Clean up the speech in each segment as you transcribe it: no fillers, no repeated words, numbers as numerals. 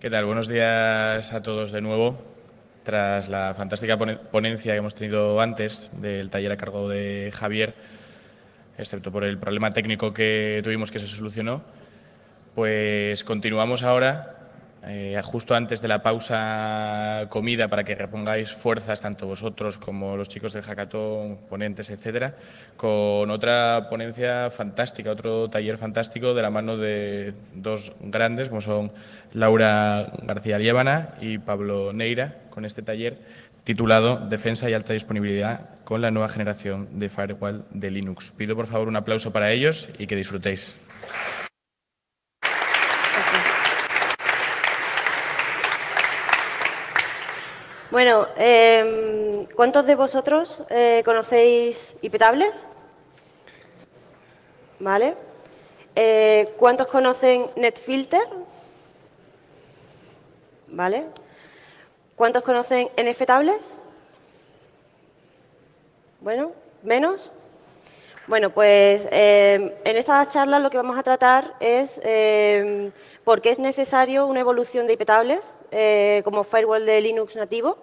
¿Qué tal? Buenos días a todos de nuevo. Tras la fantástica ponencia que hemos tenido antes del taller a cargo de Javier, excepto por el problema técnico que tuvimos que se solucionó, pues continuamos ahora, justo antes de la pausa comida, para que repongáis fuerzas, tanto vosotros como los chicos del hackathon, ponentes, etcétera, con otra ponencia fantástica, otro taller fantástico de la mano de dos grandes, como son Laura García Liébana y Pablo Neira, con este taller titulado Defensa y alta disponibilidad con la nueva generación de firewall de Linux. Pido por favor un aplauso para ellos y que disfrutéis. Bueno, ¿cuántos de vosotros conocéis iptables? ¿Vale? ¿Cuántos conocen NetFilter? ¿Vale? ¿Cuántos conocen NFtables? Bueno, ¿menos? Bueno, pues en esta charla lo que vamos a tratar es por qué es necesario una evolución de iptables como firewall de Linux nativo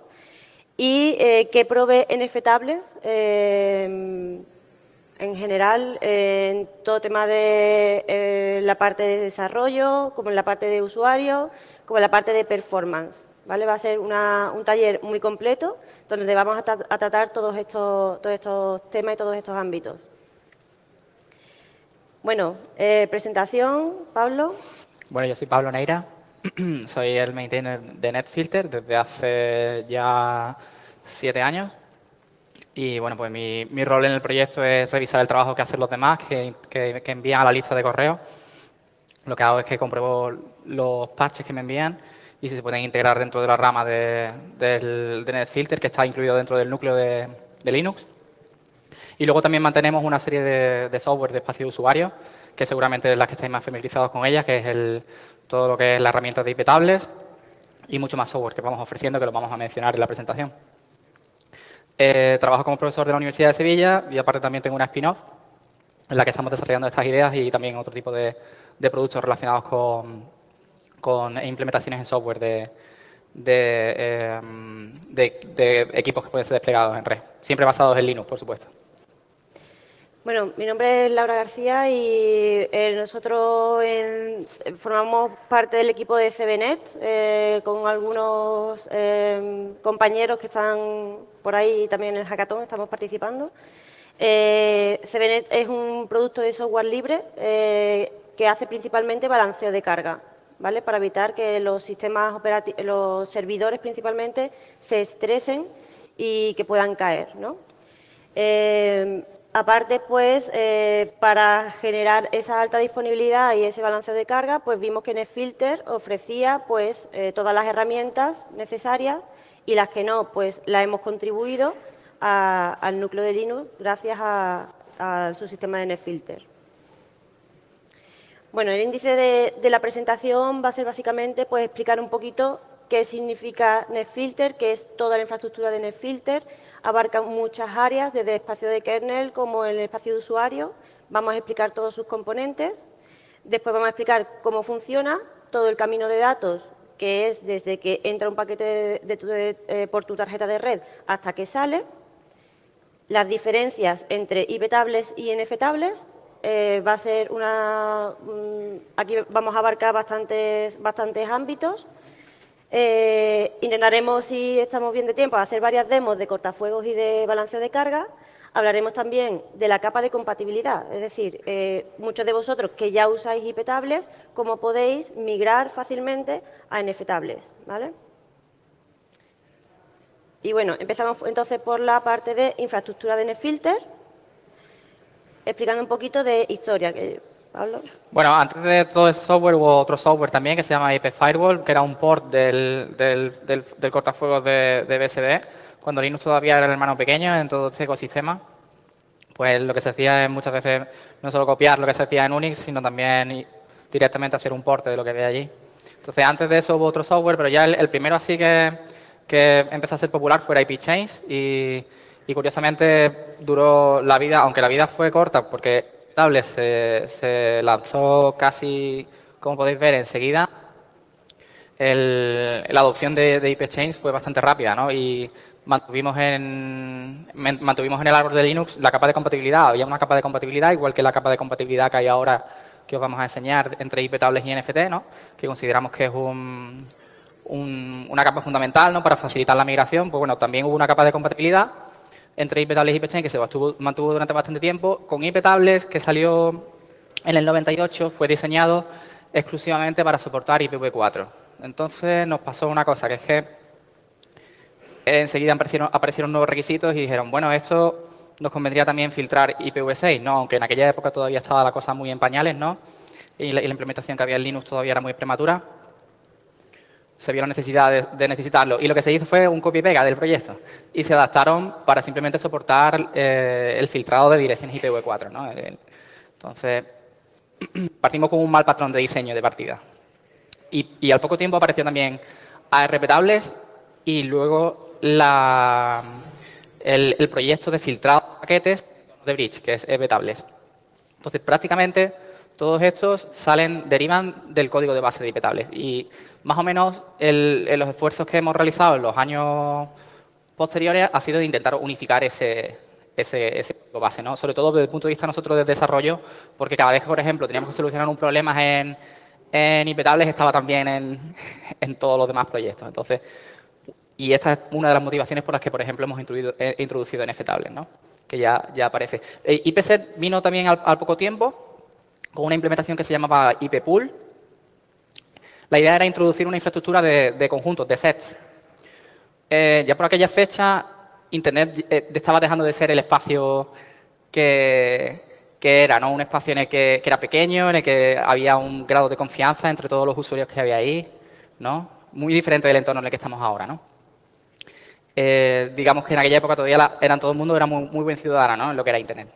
y qué provee NFtables en general en todo tema de la parte de desarrollo, como en la parte de usuario, como en la parte de performance. ¿Vale? Va a ser un taller muy completo donde vamos a tratar todos estos temas y todos estos ámbitos. Bueno, presentación, Pablo. Bueno, yo soy Pablo Neira, soy el maintainer de NetFilter desde hace ya 7 años. Y bueno, pues mi rol en el proyecto es revisar el trabajo que hacen los demás, que envían a la lista de correo. Lo que hago es que compruebo los patches que me envían y si se pueden integrar dentro de la rama de NetFilter, que está incluido dentro del núcleo de Linux. Y luego también mantenemos una serie de software de espacio de usuario, que seguramente es las que estáis más familiarizados con ellas, que es todo lo que es la herramienta de iptables y mucho más software que vamos ofreciendo, que lo vamos a mencionar en la presentación. Trabajo como profesor de la Universidad de Sevilla y aparte también tengo una spin-off en la que estamos desarrollando estas ideas y también otro tipo de productos relacionados con implementaciones en software de equipos que pueden ser desplegados en red, siempre basados en Linux, por supuesto. Bueno, mi nombre es Laura García y nosotros formamos parte del equipo de CBNet con algunos compañeros que están por ahí también en el hackathon, estamos participando. CBNet es un producto de software libre que hace principalmente balanceo de carga, ¿vale? Para evitar que los sistemas operativos, los servidores principalmente, se estresen y que puedan caer, ¿no? Aparte, pues, para generar esa alta disponibilidad y ese balanceo de carga, pues vimos que NetFilter ofrecía pues, todas las herramientas necesarias y las que no, pues las hemos contribuido al núcleo de Linux gracias a su sistema de NetFilter. Bueno, el índice de la presentación va a ser básicamente pues, explicar un poquito qué significa NetFilter, qué es toda la infraestructura de NetFilter. Abarca muchas áreas, desde el espacio de kernel como el espacio de usuario. Vamos a explicar todos sus componentes. Después vamos a explicar cómo funciona todo el camino de datos, que es desde que entra un paquete por tu tarjeta de red hasta que sale. Las diferencias entre iptables y NFtables. Va a ser aquí vamos a abarcar bastantes ámbitos. Intentaremos, si estamos bien de tiempo, hacer varias demos de cortafuegos y de balanceo de carga. Hablaremos también de la capa de compatibilidad, es decir, muchos de vosotros que ya usáis iptables, cómo podéis migrar fácilmente a NFtables, ¿vale? Y bueno, empezamos entonces por la parte de infraestructura de NetFilter, explicando un poquito de historia. Pablo. Bueno, antes de todo ese software hubo otro software también que se llama IP Firewall, que era un port del cortafuegos de BSD, cuando Linux todavía era el hermano pequeño en todo este ecosistema. Pues lo que se hacía es muchas veces no solo copiar lo que se hacía en Unix, sino también directamente hacer un porte de lo que había allí. Entonces, antes de eso hubo otro software, pero ya el primero así que empezó a ser popular fue IPChange y curiosamente duró la vida, aunque la vida fue corta, porque se lanzó casi, como podéis ver, enseguida. la adopción de IP Exchange fue bastante rápida, ¿no? Y mantuvimos en el árbol de Linux la capa de compatibilidad. Había una capa de compatibilidad, igual que la capa de compatibilidad que hay ahora, que os vamos a enseñar, entre IP tables y NFT, ¿no? Que consideramos que es una capa fundamental, ¿no? Para facilitar la migración. Pues bueno, también hubo una capa de compatibilidad entre IP tables y IP Exchange que se mantuvo durante bastante tiempo. Con IP tables, que salió en el 98, fue diseñado exclusivamente para soportar IPv4. Entonces nos pasó una cosa, que es que enseguida aparecieron nuevos requisitos y dijeron, bueno, esto nos convendría también filtrar IPv6, ¿no? Aunque en aquella época todavía estaba la cosa muy en pañales, ¿no? Y la implementación que había en Linux todavía era muy prematura. Se vio la necesidad de necesitarlo. Y lo que se hizo fue un copia y pega del proyecto. Y se adaptaron para simplemente soportar el filtrado de direcciones IPv4, ¿no? Entonces, partimos con un mal patrón de diseño de partida. Y al poco tiempo apareció también ARP tables y luego el proyecto de filtrado de paquetes de Bridge, que es EP tables. Entonces, prácticamente todos estos derivan del código de base de IP tables. Y más o menos los esfuerzos que hemos realizado en los años posteriores ha sido de intentar unificar ese código base, ¿no? Sobre todo desde el punto de vista nosotros de desarrollo, porque cada vez que, por ejemplo, teníamos que solucionar un problema en IP tables, estaba también en todos los demás proyectos. Entonces, y esta es una de las motivaciones por las que, por ejemplo, hemos introducido NF tables, ¿no? Que ya aparece. IPset vino también al poco tiempo con una implementación que se llamaba IP Pool. La idea era introducir una infraestructura de conjuntos, de sets. Ya por aquella fecha, Internet estaba dejando de ser el espacio que era, ¿no? Un espacio en el que era pequeño, en el que había un grado de confianza entre todos los usuarios que había ahí, ¿no? Muy diferente del entorno en el que estamos ahora, ¿no? Digamos que en aquella época todavía todo el mundo era muy buen ciudadano, ¿no? En lo que era Internet.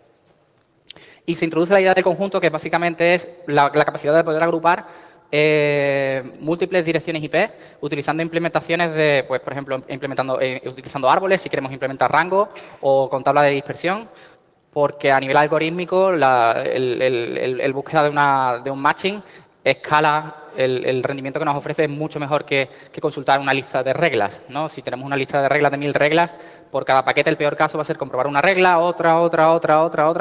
Y se introduce la idea de conjunto, que básicamente es la capacidad de poder agrupar múltiples direcciones IP utilizando implementaciones de, pues, por ejemplo, utilizando árboles si queremos implementar rango o con tabla de dispersión, porque a nivel algorítmico el búsqueda de un matching escala, el rendimiento que nos ofrece es mucho mejor que consultar una lista de reglas, ¿no? Si tenemos una lista de reglas de 1000 reglas, por cada paquete el peor caso va a ser comprobar una regla, otra,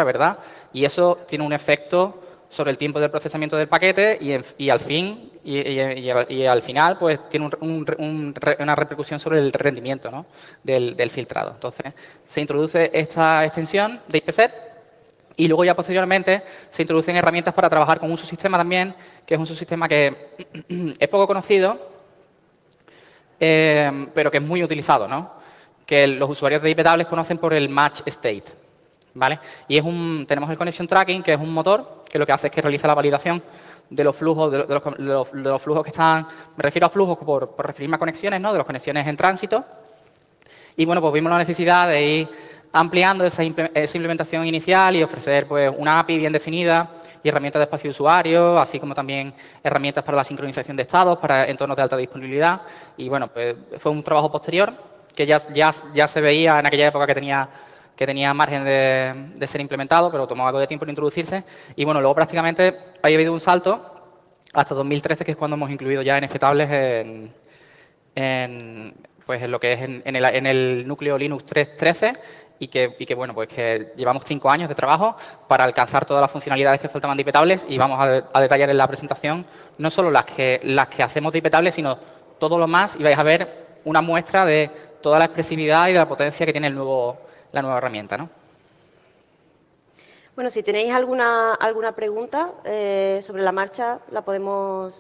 ¿verdad? Y eso tiene un efecto sobre el tiempo del procesamiento del paquete y al final pues tiene una repercusión sobre el rendimiento, ¿no? del filtrado. Entonces, se introduce esta extensión de IPset y luego ya posteriormente se introducen herramientas para trabajar con un subsistema también, que es un subsistema que es poco conocido, pero que es muy utilizado, ¿no? Que los usuarios de IP tables conocen por el match state, ¿vale? Y tenemos el connection tracking, que es un motor que lo que hace es que realiza la validación de los flujos, de los flujos que están, me refiero a flujos por referirme a conexiones, ¿no? De las conexiones en tránsito. Y bueno, pues vimos la necesidad de ir ampliando esa implementación inicial y ofrecer pues una API bien definida y herramientas de espacio de usuario, así como también herramientas para la sincronización de estados, para entornos de alta disponibilidad. Y bueno, pues fue un trabajo posterior que ya se veía en aquella época que tenía margen de ser implementado, pero tomó algo de tiempo en introducirse. Y bueno, luego prácticamente ha habido un salto hasta 2013, que es cuando hemos incluido ya NF tables en lo que es en el núcleo Linux 3.13 y que bueno, pues que llevamos 5 años de trabajo para alcanzar todas las funcionalidades que faltaban de IP tables y vamos a detallar en la presentación no solo las que hacemos de IP tables, sino todo lo más, y vais a ver una muestra de toda la expresividad y de la potencia que tiene la nueva herramienta, ¿no? Bueno, si tenéis alguna pregunta sobre la marcha, la podemos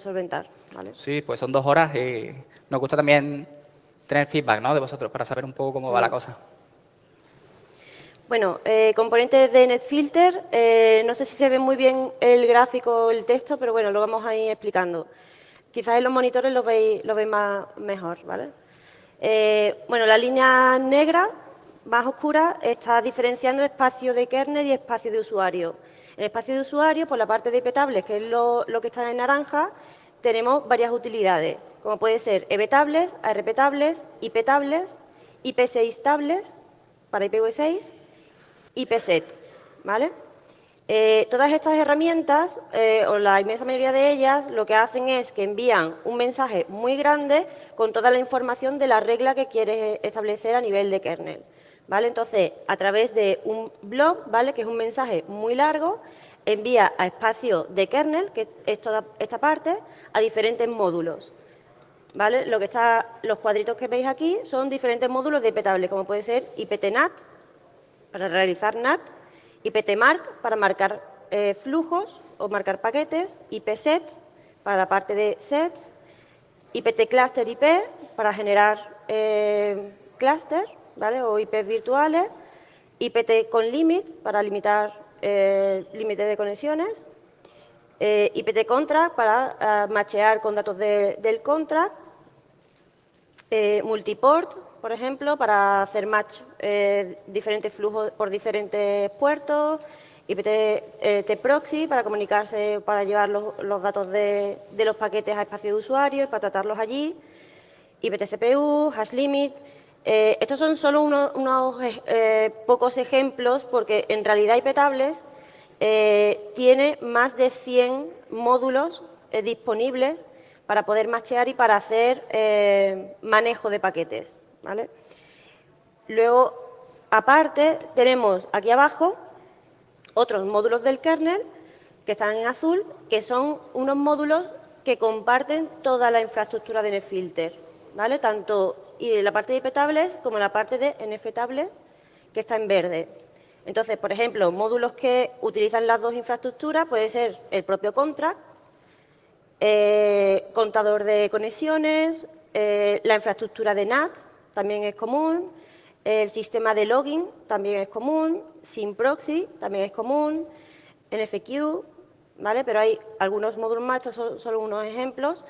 solventar, ¿vale? Sí, pues son 2 horas y nos gusta también tener feedback, ¿no? De vosotros para saber un poco cómo va la cosa. Bueno, componentes de NetFilter, no sé si se ve muy bien el gráfico o el texto, pero bueno, lo vamos a ir explicando. Quizás en los monitores lo veis mejor, ¿vale? Bueno, la línea negra más oscura está diferenciando espacio de kernel y espacio de usuario. En el espacio de usuario, por la parte de IP tables, que es lo que está en naranja, tenemos varias utilidades, como puede ser EB tables, ARP tables, IP tables, IP6 tables para IPv6, IPset, ¿vale? Todas estas herramientas, o la inmensa mayoría de ellas, lo que hacen es que envían un mensaje muy grande con toda la información de la regla que quieres establecer a nivel de kernel, ¿vale? Entonces, a través de un blob, ¿vale?, que es un mensaje muy largo, envía a espacio de kernel, que es toda esta parte, a diferentes módulos, ¿vale? Los cuadritos que veis aquí son diferentes módulos de iptable, como puede ser iptNat, para realizar NAT, iptmark, para marcar flujos o marcar paquetes, ipset, para la parte de sets, iptcluster IP, para generar clúster, ¿vale?, o IPs virtuales, iptconlimit, para limitar límite de conexiones, iptcontract, para machear con datos del contract, multiport, por ejemplo, para hacer match diferentes flujos por diferentes puertos, iptproxy, para comunicarse, para llevar los datos de los paquetes a espacio de usuario y para tratarlos allí, iptCPU, hashlimit. Estos son solo unos pocos ejemplos, porque en realidad iptables tiene más de 100 módulos disponibles para poder machear y para hacer manejo de paquetes, ¿vale? Luego, aparte, tenemos aquí abajo otros módulos del kernel que están en azul, que son unos módulos que comparten toda la infraestructura de NFilter, ¿vale? Tanto en la parte de iptables como en la parte de NFtables, que está en verde. Entonces, por ejemplo, módulos que utilizan las dos infraestructuras puede ser el propio contract, contador de conexiones, la infraestructura de NAT también es común, el sistema de logging también es común, SymProxy también es común, NFQ, ¿vale? Pero hay algunos módulos más, estos son solo unos ejemplos,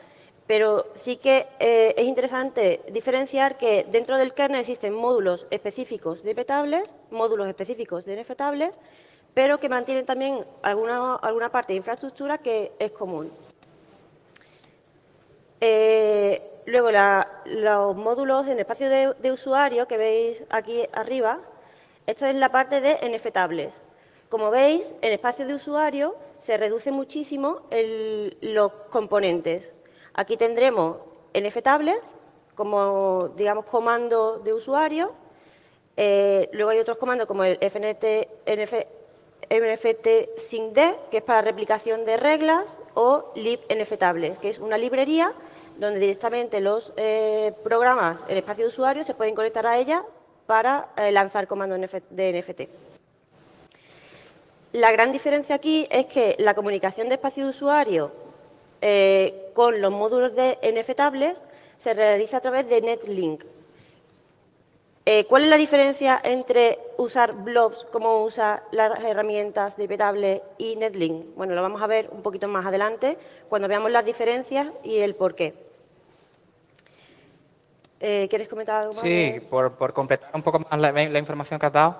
pero sí que es interesante diferenciar que dentro del kernel existen módulos específicos de iptables, módulos específicos de NFtables, pero que mantienen también alguna parte de infraestructura que es común. Luego, los módulos en espacio de usuario que veis aquí arriba, esto es la parte de NFtables. Como veis, en espacio de usuario se reduce muchísimo los componentes. Aquí tendremos NFtables como, digamos, comando de usuario. Luego hay otros comandos como el nft-syncd, que es para replicación de reglas, o libnftables, que es una librería donde directamente los programas en espacio de usuario se pueden conectar a ella para lanzar comandos de NFT. La gran diferencia aquí es que la comunicación de espacio de usuario con los módulos de NFtables se realiza a través de Netlink. ¿Cuál es la diferencia entre usar blobs como usa las herramientas de iptable y Netlink? Bueno, lo vamos a ver un poquito más adelante cuando veamos las diferencias y el porqué. ¿Quieres comentar algo más? Sí, por completar un poco más la información que has dado.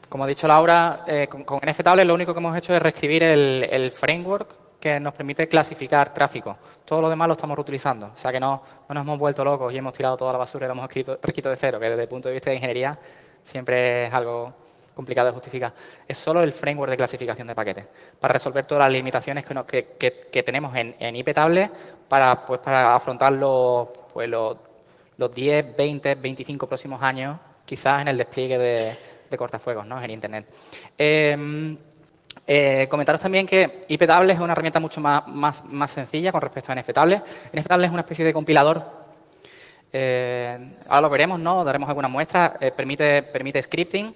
Como ha dicho Laura, con NFtables lo único que hemos hecho es reescribir el framework que nos permite clasificar tráfico. Todo lo demás lo estamos reutilizando. O sea que no nos hemos vuelto locos y hemos tirado toda la basura y lo hemos reescrito de cero, que desde el punto de vista de ingeniería siempre es algo complicado de justificar. Es solo el framework de clasificación de paquetes para resolver todas las limitaciones que tenemos en iptables para afrontar los 10, 20, 25 próximos años, quizás en el despliegue de cortafuegos, ¿no?, en Internet. Comentaros también que iptables es una herramienta mucho más sencilla con respecto a NFtables. NFtables es una especie de compilador. Ahora lo veremos, ¿no? Daremos algunas muestras. Permite scripting.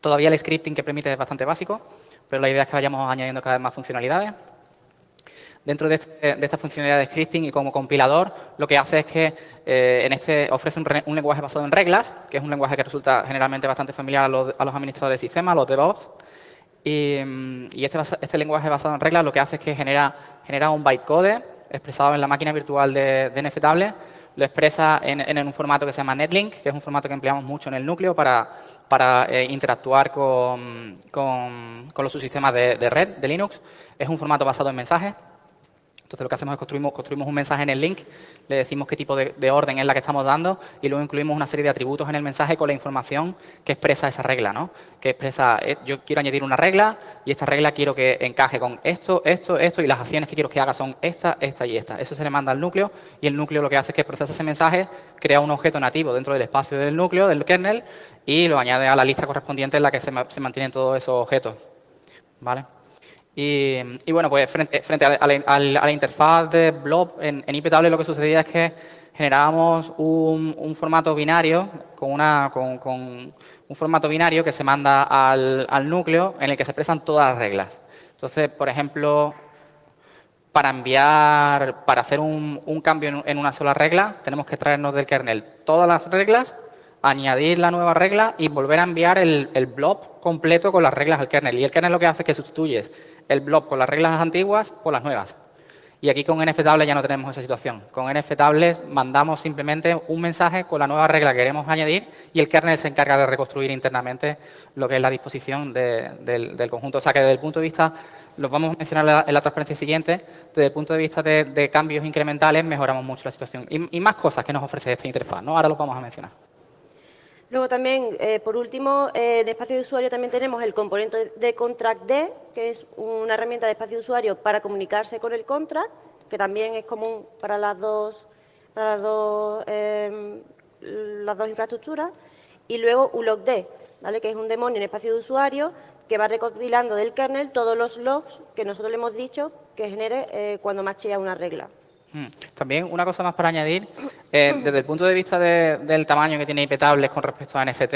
Todavía el scripting que permite es bastante básico, pero la idea es que vayamos añadiendo cada vez más funcionalidades. Dentro de esta funcionalidad de scripting y como compilador, lo que hace es que ofrece un lenguaje basado en reglas, que es un lenguaje que resulta generalmente bastante familiar a los administradores de sistemas, a los DevOps. Y este lenguaje basado en reglas lo que hace es que genera un bytecode expresado en la máquina virtual de NFtables, lo expresa en un formato que se llama Netlink, que es un formato que empleamos mucho en el núcleo para interactuar con los subsistemas de red de Linux. Es un formato basado en mensajes. Entonces, lo que hacemos es construimos un mensaje en el link, le decimos qué tipo de orden es la que estamos dando y luego incluimos una serie de atributos en el mensaje con la información que expresa esa regla, ¿no? Que expresa, yo quiero añadir una regla y esta regla quiero que encaje con esto, esto, esto y las acciones que quiero que haga son esta, esta y esta. Eso se le manda al núcleo y el núcleo lo que hace es que procesa ese mensaje, crea un objeto nativo dentro del espacio del núcleo, del kernel, y lo añade a la lista correspondiente en la que se mantienen todos esos objetos, ¿vale? Y bueno, pues frente a la interfaz de blob en iptable lo que sucedía es que generábamos un formato binario con un formato binario que se manda al núcleo en el que se expresan todas las reglas. Entonces, por ejemplo, para hacer un cambio en una sola regla, tenemos que traernos del kernel todas las reglas, añadir la nueva regla y volver a enviar el blob completo con las reglas al kernel. Y el kernel lo que hace es que sustituyes el blob con las reglas antiguas por las nuevas. Y aquí con nftable ya no tenemos esa situación. Con nftable mandamos simplemente un mensaje con la nueva regla que queremos añadir y el kernel se encarga de reconstruir internamente lo que es la disposición del conjunto. O sea que desde el punto de vista, los vamos a mencionar en la transparencia siguiente, desde el punto de vista de cambios incrementales mejoramos mucho la situación. Y más cosas que nos ofrece esta interfaz, ¿no? Ahora los vamos a mencionar. Luego también, por último, en espacio de usuario también tenemos el componente de ContractD, que es una herramienta de espacio de usuario para comunicarse con el contract, que también es común para las dos infraestructuras. Y luego ulogd, ¿vale? Que es un demonio en espacio de usuario que va recopilando del kernel todos los logs que nosotros le hemos dicho que genere cuando machea una regla. También una cosa más para añadir, desde el punto de vista del tamaño que tiene iptables con respecto a NFT,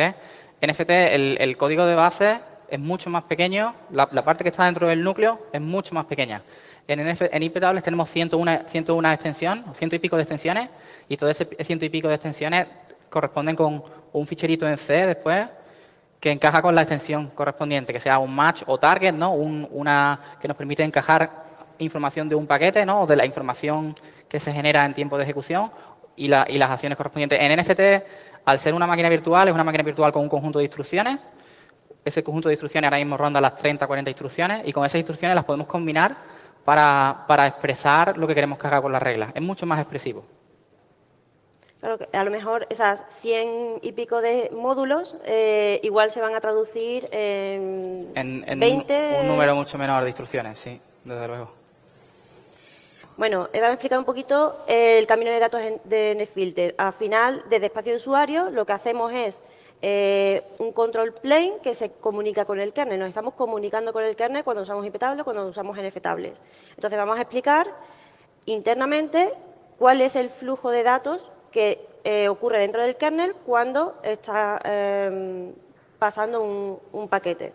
el código de base es mucho más pequeño, la parte que está dentro del núcleo es mucho más pequeña. En iptables tenemos 101 extensiones, 100 y pico de extensiones, y todo ese 100 y pico de extensiones corresponden con un ficherito en C después que encaja con la extensión correspondiente, que sea un match o target, ¿no? Una que nos permite encajar información de un paquete, ¿no? O de la información que se genera en tiempo de ejecución y las acciones correspondientes. En NFT, al ser una máquina virtual, es una máquina virtual con un conjunto de instrucciones. Ese conjunto de instrucciones ahora mismo ronda las 30, 40 instrucciones y con esas instrucciones las podemos combinar para expresar lo que queremos que haga con las reglas. Es mucho más expresivo. Claro, que a lo mejor esas 100 y pico de módulos igual se van a traducir en 20... un número mucho menor de instrucciones, sí, desde luego. Bueno, vamos a explicar un poquito el camino de datos de NetFilter. Al final, desde espacio de usuario, lo que hacemos es un control plane que se comunica con el kernel. Nos estamos comunicando con el kernel cuando usamos iptables, cuando usamos nftables. Entonces, vamos a explicar internamente cuál es el flujo de datos que ocurre dentro del kernel cuando está pasando un paquete.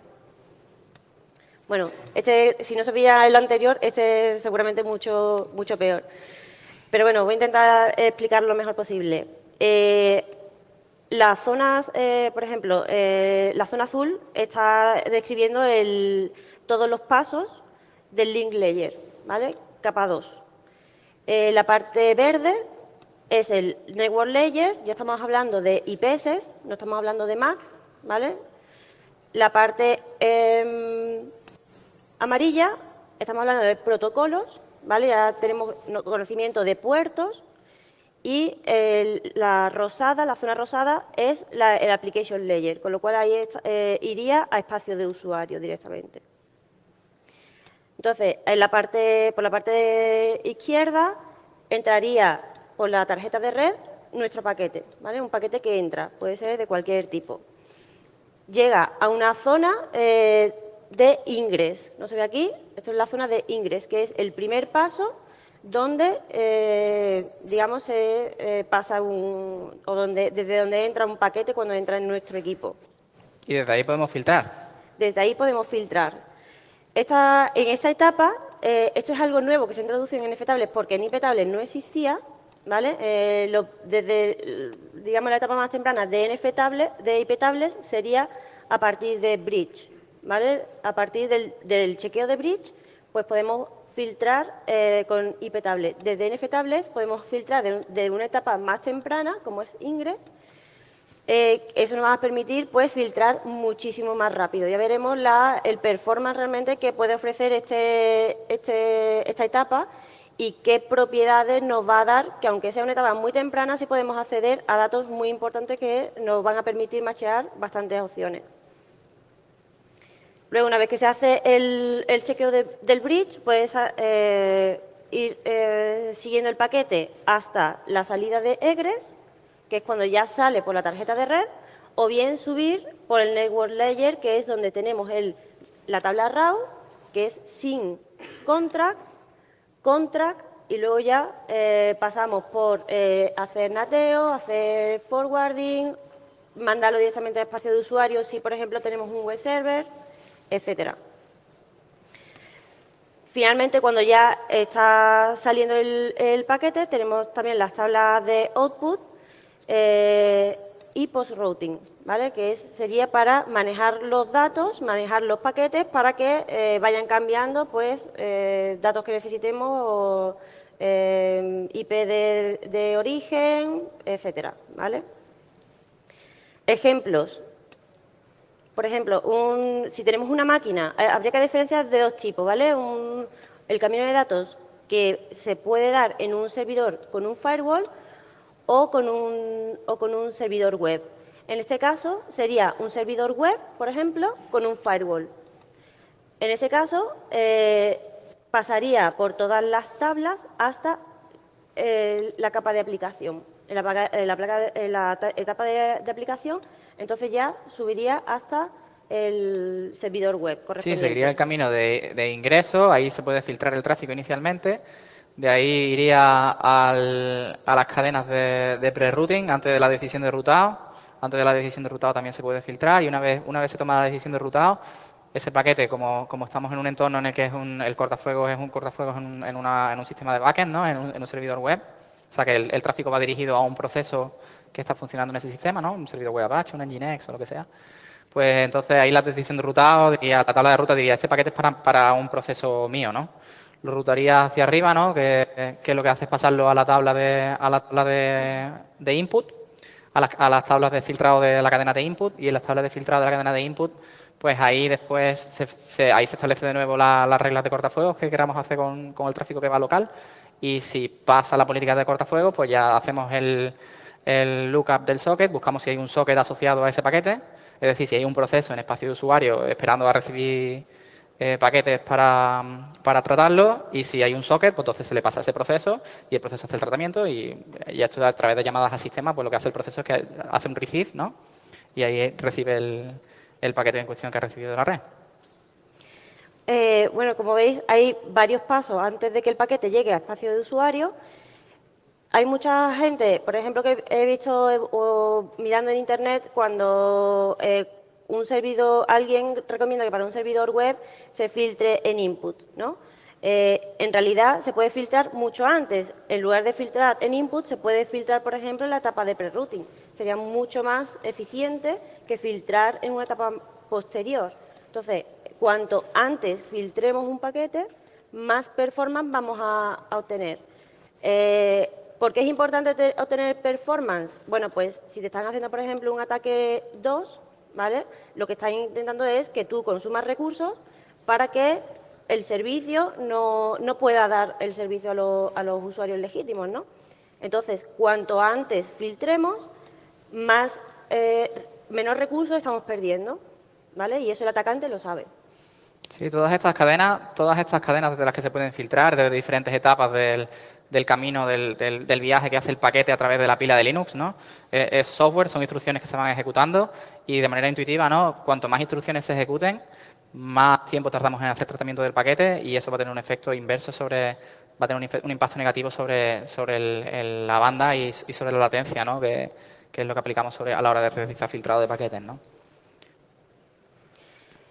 Bueno, si no se veía el anterior, este es seguramente mucho peor. Pero bueno, voy a intentar explicar lo mejor posible. Las zonas, por ejemplo, la zona azul está describiendo todos los pasos del link layer, ¿vale? Capa 2. La parte verde es el network layer, ya estamos hablando de IPs, no estamos hablando de MACs, ¿vale? La parte amarilla, estamos hablando de protocolos, ¿vale? Ya tenemos conocimiento de puertos y la zona rosada es el application layer, con lo cual ahí iría a espacio de usuario directamente. Entonces, por la parte izquierda entraría por la tarjeta de red nuestro paquete, ¿vale? Un paquete que entra, puede ser de cualquier tipo. Llega a una zona de ingress, no se ve aquí, esto es la zona de ingress, que es el primer paso donde, digamos, pasa desde donde entra un paquete cuando entra en nuestro equipo. Y desde ahí podemos filtrar. Desde ahí podemos filtrar. En esta etapa, esto es algo nuevo que se introduce en nftables porque en iptables no existía, ¿vale? Desde, digamos, la etapa más temprana de iptables sería a partir de bridge, ¿vale? A partir del chequeo de bridge, pues podemos filtrar con iptables. Desde nftables podemos filtrar de una etapa más temprana, como es ingress. Eso nos va a permitir pues filtrar muchísimo más rápido. Ya veremos el performance realmente que puede ofrecer esta etapa y qué propiedades nos va a dar, que aunque sea una etapa muy temprana, sí podemos acceder a datos muy importantes que nos van a permitir machear bastantes opciones. Luego, una vez que se hace el chequeo del bridge, puedes ir siguiendo el paquete hasta la salida de egress, que es cuando ya sale por la tarjeta de red, o bien subir por el network layer, que es donde tenemos la tabla RAW, que es sin contract, y luego ya pasamos por hacer nateo, hacer forwarding, mandarlo directamente al espacio de usuario si, por ejemplo, tenemos un web server, etcétera. Finalmente, cuando ya está saliendo el paquete, tenemos también las tablas de output y post-routing, ¿vale? Que sería para manejar los datos, manejar los paquetes para que vayan cambiando pues, datos que necesitemos, o, IP de origen, etcétera, ¿vale? Ejemplos. Por ejemplo, si tenemos una máquina, habría que diferenciar de dos tipos, ¿vale? El camino de datos que se puede dar en un servidor con un firewall o con un servidor web. En este caso, sería un servidor web, por ejemplo, con un firewall. En ese caso, pasaría por todas las tablas hasta la capa de aplicación. En la etapa de aplicación, entonces ya subiría hasta el servidor web correspondiente. Sí, seguiría el camino de ingreso, ahí se puede filtrar el tráfico inicialmente, de ahí iría a las cadenas de pre-routing antes de la decisión de rutado. Antes de la decisión de rutado también se puede filtrar, y una vez se toma la decisión de rutado, ese paquete, como estamos en un entorno en el que el cortafuegos es un cortafuegos en un sistema de backend, ¿no? en un servidor web. O sea que el tráfico va dirigido a un proceso que está funcionando en ese sistema, ¿no? Un servidor web Apache, un Nginx o lo que sea. Pues entonces ahí la decisión de rutado, la tabla de ruta diría, este paquete es para un proceso mío, ¿no? Lo rutaría hacia arriba, ¿no? Que lo que hace es pasarlo a la tabla de input, a las tablas de filtrado de la cadena de input, y en las tablas de filtrado de la cadena de input, pues ahí después ahí se establece de nuevo las reglas de cortafuegos que queramos hacer con el tráfico que va local. Y si pasa la política de cortafuegos, pues ya hacemos el lookup del socket, buscamos si hay un socket asociado a ese paquete, es decir, si hay un proceso en espacio de usuario esperando a recibir paquetes para tratarlo, y si hay un socket, pues entonces se le pasa a ese proceso y el proceso hace el tratamiento, y esto a través de llamadas a sistema, pues lo que hace el proceso es que hace un receive, ¿no? Y ahí recibe el paquete en cuestión que ha recibido de la red. Bueno, como veis, hay varios pasos antes de que el paquete llegue al espacio de usuario. Hay mucha gente, por ejemplo, que he visto mirando en Internet, cuando alguien recomienda que para un servidor web se filtre en input, ¿no? En realidad se puede filtrar mucho antes. En lugar de filtrar en input, se puede filtrar, por ejemplo, en la etapa de pre-routing. Sería mucho más eficiente que filtrar en una etapa posterior. Entonces, cuanto antes filtremos un paquete, más performance vamos a obtener. ¿Por qué es importante obtener performance? Bueno, pues si te están haciendo, por ejemplo, un ataque 2, ¿vale? Lo que están intentando es que tú consumas recursos para que el servicio no pueda dar el servicio a los usuarios legítimos, ¿no? Entonces, cuanto antes filtremos, menos recursos estamos perdiendo, ¿vale? Y eso el atacante lo sabe. Sí, todas estas cadenas desde las que se pueden filtrar, desde diferentes etapas del camino, del viaje que hace el paquete a través de la pila de Linux, ¿no? Es software, son instrucciones que se van ejecutando, y de manera intuitiva, ¿no? Cuanto más instrucciones se ejecuten, más tiempo tardamos en hacer tratamiento del paquete, y eso va a tener un efecto inverso va a tener un impacto negativo sobre la banda y sobre la latencia, ¿no? Que es lo que aplicamos a la hora de realizar filtrado de paquetes, ¿no?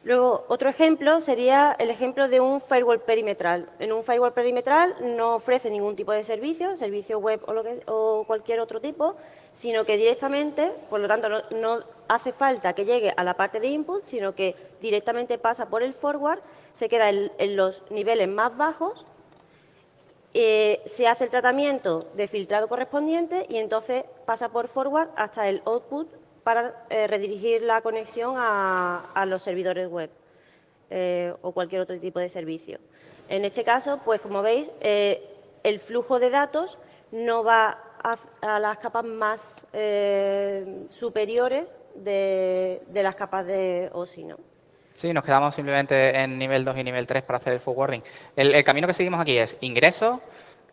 Luego, otro ejemplo sería el ejemplo de un firewall perimetral. En un firewall perimetral no ofrece ningún tipo de servicio web o cualquier otro tipo, sino que directamente, por lo tanto, no hace falta que llegue a la parte de input, sino que directamente pasa por el forward, se queda en los niveles más bajos, se hace el tratamiento de filtrado correspondiente y entonces pasa por forward hasta el output para redirigir la conexión a los servidores web o cualquier otro tipo de servicio. En este caso, pues como veis, el flujo de datos no va a las capas más superiores de las capas de OSI, ¿no? Sí, nos quedamos simplemente en nivel 2 y nivel 3 para hacer el forwarding. El camino que seguimos aquí es ingreso,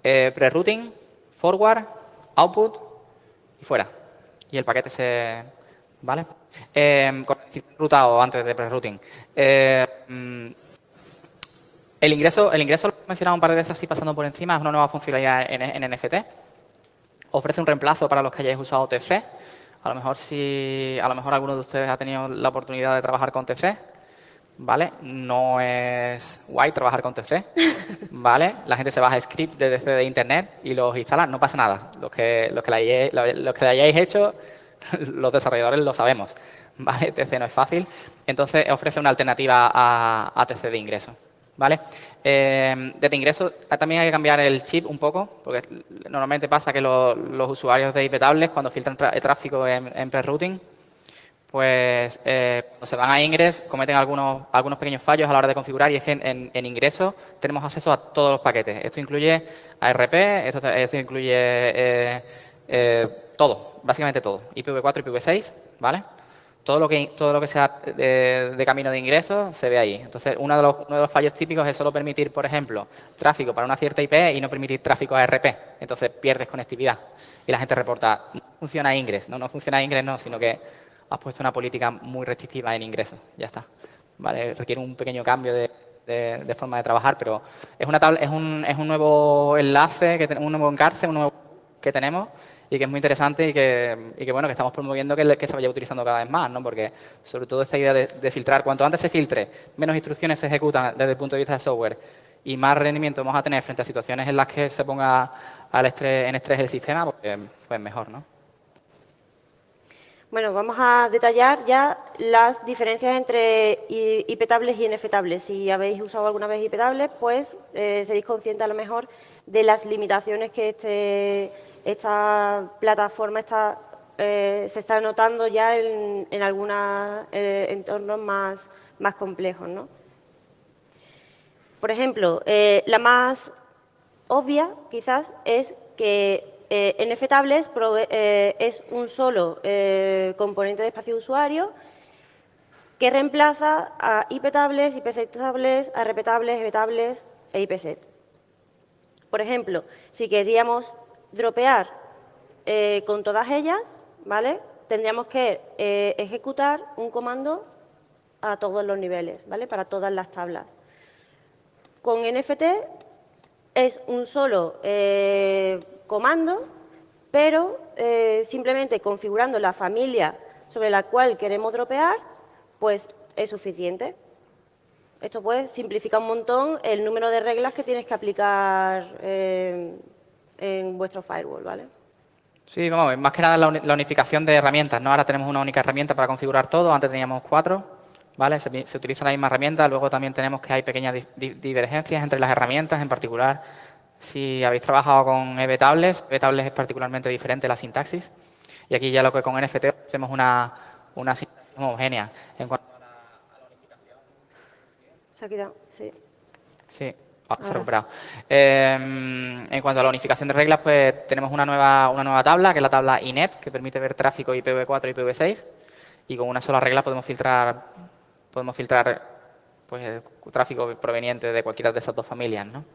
pre-routing, forward, output y fuera. Y el paquete se... ¿Vale? Con el rutado antes de pre-routing. El ingreso lo he mencionado un par de veces así pasando por encima, es una nueva funcionalidad en NFT. Ofrece un reemplazo para los que hayáis usado TC. A lo mejor alguno de ustedes ha tenido la oportunidad de trabajar con TC. ¿Vale? No es guay trabajar con TC, ¿vale? La gente se baja scripts de TC de Internet y los instala, no pasa nada. Los que la hayáis hecho, los desarrolladores lo sabemos, ¿vale? TC no es fácil, entonces ofrece una alternativa a TC de ingreso, ¿vale? Desde ingreso también hay que cambiar el chip un poco, porque normalmente pasa que los usuarios de IP tablets, cuando filtran tráfico en pre-routing, pues cuando se van a Ingress cometen algunos pequeños fallos a la hora de configurar, y es que en ingreso tenemos acceso a todos los paquetes. Esto incluye ARP, esto incluye todo, básicamente todo. IPv4, IPv6, ¿vale? Todo lo que sea de camino de ingreso se ve ahí. Entonces, uno de los fallos típicos es solo permitir, por ejemplo, tráfico para una cierta IP y no permitir tráfico a ARP. Entonces, pierdes conectividad. Y la gente reporta, no funciona Ingress. No funciona Ingress, no, sino que has puesto una política muy restrictiva en ingresos. Ya está. ¿Vale? Requiere un pequeño cambio de forma de trabajar, pero es un nuevo enlace, un nuevo encarce, un nuevo que tenemos y que es muy interesante y que bueno, que estamos promoviendo que se vaya utilizando cada vez más, ¿no? Porque sobre todo esta idea de filtrar, cuanto antes se filtre, menos instrucciones se ejecutan desde el punto de vista de software y más rendimiento vamos a tener frente a situaciones en las que se ponga en estrés el sistema, pues mejor, ¿no? Bueno, vamos a detallar ya las diferencias entre IP tablets y NF tablets. Si habéis usado alguna vez IP tablets, pues seréis conscientes a lo mejor de las limitaciones que esta plataforma se está notando ya en algunos entornos más complejos, ¿no? Por ejemplo, la más obvia, quizás, es que NF tablets es un solo componente de espacio de usuario que reemplaza a IP tablets, IPset tablets, ARP tablets, EB tablets e IPset. Por ejemplo, si queríamos dropear con todas ellas, ¿vale? Tendríamos que ejecutar un comando a todos los niveles, ¿vale? Para todas las tablas. Con NFT es un solo comando, pero simplemente configurando la familia sobre la cual queremos dropear, pues es suficiente. Esto pues simplifica un montón el número de reglas que tienes que aplicar en vuestro firewall, ¿vale? Sí, vamos, más que nada la unificación de herramientas, ¿no? Ahora tenemos una única herramienta para configurar todo, antes teníamos 4, ¿vale? Se utiliza la misma herramienta, luego también tenemos que hay pequeñas divergencias entre las herramientas, en particular, si habéis trabajado con EB tablets es particularmente diferente la sintaxis, y aquí ya lo que con NFT hacemos una sintaxis homogénea. En cuanto a la unificación... ¿Se ha quedado? Sí. Sí. Se ha recuperado. En cuanto a la unificación de reglas, pues tenemos una nueva tabla, que es la tabla INET, que permite ver tráfico IPv4 y IPv6, y con una sola regla podemos filtrar pues, el tráfico proveniente de cualquiera de esas dos familias, ¿no?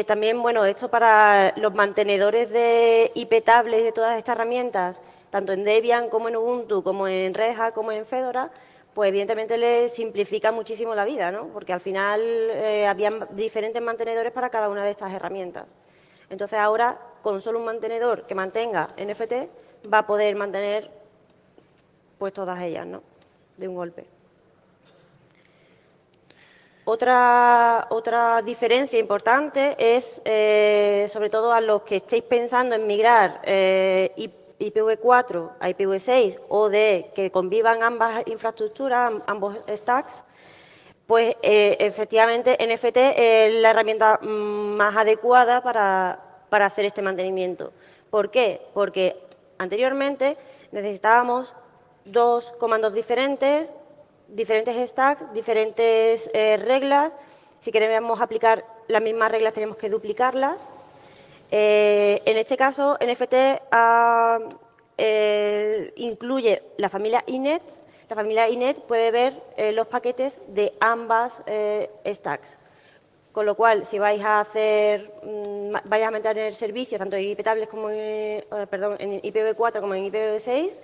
También, bueno, esto para los mantenedores de IP tablets y de todas estas herramientas, tanto en Debian como en Ubuntu, como en Red Hat, como en Fedora, pues evidentemente les simplifica muchísimo la vida, ¿no? Porque al final había diferentes mantenedores para cada una de estas herramientas. Entonces ahora, con solo un mantenedor que mantenga NFT, va a poder mantener pues todas ellas, ¿no? De un golpe. Otra diferencia importante es, sobre todo a los que estéis pensando en migrar IPv4 a IPv6 o de que convivan ambas infraestructuras, ambos stacks, pues efectivamente NFT es la herramienta más adecuada para hacer este mantenimiento. ¿Por qué? Porque anteriormente necesitábamos dos comandos diferentes stacks, diferentes reglas. Si queremos aplicar las mismas reglas tenemos que duplicarlas En este caso, NFT incluye la familia inet. La familia inet puede ver los paquetes de ambas stacks. Con lo cual, si vais a hacer, vais a mantener servicios tanto en IPTables como en IPv4 como en IPv6,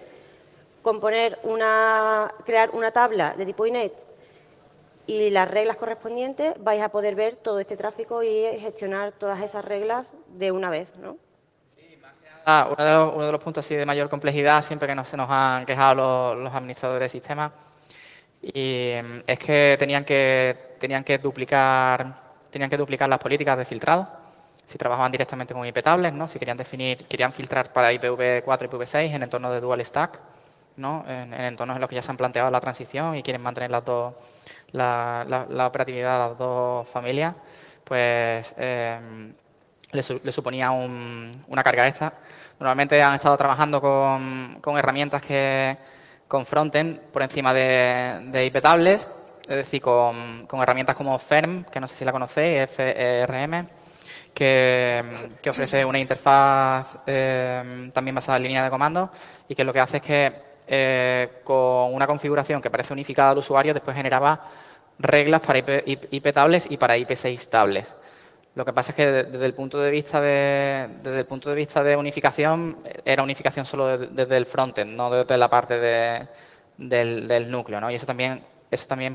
crear una tabla de tipo inet y las reglas correspondientes, vais a poder ver todo este tráfico y gestionar todas esas reglas de una vez, ¿no? Sí, más que nada, uno de los puntos así de mayor complejidad, siempre que se nos han quejado los administradores de sistemas, y es que tenían que duplicar las políticas de filtrado, si trabajaban directamente con IPTables, ¿no? Si querían filtrar para IPv4 y IPv6 en entornos de dual stack, ¿no? En entornos en los que ya se han planteado la transición y quieren mantener la operatividad de las dos familias, pues le suponía una carga extra. Normalmente han estado trabajando con herramientas con frontend por encima de IPTables, es decir, con herramientas como Ferm, que no sé si la conocéis, FRM, que ofrece una interfaz también basada en línea de comandos y que lo que hace es que con una configuración que parece unificada al usuario, después generaba reglas para IPTables y para IP6 tables. Lo que pasa es que desde el punto de vista de unificación, era unificación solo desde el frontend, no desde la parte del núcleo, ¿no? Y eso también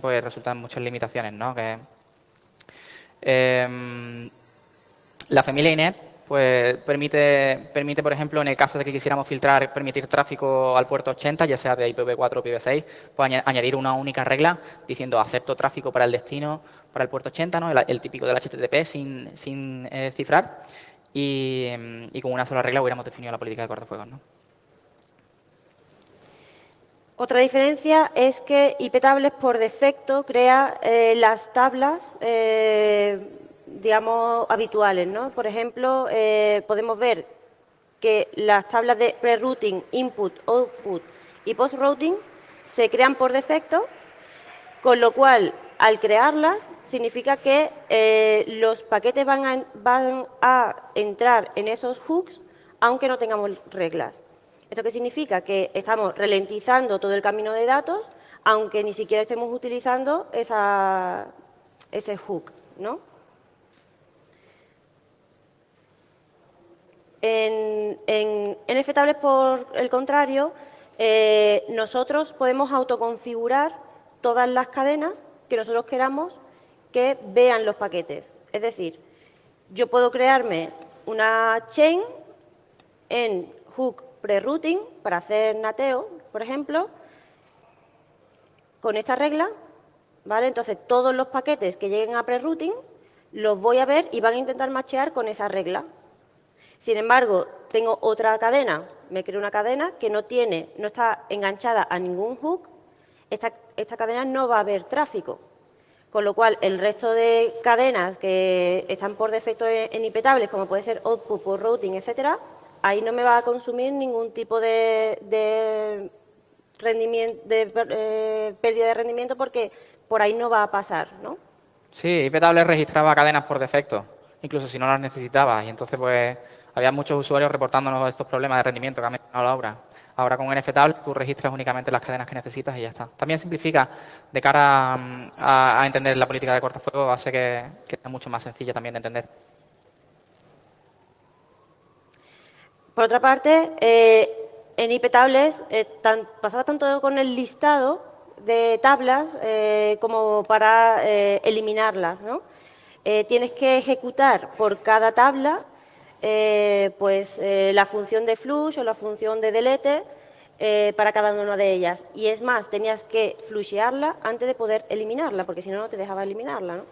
pues resulta en muchas limitaciones, ¿no? Que la familia inet pues permite, por ejemplo, en el caso de que quisiéramos permitir tráfico al puerto 80, ya sea de IPv4 o IPv6, pues añadir una única regla diciendo acepto tráfico para el destino, para el puerto 80, ¿no? El típico del HTTP sin cifrar, y con una sola regla hubiéramos definido la política de cortafuegos, ¿no? Otra diferencia es que IPTables por defecto crea las tablas digamos, habituales, ¿no? Por ejemplo, podemos ver que las tablas de pre-routing, input, output y post-routing se crean por defecto, con lo cual, al crearlas, significa que los paquetes van a entrar en esos hooks, aunque no tengamos reglas. ¿Esto qué significa? Que estamos ralentizando todo el camino de datos, aunque ni siquiera estemos utilizando ese hook, ¿no? En NFTables, por el contrario, nosotros podemos autoconfigurar todas las cadenas que nosotros queramos que vean los paquetes. Es decir, yo puedo crearme una chain en hook pre-routing para hacer nateo, por ejemplo, con esta regla, ¿vale? Entonces, todos los paquetes que lleguen a pre-routing los voy a ver y van a intentar machear con esa regla. Sin embargo, tengo otra cadena, me creo una cadena que no está enganchada a ningún hook, esta cadena no va a ver tráfico, con lo cual el resto de cadenas que están por defecto en IPTables, como puede ser output, por routing, etcétera, ahí no me va a consumir ningún tipo de rendimiento, pérdida de rendimiento, porque por ahí no va a pasar, ¿no? Sí, IPTables registraba cadenas por defecto, incluso si no las necesitabas, y entonces pues había muchos usuarios reportándonos estos problemas de rendimiento que ha mencionado Laura. Ahora con NFTables tú registras únicamente las cadenas que necesitas y ya está. También simplifica de cara a entender la política de cortafuegos, hace que sea mucho más sencilla también de entender. Por otra parte, en IPTables pasaba tanto con el listado de tablas como para eliminarlas, ¿no? Tienes que ejecutar por cada tabla la función de flush o la función de delete para cada una de ellas. Y es más, tenías que flushearla antes de poder eliminarla, porque si no, no te dejaba eliminarla, ¿no?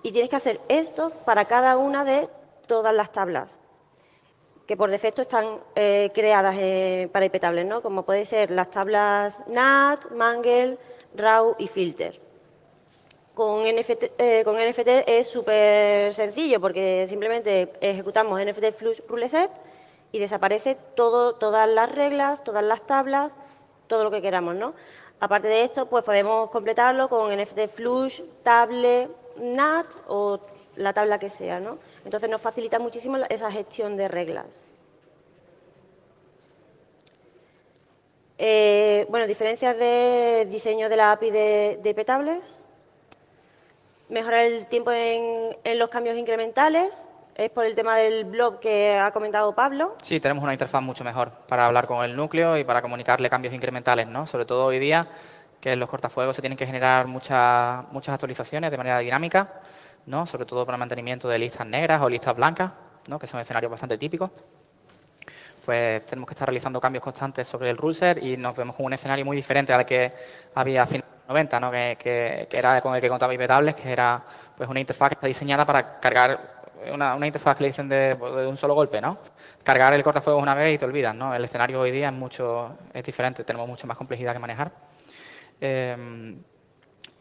Y tienes que hacer esto para cada una de todas las tablas, que por defecto están creadas para IPTables, ¿no? Como puede ser las tablas NAT, Mangle, RAW y Filter. Con NFT es súper sencillo, porque simplemente ejecutamos NFT flush rule set y desaparece todas las reglas, todas las tablas, todo lo que queramos, ¿no? Aparte de esto, pues podemos completarlo con NFT flush, table, NAT o la tabla que sea, ¿no? Entonces nos facilita muchísimo esa gestión de reglas. Bueno, diferencias de diseño de la API de iptables. Mejorar el tiempo en los cambios incrementales. Es por el tema del blob que ha comentado Pablo. Sí, tenemos una interfaz mucho mejor para hablar con el núcleo y para comunicarle cambios incrementales, ¿no? Sobre todo hoy día, que en los cortafuegos se tienen que generar muchas actualizaciones de manera dinámica, ¿no? Sobre todo para el mantenimiento de listas negras o listas blancas, ¿no? Que son escenarios bastante típicos. Pues tenemos que estar realizando cambios constantes sobre el ruleset y nos vemos con un escenario muy diferente al que había a finales de los 90, ¿no? que era con el que contaba iptables, que era pues una interfaz que está diseñada para cargar una interfaz que le dicen de un solo golpe, ¿no? Cargar el cortafuegos una vez y te olvidas, ¿no? El escenario hoy día es diferente, tenemos mucha más complejidad que manejar. En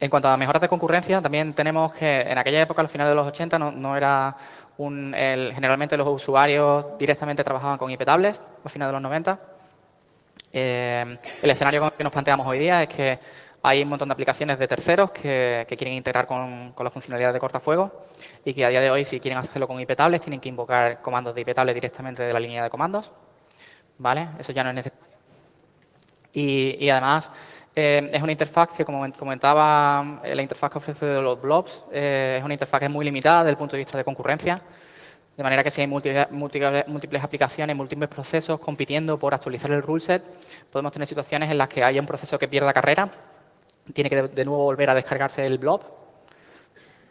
cuanto a mejoras de concurrencia, también tenemos que en aquella época, al final de los 80, no era generalmente los usuarios directamente trabajaban con iptables, al final de los 90. El escenario que nos planteamos hoy día es que hay un montón de aplicaciones de terceros que quieren integrar con las funcionalidades de cortafuegos y que a día de hoy, si quieren hacerlo con iptables, tienen que invocar comandos de iptables directamente de la línea de comandos. ¿Vale? Eso ya no es necesario. Y además, es una interfaz que, como comentaba, la interfaz que ofrece de los blobs es una interfaz que es muy limitada desde el punto de vista de concurrencia, de manera que si hay múltiples aplicaciones, múltiples procesos compitiendo por actualizar el ruleset, podemos tener situaciones en las que haya un proceso que pierda carrera, tiene que de nuevo volver a descargarse el blob,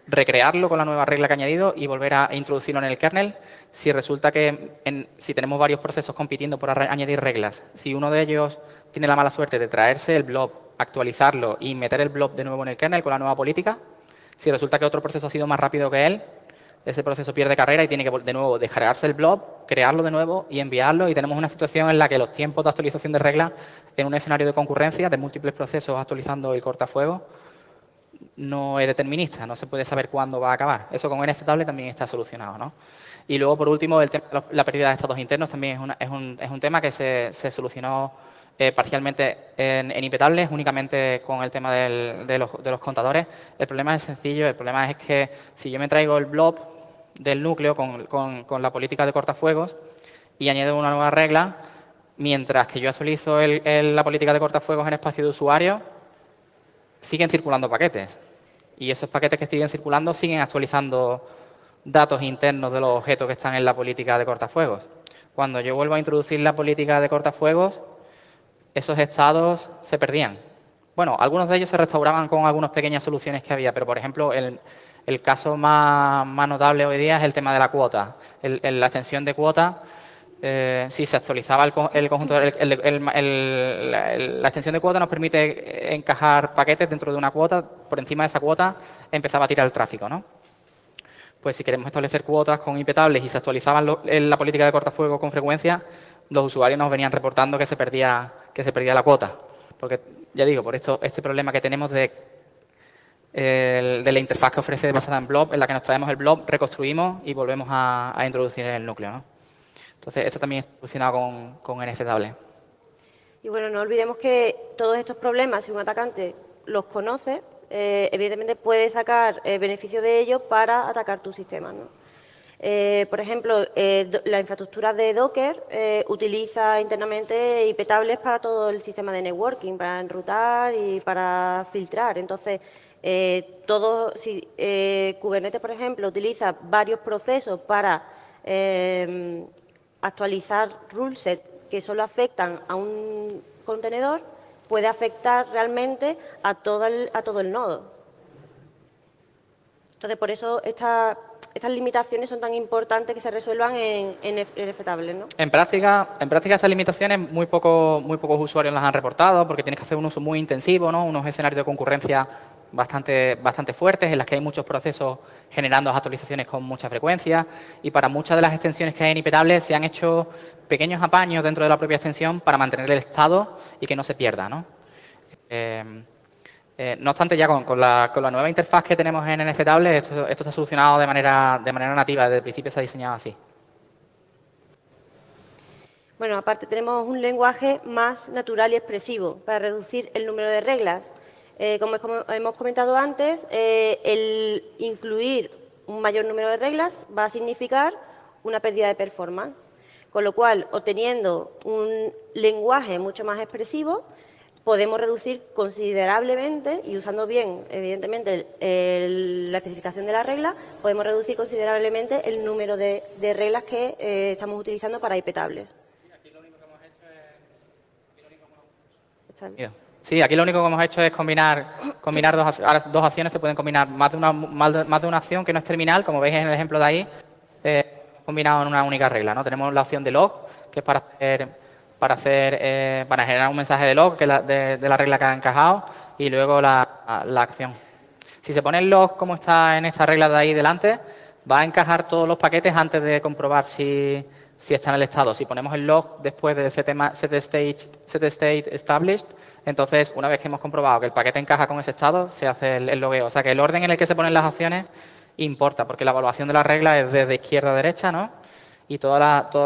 recrearlo con la nueva regla que ha añadido y volver a introducirlo en el kernel. Si resulta que si tenemos varios procesos compitiendo por añadir reglas, si uno de ellos tiene la mala suerte de traerse el blob, actualizarlo y meter el blob de nuevo en el kernel con la nueva política, si resulta que otro proceso ha sido más rápido que él, ese proceso pierde carrera y tiene que de nuevo descargarse el blob, crearlo de nuevo y enviarlo. Y tenemos una situación en la que los tiempos de actualización de reglas en un escenario de concurrencia, de múltiples procesos actualizando el cortafuegos, no es determinista, no se puede saber cuándo va a acabar. Eso con NFTable también está solucionado, ¿no? Y luego, por último, el tema de la pérdida de estados internos también es un tema que se solucionó parcialmente en iptables, únicamente con el tema de los contadores. El problema es sencillo, el problema es que si yo me traigo el blob del núcleo con la política de cortafuegos y añado una nueva regla, mientras que yo actualizo la política de cortafuegos en espacio de usuario, siguen circulando paquetes. Y esos paquetes que siguen circulando siguen actualizando datos internos de los objetos que están en la política de cortafuegos. Cuando yo vuelvo a introducir la política de cortafuegos, esos estados se perdían. Bueno, algunos de ellos se restauraban con algunas pequeñas soluciones que había, pero, por ejemplo, el caso más notable hoy día es el tema de la cuota. La extensión de cuota, si se actualizaba el conjunto, la extensión de cuota nos permite encajar paquetes dentro de una cuota, por encima de esa cuota empezaba a tirar el tráfico, ¿no? Pues si queremos establecer cuotas con iptables y se actualizaban la política de cortafuegos con frecuencia, los usuarios nos venían reportando que se perdía la cuota. Porque, ya digo, por este problema que tenemos de la interfaz que ofrece basada en blob, en la que nos traemos el blob, reconstruimos y volvemos a introducir en el núcleo, ¿no? Entonces, esto también está solucionado con NFTable. Y bueno, no olvidemos que todos estos problemas, si un atacante los conoce, evidentemente puede sacar beneficio de ellos para atacar tu sistema, ¿no? Por ejemplo, la infraestructura de Docker utiliza internamente iptables para todo el sistema de networking, para enrutar y para filtrar. Entonces, si Kubernetes, por ejemplo, utiliza varios procesos para actualizar ruleset que solo afectan a un contenedor, puede afectar realmente a todo el nodo. Entonces, por eso estas limitaciones son tan importantes que se resuelvan en NFTable, ¿no? En práctica estas limitaciones muy pocos usuarios las han reportado porque tienes que hacer un uso muy intensivo, ¿no? Unos escenarios de concurrencia bastante fuertes en las que hay muchos procesos generando actualizaciones con mucha frecuencia y para muchas de las extensiones que hay en iptables se han hecho pequeños apaños dentro de la propia extensión para mantener el estado y que no se pierda, ¿no? No obstante, ya con la nueva interfaz que tenemos en NFTable, esto está solucionado de manera nativa, desde el principio se ha diseñado así. Bueno, aparte tenemos un lenguaje más natural y expresivo para reducir el número de reglas. Como hemos comentado antes, el incluir un mayor número de reglas va a significar una pérdida de performance. Con lo cual, obteniendo un lenguaje mucho más expresivo, podemos reducir considerablemente, y usando bien, evidentemente, la especificación de la regla, podemos reducir considerablemente el número de reglas que estamos utilizando para IP tables. Sí, aquí lo único que hemos hecho es combinar dos acciones. Se pueden combinar más de una acción que no es terminal, como veis en el ejemplo de ahí, combinado en una única regla, ¿no? Tenemos la opción de log, que es para generar un mensaje de log, que es de la regla que ha encajado, y luego la acción. Si se pone el log como está en esta regla de ahí delante, va a encajar todos los paquetes antes de comprobar si está en el estado. Si ponemos el log después de set state established, entonces, una vez que hemos comprobado que el paquete encaja con ese estado, se hace el logueo. O sea, que el orden en el que se ponen las acciones importa, porque la evaluación de la regla es desde izquierda a derecha, ¿no? Y todo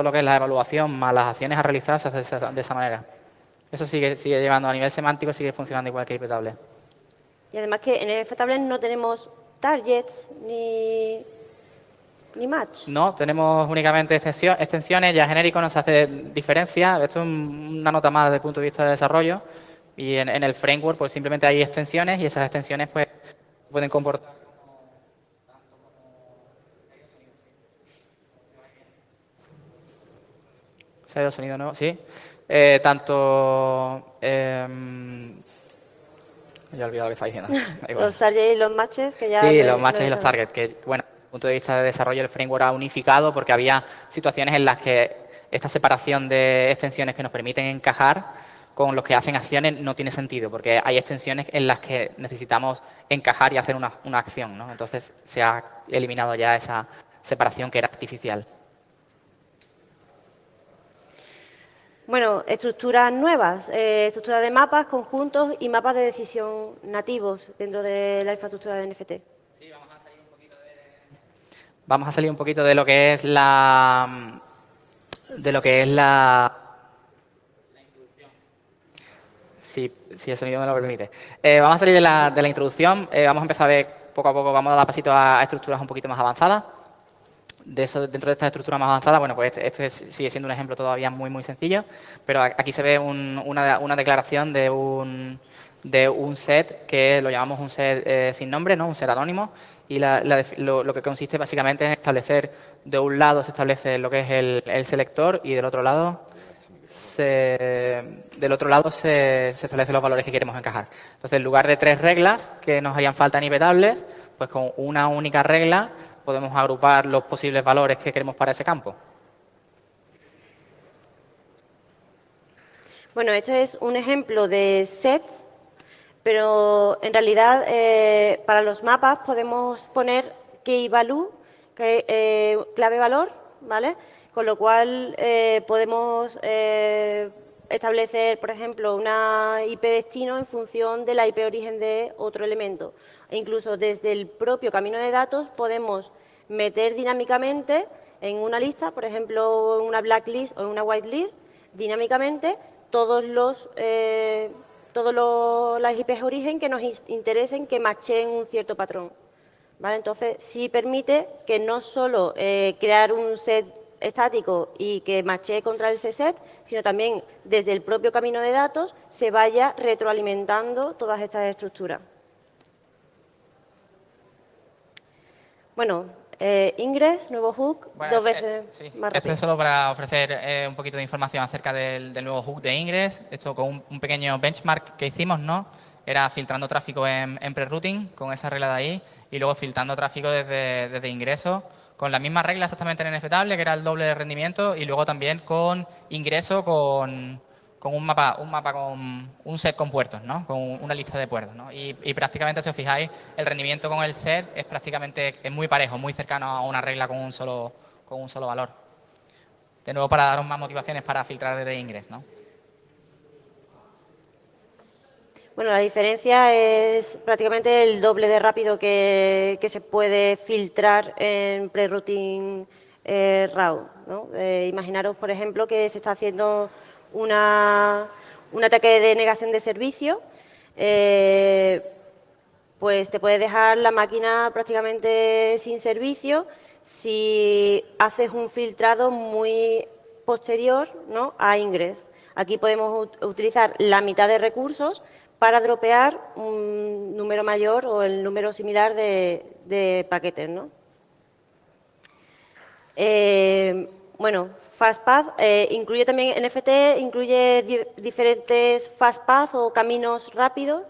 lo que es la evaluación más las acciones a realizar se hace de esa manera. Eso sigue llevando a nivel semántico, sigue funcionando igual que IPTable. Y además que en el IPTable no tenemos targets ni match. No, tenemos únicamente extensiones, ya genérico no se hace diferencia. Esto es una nota más desde el punto de vista de desarrollo. Y en el framework pues simplemente hay extensiones y esas extensiones pues pueden comportar ¿Se ha ido sonido nuevo? Sí. Ya he olvidado lo que está diciendo. Los targets y los matches que ya... Sí, los matches y los targets, que bueno, desde el punto de vista de desarrollo el framework ha unificado porque había situaciones en las que esta separación de extensiones que nos permiten encajar con los que hacen acciones no tiene sentido, porque hay extensiones en las que necesitamos encajar y hacer una acción, ¿no? Entonces se ha eliminado ya esa separación que era artificial. Bueno, estructuras nuevas, estructuras de mapas, conjuntos y mapas de decisión nativos dentro de la infraestructura de NFT. Sí, vamos a salir un poquito de lo que es la introducción. Si el sonido me lo permite. Vamos a salir de la introducción, vamos a empezar a ver poco a poco, vamos a dar pasito a estructuras un poquito más avanzadas. Dentro de esta estructura más avanzada, bueno, pues este sigue siendo un ejemplo todavía muy, muy sencillo, pero aquí se ve una declaración de un set que lo llamamos un set sin nombre, ¿no? Un set anónimo, y lo que consiste básicamente en establecer, de un lado se establece lo que es el selector y del otro lado se establecen los valores que queremos encajar. Entonces, en lugar de 3 reglas que nos harían falta en IPTables, pues con una única regla podemos agrupar los posibles valores que queremos para ese campo. Bueno, este es un ejemplo de set, pero en realidad para los mapas podemos poner key value, clave valor, ¿vale? Con lo cual podemos establecer, por ejemplo, una IP destino en función de la IP origen de otro elemento. E incluso desde el propio camino de datos podemos meter dinámicamente en una lista, por ejemplo, en una blacklist o en una whitelist, dinámicamente todas las IPs origen que nos interesen que matchen un cierto patrón. ¿Vale? Entonces, sí permite que no solo crear un set estático y que matche contra el set, sino también desde el propio camino de datos se vaya retroalimentando todas estas estructuras. Bueno, Ingress, nuevo hook, bueno, 2 veces sí. más rápido. Esto es solo para ofrecer un poquito de información acerca del nuevo hook de Ingress. Esto con un pequeño benchmark que hicimos, ¿no? Era filtrando tráfico en pre-routing con esa regla de ahí y luego filtrando tráfico desde ingreso con la misma regla exactamente en NFTable, que era el doble de rendimiento, y luego también con ingreso con un mapa con un set con puertos, ¿no? Con una lista de puertos, ¿no? Y prácticamente, si os fijáis, el rendimiento con el set es muy parejo, muy cercano a una regla con un solo valor. De nuevo, para daros más motivaciones para filtrar desde Ingress, ¿no? Bueno, la diferencia es prácticamente el doble de rápido que se puede filtrar en pre-routing RAW, ¿no? Imaginaros, por ejemplo, que se está haciendo un ataque de negación de servicio. pues te puede dejar la máquina prácticamente sin servicio si haces un filtrado muy posterior, ¿no?, a Ingress. Aquí podemos utilizar la mitad de recursos para dropear un número mayor o el número similar de paquetes, ¿no? Bueno, FastPath incluye también, NFT incluye diferentes FastPath o caminos rápidos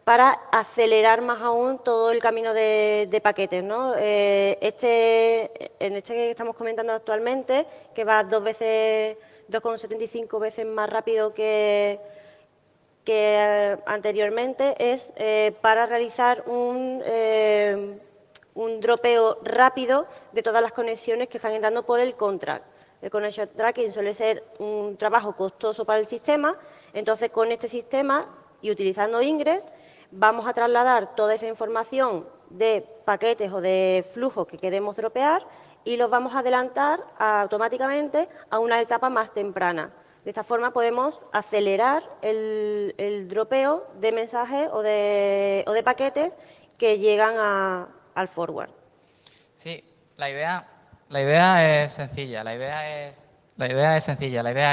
para acelerar más aún todo el camino de paquetes, ¿no? En este que estamos comentando actualmente, que va 2,75 veces más rápido que anteriormente, es para realizar un dropeo rápido de todas las conexiones que están entrando por el contract. El connection tracking suele ser un trabajo costoso para el sistema, entonces con este sistema y utilizando Ingress vamos a trasladar toda esa información de paquetes o de flujos que queremos dropear y los vamos a adelantar automáticamente a una etapa más temprana. De esta forma podemos acelerar el dropeo de mensajes o de paquetes que llegan al forward. Sí, la idea es sencilla. La idea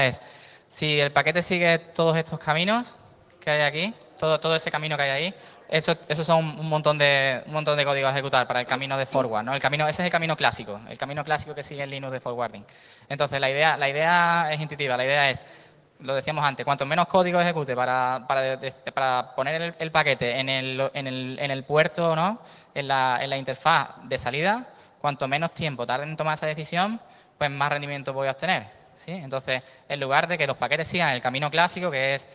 es, si el paquete sigue todos estos caminos que hay aquí, todo ese camino que hay ahí, esos son un montón de código a ejecutar para el camino de forward, ¿no? Ese es el camino clásico que sigue el Linux de forwarding. Entonces, la idea es intuitiva. La idea es, lo decíamos antes, cuanto menos código ejecute para poner el paquete en el puerto, ¿no?, en la interfaz de salida, cuanto menos tiempo tarde en tomar esa decisión, pues más rendimiento voy a obtener, ¿sí? Entonces, en lugar de que los paquetes sigan el camino clásico, que es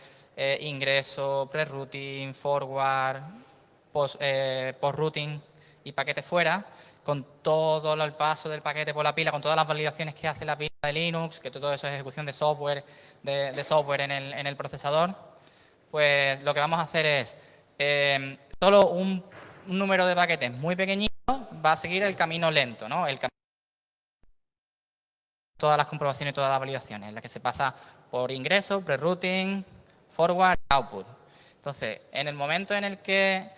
ingreso, pre-routing, forward, post-routing y paquete fuera, con todo el paso del paquete por la pila, con todas las validaciones que hace la pila de Linux, que todo eso es ejecución de software, en el procesador, pues lo que vamos a hacer es solo un número de paquetes muy pequeñito va a seguir el camino lento, ¿no? Todas las comprobaciones y todas las validaciones, en la que se pasa por ingreso, pre-routing, forward, output. Entonces, en el momento en el que,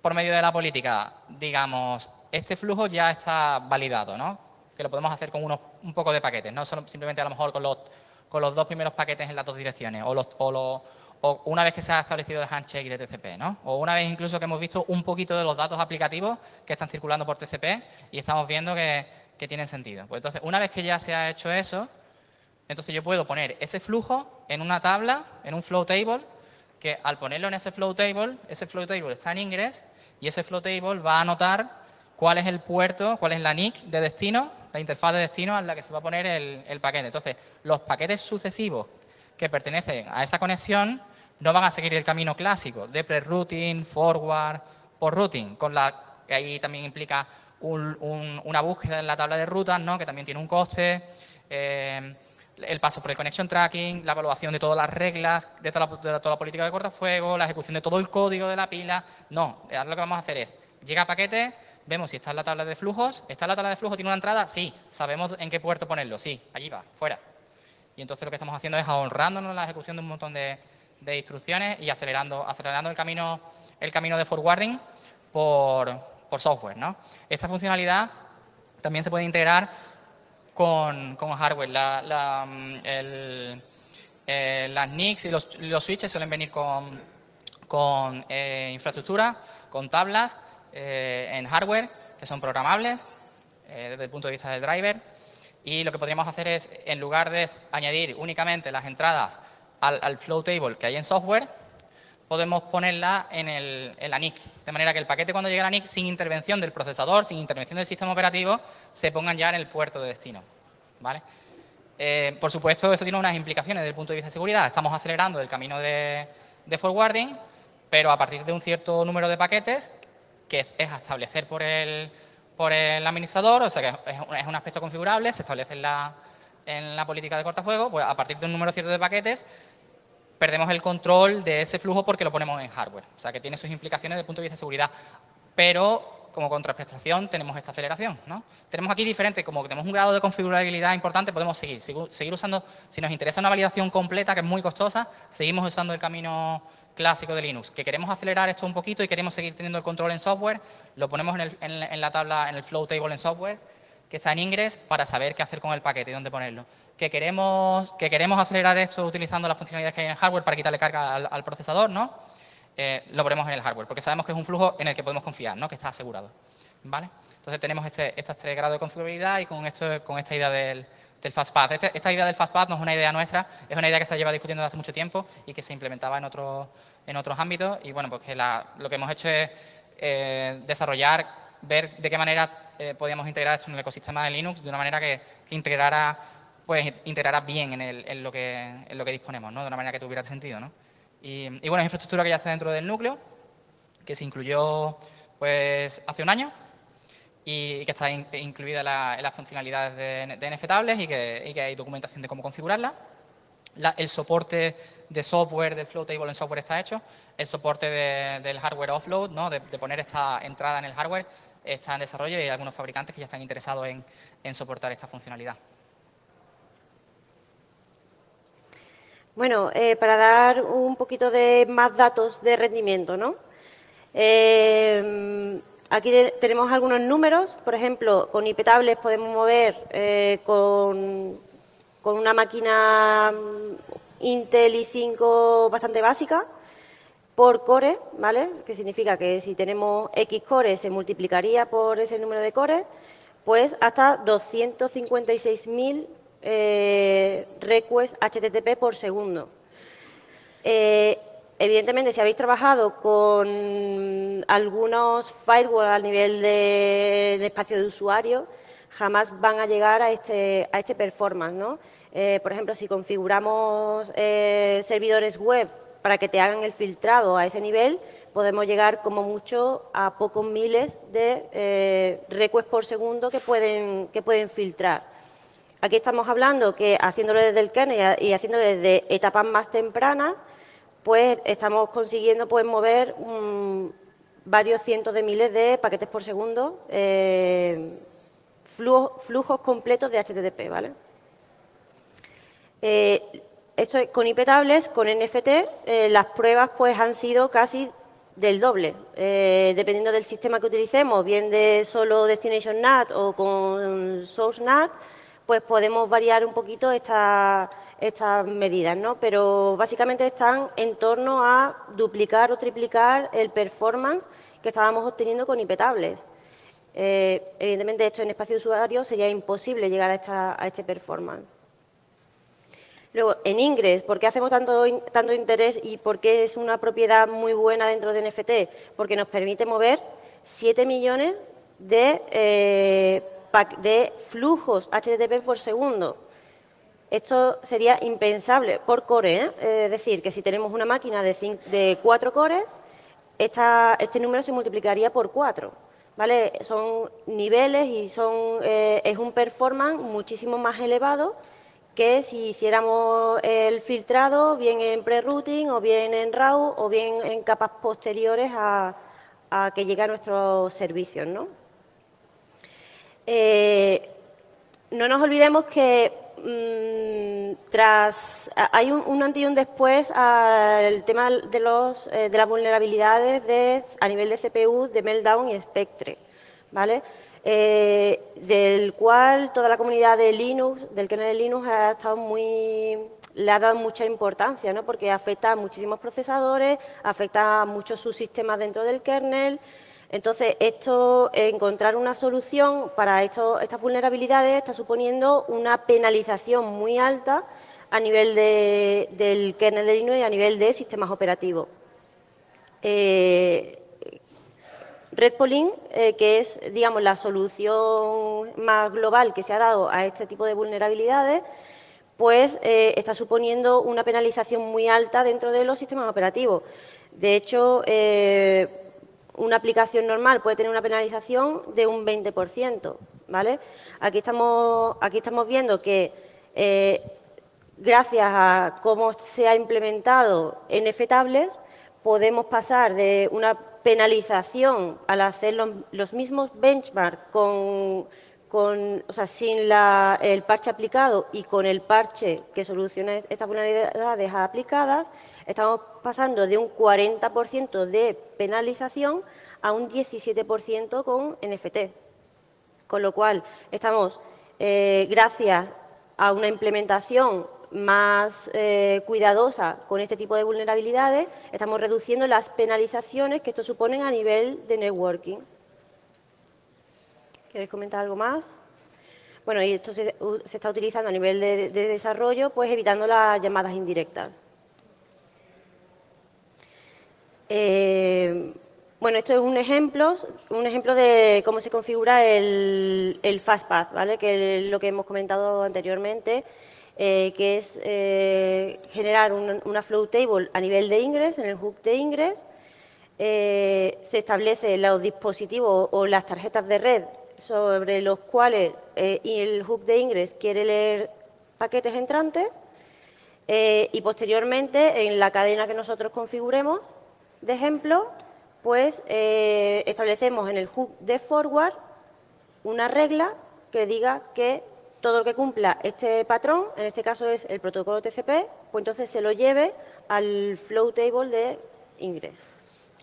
por medio de la política, digamos, este flujo ya está validado, ¿no?, que lo podemos hacer con un poco de paquetes, no solo simplemente a lo mejor con los dos primeros paquetes en las dos direcciones, o una vez que se ha establecido el handshake de TCP, ¿no?, o una vez incluso que hemos visto un poquito de los datos aplicativos que están circulando por TCP y estamos viendo que tienen sentido. Pues entonces, una vez que ya se ha hecho eso, entonces yo puedo poner ese flujo en una tabla, en un flow table, que al ponerlo en ese flow table está en Ingress y ese flow table va a anotar cuál es el puerto, cuál es la NIC de destino, la interfaz de destino a la que se va a poner el paquete. Entonces, los paquetes sucesivos que pertenecen a esa conexión no van a seguir el camino clásico de pre-routing, forward, post-routing, que ahí también implica una búsqueda en la tabla de rutas, ¿no?, que también tiene un coste, el paso por el connection tracking, la evaluación de todas las reglas, de toda la política de cortafuego, la ejecución de todo el código de la pila. No, ahora lo que vamos a hacer es, llega paquete, vemos si está en la tabla de flujos. ¿Está en la tabla de flujos? ¿Tiene una entrada? Sí. ¿Sabemos en qué puerto ponerlo? Sí. Allí va, fuera. Y entonces lo que estamos haciendo es ahorrándonos la ejecución de un montón de instrucciones y acelerando el camino de forwarding por software, ¿no? Esta funcionalidad también se puede integrar con hardware. Las NICs y los switches suelen venir con infraestructura, con tablas en hardware que son programables desde el punto de vista del driver, y lo que podríamos hacer es, en lugar de añadir únicamente las entradas al flow table que hay en software, podemos ponerla en la NIC, de manera que el paquete, cuando llegue a la NIC, sin intervención del procesador, sin intervención del sistema operativo, se pongan ya en el puerto de destino, ¿vale? Por supuesto, eso tiene unas implicaciones desde el punto de vista de seguridad. Estamos acelerando el camino de forwarding, pero a partir de un cierto número de paquetes, que es a establecer por el administrador, o sea que es un aspecto configurable, se establece en la política de cortafuego. Pues a partir de un número cierto de paquetes, perdemos el control de ese flujo porque lo ponemos en hardware. O sea, que tiene sus implicaciones desde el punto de vista de seguridad. Pero, como contraprestación, tenemos esta aceleración, ¿no? Tenemos aquí diferente, como que tenemos un grado de configurabilidad importante, podemos seguir usando, si nos interesa una validación completa, que es muy costosa, seguimos usando el camino clásico de Linux, que queremos acelerar esto un poquito y queremos seguir teniendo el control en software, lo ponemos en la tabla, en el flow table en software, que está en Ingress, para saber qué hacer con el paquete y dónde ponerlo. Que queremos acelerar esto utilizando las funcionalidades que hay en el hardware para quitarle carga al procesador, ¿no? Lo ponemos en el hardware, porque sabemos que es un flujo en el que podemos confiar, ¿no? Que está asegurado, ¿vale? Entonces tenemos estos 3 grados de configurabilidad y con esta idea del FastPath. Esta idea del FastPath no es una idea nuestra, es una idea que se lleva discutiendo desde hace mucho tiempo y que se implementaba en otros ámbitos. Y bueno, pues que lo que hemos hecho es desarrollar, ver de qué manera podíamos integrar esto en el ecosistema de Linux de una manera que integrara bien en lo que disponemos, ¿no? De una manera que tuviera sentido, ¿no? Y bueno, es infraestructura que ya está dentro del núcleo, que se incluyó pues hace un año y que está incluida en las funcionalidades de NFTables y que hay documentación de cómo configurarla. El soporte de software, del flow table en software está hecho. El soporte del hardware offload, ¿no? de poner esta entrada en el hardware, está en desarrollo y hay algunos fabricantes que ya están interesados en soportar esta funcionalidad. Bueno, para dar un poquito de más datos de rendimiento, ¿no? Aquí tenemos algunos números. Por ejemplo, con iptables podemos mover con una máquina Intel i5 bastante básica por core, ¿vale? Que significa que si tenemos X cores se multiplicaría por ese número de cores, pues hasta 256.000 requests HTTP por segundo. Evidentemente, si habéis trabajado con algunos firewalls a nivel del espacio de usuario, jamás van a llegar a este performance, ¿no? Por ejemplo, si configuramos servidores web para que te hagan el filtrado a ese nivel, podemos llegar como mucho a pocos miles de requests por segundo que pueden filtrar. Aquí estamos hablando que haciéndolo desde el kernel y haciéndolo desde etapas más tempranas, pues estamos consiguiendo mover varios cientos de miles de paquetes por segundo, flujos completos de HTTP, ¿vale? Esto es con iptables, con NFT, las pruebas pues han sido casi del doble, dependiendo del sistema que utilicemos, bien de solo Destination NAT o con Source NAT, pues podemos variar un poquito estas medidas, ¿no? Pero básicamente están en torno a duplicar o triplicar el performance que estábamos obteniendo con iptables. Evidentemente, esto en espacio de usuario sería imposible llegar a este performance. Luego, en Ingress, ¿por qué hacemos tanto interés y por qué es una propiedad muy buena dentro de NFT? Porque nos permite mover 7 millones de flujos HTTP por segundo. Esto sería impensable por core, ¿eh? Es decir, que si tenemos una máquina de 4 cores, este número se multiplicaría por 4. ¿Vale? Son niveles y es un performance muchísimo más elevado que si hiciéramos el filtrado bien en pre-routing o bien en RAW o bien en capas posteriores a que llegue a nuestros servicios, ¿no? No nos olvidemos que hay un antes y un después al tema de las vulnerabilidades a nivel de CPU, de Meltdown y Spectre, ¿vale? Del cual toda la comunidad de Linux, del kernel de Linux, le ha dado mucha importancia, ¿no? Porque afecta a muchísimos procesadores, afecta a muchos subsistemas dentro del kernel. Entonces, encontrar una solución para estas vulnerabilidades está suponiendo una penalización muy alta a nivel del kernel de Linux y a nivel de sistemas operativos. Red Polling, que es, digamos, la solución más global que se ha dado a este tipo de vulnerabilidades, pues está suponiendo una penalización muy alta dentro de los sistemas operativos. De hecho, una aplicación normal puede tener una penalización de un 20%, ¿vale? Aquí estamos viendo que gracias a cómo se ha implementado NFTables, podemos pasar de una penalización al hacer los mismos benchmarks con o sea, sin el parche aplicado y con el parche que soluciona estas vulnerabilidades aplicadas, estamos pasando de un 40% de penalización a un 17% con NFT. Con lo cual, estamos, gracias a una implementación más cuidadosa con este tipo de vulnerabilidades, estamos reduciendo las penalizaciones que esto suponen a nivel de networking. ¿Queréis comentar algo más? Bueno, y esto se está utilizando a nivel de desarrollo, pues evitando las llamadas indirectas. Bueno, esto es un ejemplo de cómo se configura el FastPath, ¿vale? Que es lo que hemos comentado anteriormente, que es generar una flow table a nivel de ingress, en el hook de ingress. Se establece los dispositivos o las tarjetas de red sobre los cuales y el hook de ingress quiere leer paquetes entrantes y posteriormente en la cadena que nosotros configuremos, de ejemplo, pues establecemos en el hook de forward una regla que diga que todo lo que cumpla este patrón, en este caso es el protocolo TCP, pues entonces se lo lleve al flow table de ingress.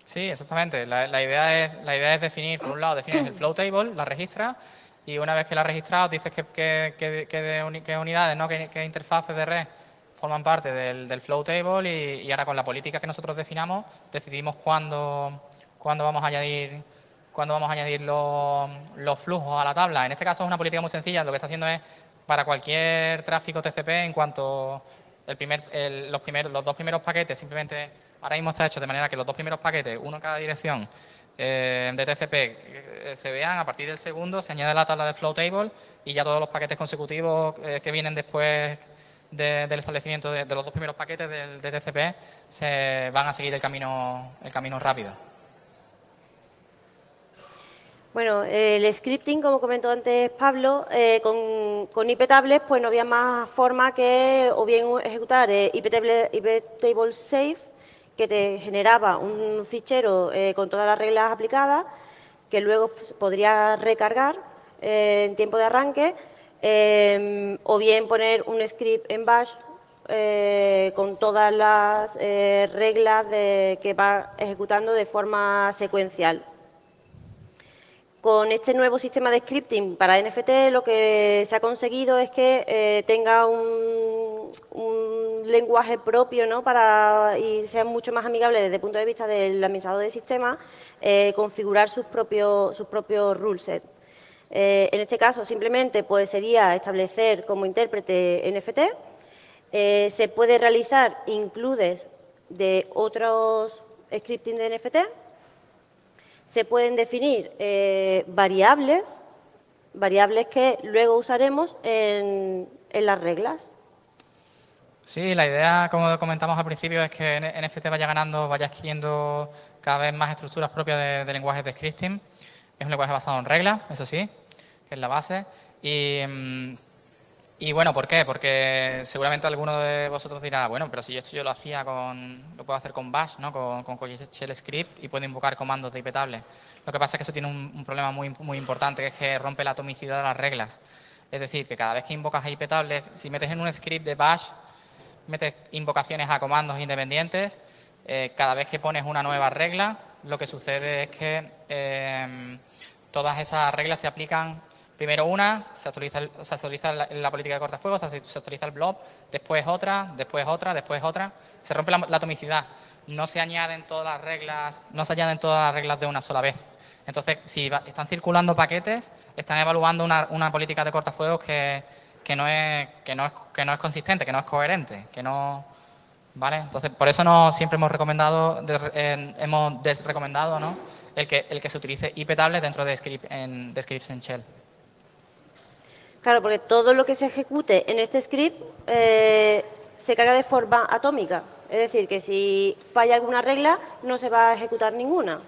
Sí, exactamente. La idea es definir, por un lado, defines el flow table, la registras, y una vez que la has registrado, dices qué unidades, ¿no? qué interfaces de red forman parte del flow table y ahora con la política que nosotros definamos, decidimos cuándo vamos a añadir los flujos a la tabla. En este caso es una política muy sencilla, lo que está haciendo es para cualquier tráfico TCP, en cuanto los dos primeros paquetes, simplemente ahora mismo está hecho de manera que los dos primeros paquetes, uno en cada dirección de TCP, se vean. A partir del segundo se añade la tabla de flow table y ya todos los paquetes consecutivos que vienen después del establecimiento de los dos primeros paquetes de TCP se van a seguir el camino rápido. Bueno, el scripting, como comentó antes Pablo, con iptables pues no había más forma que o bien ejecutar iptable save, que te generaba un fichero con todas las reglas aplicadas, que luego pues, podría recargar en tiempo de arranque, o bien poner un script en bash con todas las reglas que va ejecutando de forma secuencial. Con este nuevo sistema de scripting para NFT lo que se ha conseguido es que tenga un lenguaje propio, ¿no? Y sea mucho más amigable desde el punto de vista del administrador de sistemas, configurar sus propios ruleset. En este caso simplemente pues, sería establecer como intérprete NFT. Se puede realizar includes de otros scripting de NFT. Se pueden definir variables que luego usaremos en las reglas. Sí, la idea, como comentamos al principio, es que NFT vaya adquiriendo cada vez más estructuras propias de lenguajes de scripting. Es un lenguaje basado en reglas, eso sí, que es la base. Y bueno, ¿por qué? Porque seguramente alguno de vosotros dirá, bueno, pero si esto yo lo puedo hacer con Bash, ¿no? con Shell Script y puedo invocar comandos de iptable. Lo que pasa es que eso tiene un problema muy importante, que es que rompe la atomicidad de las reglas. Es decir, que cada vez que invocas a iptable, si metes en un script de Bash, metes invocaciones a comandos independientes, cada vez que pones una nueva regla, lo que sucede es que todas esas reglas se aplican. Primero se actualiza la política de cortafuegos, se actualiza el blob, después otra. Se rompe la atomicidad. No se añaden todas las reglas de una sola vez. Entonces, si están circulando paquetes, están evaluando una política de cortafuegos que no es consistente, que no es coherente, ¿vale? Entonces, por eso siempre hemos desrecomendado, ¿no? el que se utilice iptable dentro de scripts en Shell. Claro, porque todo lo que se ejecute en este script se carga de forma atómica. Es decir, que si falla alguna regla, no se va a ejecutar ninguna.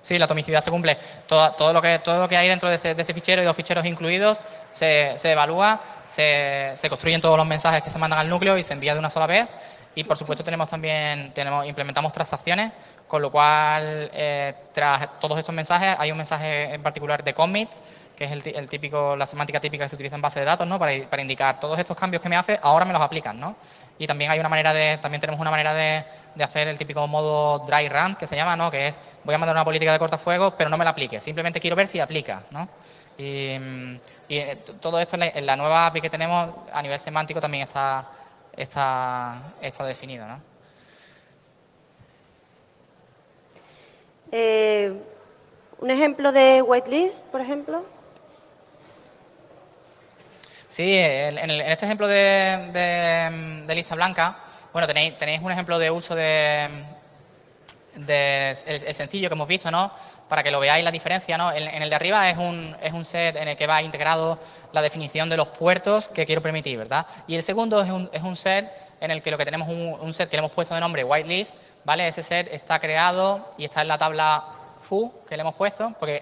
Sí, la atomicidad se cumple. Todo lo que hay dentro de ese fichero y los ficheros incluidos se evalúa, se construyen todos los mensajes que se mandan al núcleo y se envía de una sola vez. Y, por supuesto, implementamos transacciones, con lo cual, tras todos estos mensajes, hay un mensaje en particular de commit, que es el típico, la semántica típica que se utiliza en base de datos, ¿no? Para indicar todos estos cambios que me hace, ahora me los aplican, ¿no? Y también hay una manera también tenemos una manera de hacer el típico modo dry run, que se llama, ¿no? Que es, voy a mandar una política de cortafuegos, pero no me la aplique, simplemente quiero ver si aplica, ¿no? Y todo esto en la nueva API que tenemos a nivel semántico también está definido, ¿no? Un ejemplo de whitelist, por ejemplo. Sí, en este ejemplo de lista blanca, bueno, tenéis un ejemplo de uso el sencillo que hemos visto, ¿no? Para que lo veáis la diferencia, ¿no? En el de arriba es un set en el que va integrado la definición de los puertos que quiero permitir, ¿verdad? Y el segundo es un set en el que lo que tenemos un set que le hemos puesto de nombre whitelist, ¿vale? Ese set está creado y está en la tabla foo que le hemos puesto, porque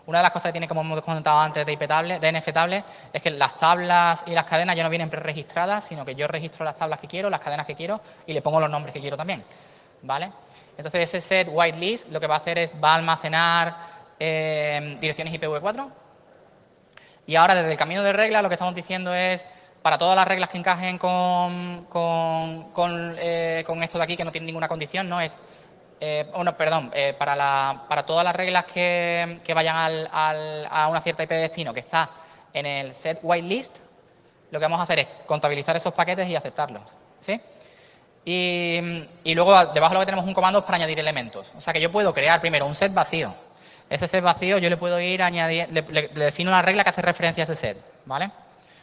una de las cosas que tiene, como hemos comentado antes, de nftable, es que las tablas y las cadenas ya no vienen preregistradas, sino que yo registro las tablas que quiero, las cadenas que quiero y le pongo los nombres que quiero también, ¿vale? Entonces, ese set whitelist lo que va a hacer es, va a almacenar direcciones IPv4. Y ahora, desde el camino de reglas, lo que estamos diciendo es, para todas las reglas que encajen con esto de aquí, que no tiene ninguna condición, no es... para todas las reglas que vayan a una cierta IP de destino que está en el set whitelist, lo que vamos a hacer es contabilizar esos paquetes y aceptarlos, ¿sí? Y luego debajo lo que tenemos un comando es para añadir elementos. O sea que yo puedo crear primero un set vacío. Ese set vacío yo le puedo ir a añadir, le defino una regla que hace referencia a ese set, ¿vale?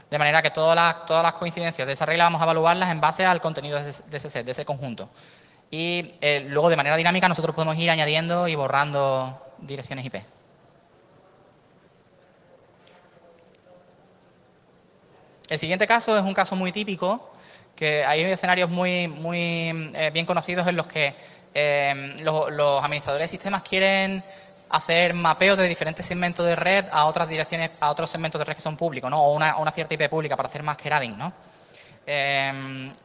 De manera que todas las coincidencias de esa regla vamos a evaluarlas en base al contenido de ese set, de ese conjunto. Y luego de manera dinámica nosotros podemos ir añadiendo y borrando direcciones IP. El siguiente caso es un caso muy típico, que hay escenarios muy bien conocidos en los que los administradores de sistemas quieren hacer mapeos de diferentes segmentos de red a otras direcciones, a otros segmentos de red que son públicos, ¿no? O una cierta IP pública para hacer masquerading, ¿no?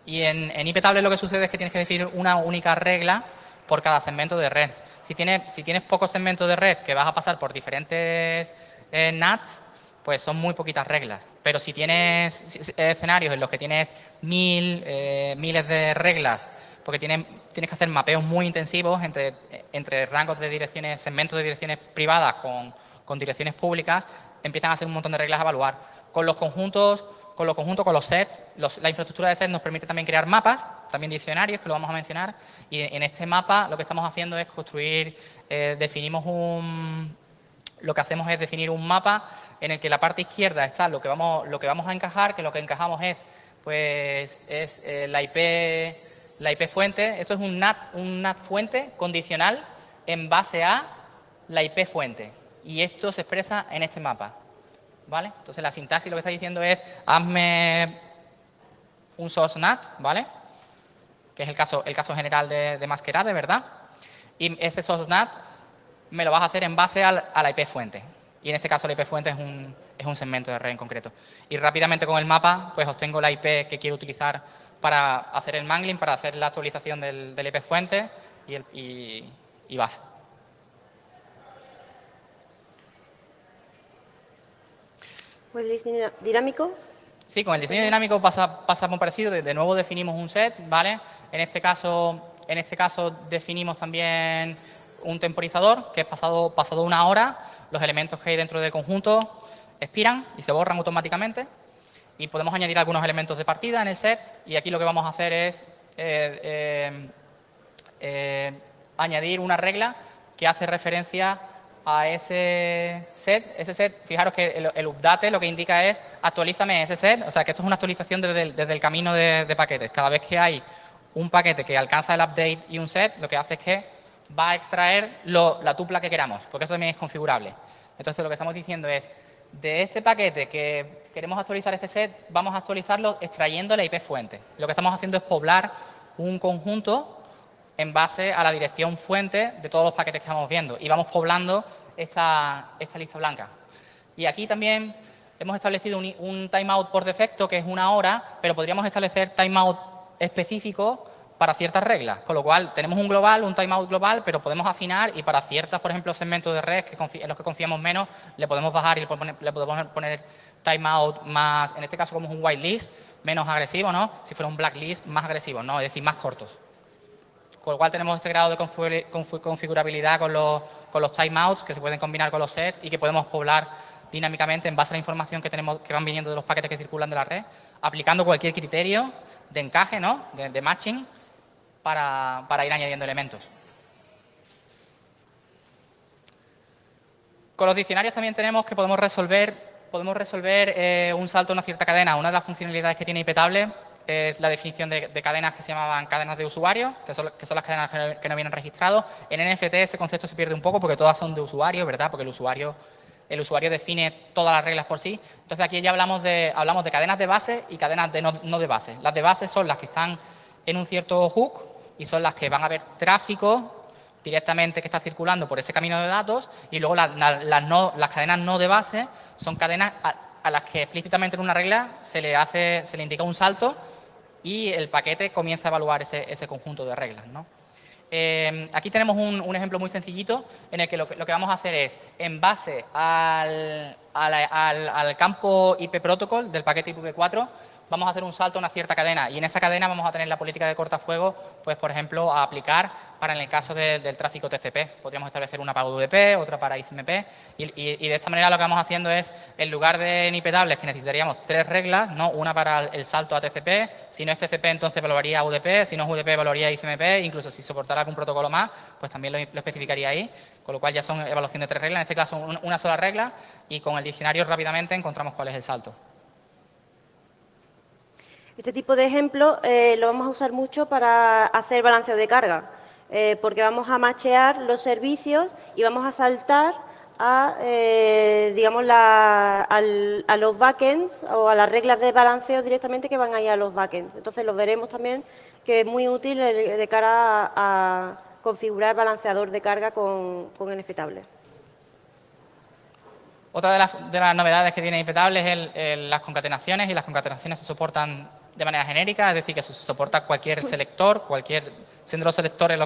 Y en IPTable lo que sucede es que tienes que definir una única regla por cada segmento de red. Si tienes pocos segmentos de red que vas a pasar por diferentes NATs, pues son muy poquitas reglas. Pero si tienes escenarios en los que tienes miles de reglas, porque tienes que hacer mapeos muy intensivos entre rangos de direcciones, segmentos de direcciones privadas con direcciones públicas, empiezan a ser un montón de reglas a evaluar. Con los conjuntos, con los sets, la infraestructura de sets nos permite también crear mapas, también diccionarios, que lo vamos a mencionar. Y en este mapa lo que estamos haciendo es construir, lo que hacemos es definir un mapa en el que la parte izquierda está lo que vamos a encajar, que lo que encajamos es la IP fuente. Esto es un NAT fuente condicional en base a la IP fuente. Y esto se expresa en este mapa, ¿vale? Entonces la sintaxis lo que está diciendo es, hazme un source NAT, ¿vale? Que es el caso general de masquerade, ¿verdad? Y ese source NAT me lo vas a hacer en base a la IP fuente. Y en este caso la IP fuente es un segmento de red en concreto. Y rápidamente con el mapa, pues obtengo la IP que quiero utilizar para hacer el mangling, para hacer la actualización del IP fuente y base. ¿Whitelist dinámico? Sí, con el diseño dinámico pasa muy parecido. De nuevo definimos un set, ¿vale? En este caso definimos también un temporizador, que es pasado una hora, los elementos que hay dentro del conjunto expiran y se borran automáticamente. Y podemos añadir algunos elementos de partida en el set. Y aquí lo que vamos a hacer es añadir una regla que hace referencia a ese set. Ese set, fijaros que el update lo que indica es actualízame ese set. O sea, que esto es una actualización desde el camino de paquetes. Cada vez que hay un paquete que alcanza el update y un set, lo que hace es que va a extraer la tupla que queramos, porque eso también es configurable. Entonces, lo que estamos diciendo es, de este paquete que queremos actualizar este set, vamos a actualizarlo extrayendo la IP fuente. Lo que estamos haciendo es poblar un conjunto en base a la dirección fuente de todos los paquetes que estamos viendo. Y vamos poblando esta lista blanca. Y aquí también hemos establecido un timeout por defecto, que es una hora, pero podríamos establecer timeout específico para ciertas reglas, con lo cual tenemos un global, un timeout global, pero podemos afinar y para ciertas, por ejemplo, segmentos de red en los que confiamos menos, le podemos bajar y le podemos poner timeout más, en este caso como es un whitelist, menos agresivo, ¿no? Si fuera un blacklist, más agresivo, ¿no? Es decir, más cortos. Con lo cual tenemos este grado de configurabilidad con los timeouts que se pueden combinar con los sets y que podemos poblar dinámicamente en base a la información que tenemos que van viniendo de los paquetes que circulan de la red, aplicando cualquier criterio de encaje, ¿no? de matching, para ir añadiendo elementos. Con los diccionarios también tenemos que podemos resolver un salto a una cierta cadena. Una de las funcionalidades que tiene Iptable es la definición de cadenas que se llamaban cadenas de usuario, que son las cadenas que no vienen registrados. En NFT ese concepto se pierde un poco porque todas son de usuario, ¿verdad? Porque el usuario define todas las reglas por sí. Entonces aquí ya hablamos de cadenas de base y cadenas no de base. Las de base son las que están en un cierto hook y son las que van a ver tráfico directamente que está circulando por ese camino de datos, y luego las cadenas no de base son cadenas a las que explícitamente en una regla se le indica un salto y el paquete comienza a evaluar ese conjunto de reglas, ¿no? Aquí tenemos un ejemplo muy sencillito en el que lo que vamos a hacer es, en base al campo IP Protocol del paquete IPv4, vamos a hacer un salto a una cierta cadena y en esa cadena vamos a tener la política de cortafuegos, pues por ejemplo, a aplicar para en el caso del tráfico TCP. Podríamos establecer una para UDP, otra para ICMP y de esta manera lo que vamos haciendo es, en lugar de en IP-tables que necesitaríamos 3 reglas, ¿no? Una para el salto a TCP, si no es TCP entonces evaluaría UDP, si no es UDP evaluaría ICMP, incluso si soportara algún protocolo más, pues también lo especificaría ahí, con lo cual ya son evaluación de 3 reglas, en este caso una sola regla y con el diccionario rápidamente encontramos cuál es el salto. Este tipo de ejemplo lo vamos a usar mucho para hacer balanceo de carga, porque vamos a machear los servicios y vamos a saltar a, digamos, a los backends o a las reglas de balanceo directamente que van ahí a los backends. Entonces, lo veremos también que es muy útil de cara a configurar balanceador de carga con NFTable. Otra de las novedades que tiene Iptable es las concatenaciones, y las concatenaciones se soportan de manera genérica, es decir, que se soporta cualquier selector, siendo los selectores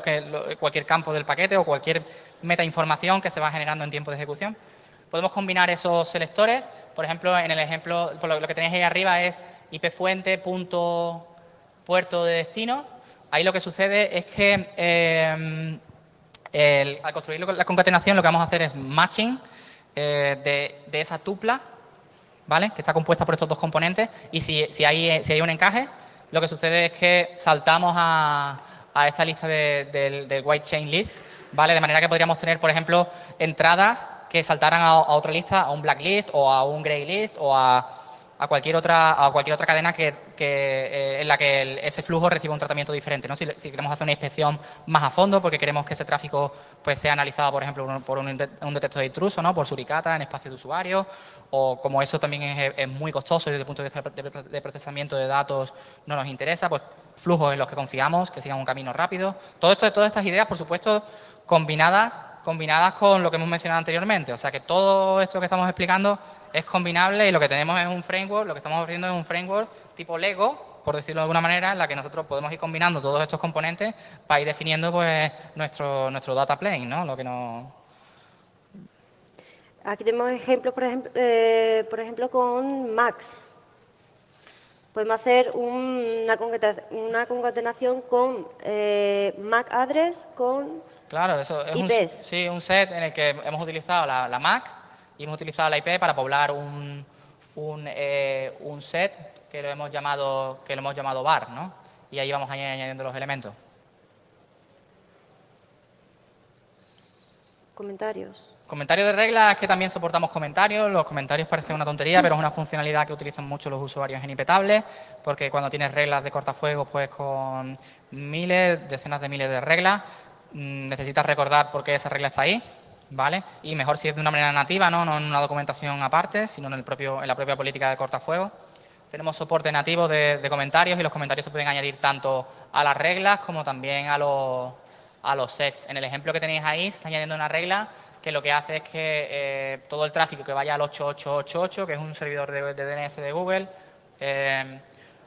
cualquier campo del paquete o cualquier metainformación que se va generando en tiempo de ejecución. Podemos combinar esos selectores, por ejemplo, en el ejemplo, lo que tenéis ahí arriba es ipfuente punto puerto de destino. Ahí lo que sucede es que al construir la concatenación lo que vamos a hacer es matching de esa tupla, ¿vale? Que está compuesta por estos dos componentes, y si hay un encaje, lo que sucede es que saltamos a esta lista del white chain list, ¿vale? De manera que podríamos tener, por ejemplo, entradas que saltaran a otra lista, a un blacklist o a un grey list o a cualquier otra cadena en la que ese flujo reciba un tratamiento diferente, ¿no? Si queremos hacer una inspección más a fondo porque queremos que ese tráfico pues sea analizado, por ejemplo, por un detector de intruso, ¿no? Por suricata en espacio de usuario, o como eso también es muy costoso y desde el punto de vista de procesamiento de datos no nos interesa, pues flujos en los que confiamos, que sigan un camino rápido. Todas estas ideas, por supuesto, combinadas con lo que hemos mencionado anteriormente. O sea, que todo esto que estamos explicando es combinable y lo que tenemos es un framework, lo que estamos ofreciendo es un framework tipo Lego, por decirlo de alguna manera, en la que nosotros podemos ir combinando todos estos componentes para ir definiendo pues nuestro data plane, ¿no? Lo que nos... Aquí tenemos ejemplos, por ejemplo, con Max. Podemos hacer una concatenación con MAC address con Claro, eso es IPs. un set en el que hemos utilizado la MAC y hemos utilizado la IP para poblar un set que lo hemos llamado var, ¿no? Y ahí vamos añadiendo los elementos. Comentarios. Comentarios de reglas, que también soportamos comentarios. Los comentarios parecen una tontería, pero es una funcionalidad que utilizan mucho los usuarios en Iptable, porque cuando tienes reglas de cortafuegos, pues con decenas de miles de reglas, necesitas recordar por qué esa regla está ahí, ¿vale? Y mejor si es de una manera nativa, no en una documentación aparte, sino en la propia política de cortafuegos. Tenemos soporte nativo de comentarios, y los comentarios se pueden añadir tanto a las reglas como también a los sets. En el ejemplo que tenéis ahí se está añadiendo una regla que lo que hace es que todo el tráfico que vaya al 8888, que es un servidor de DNS de Google,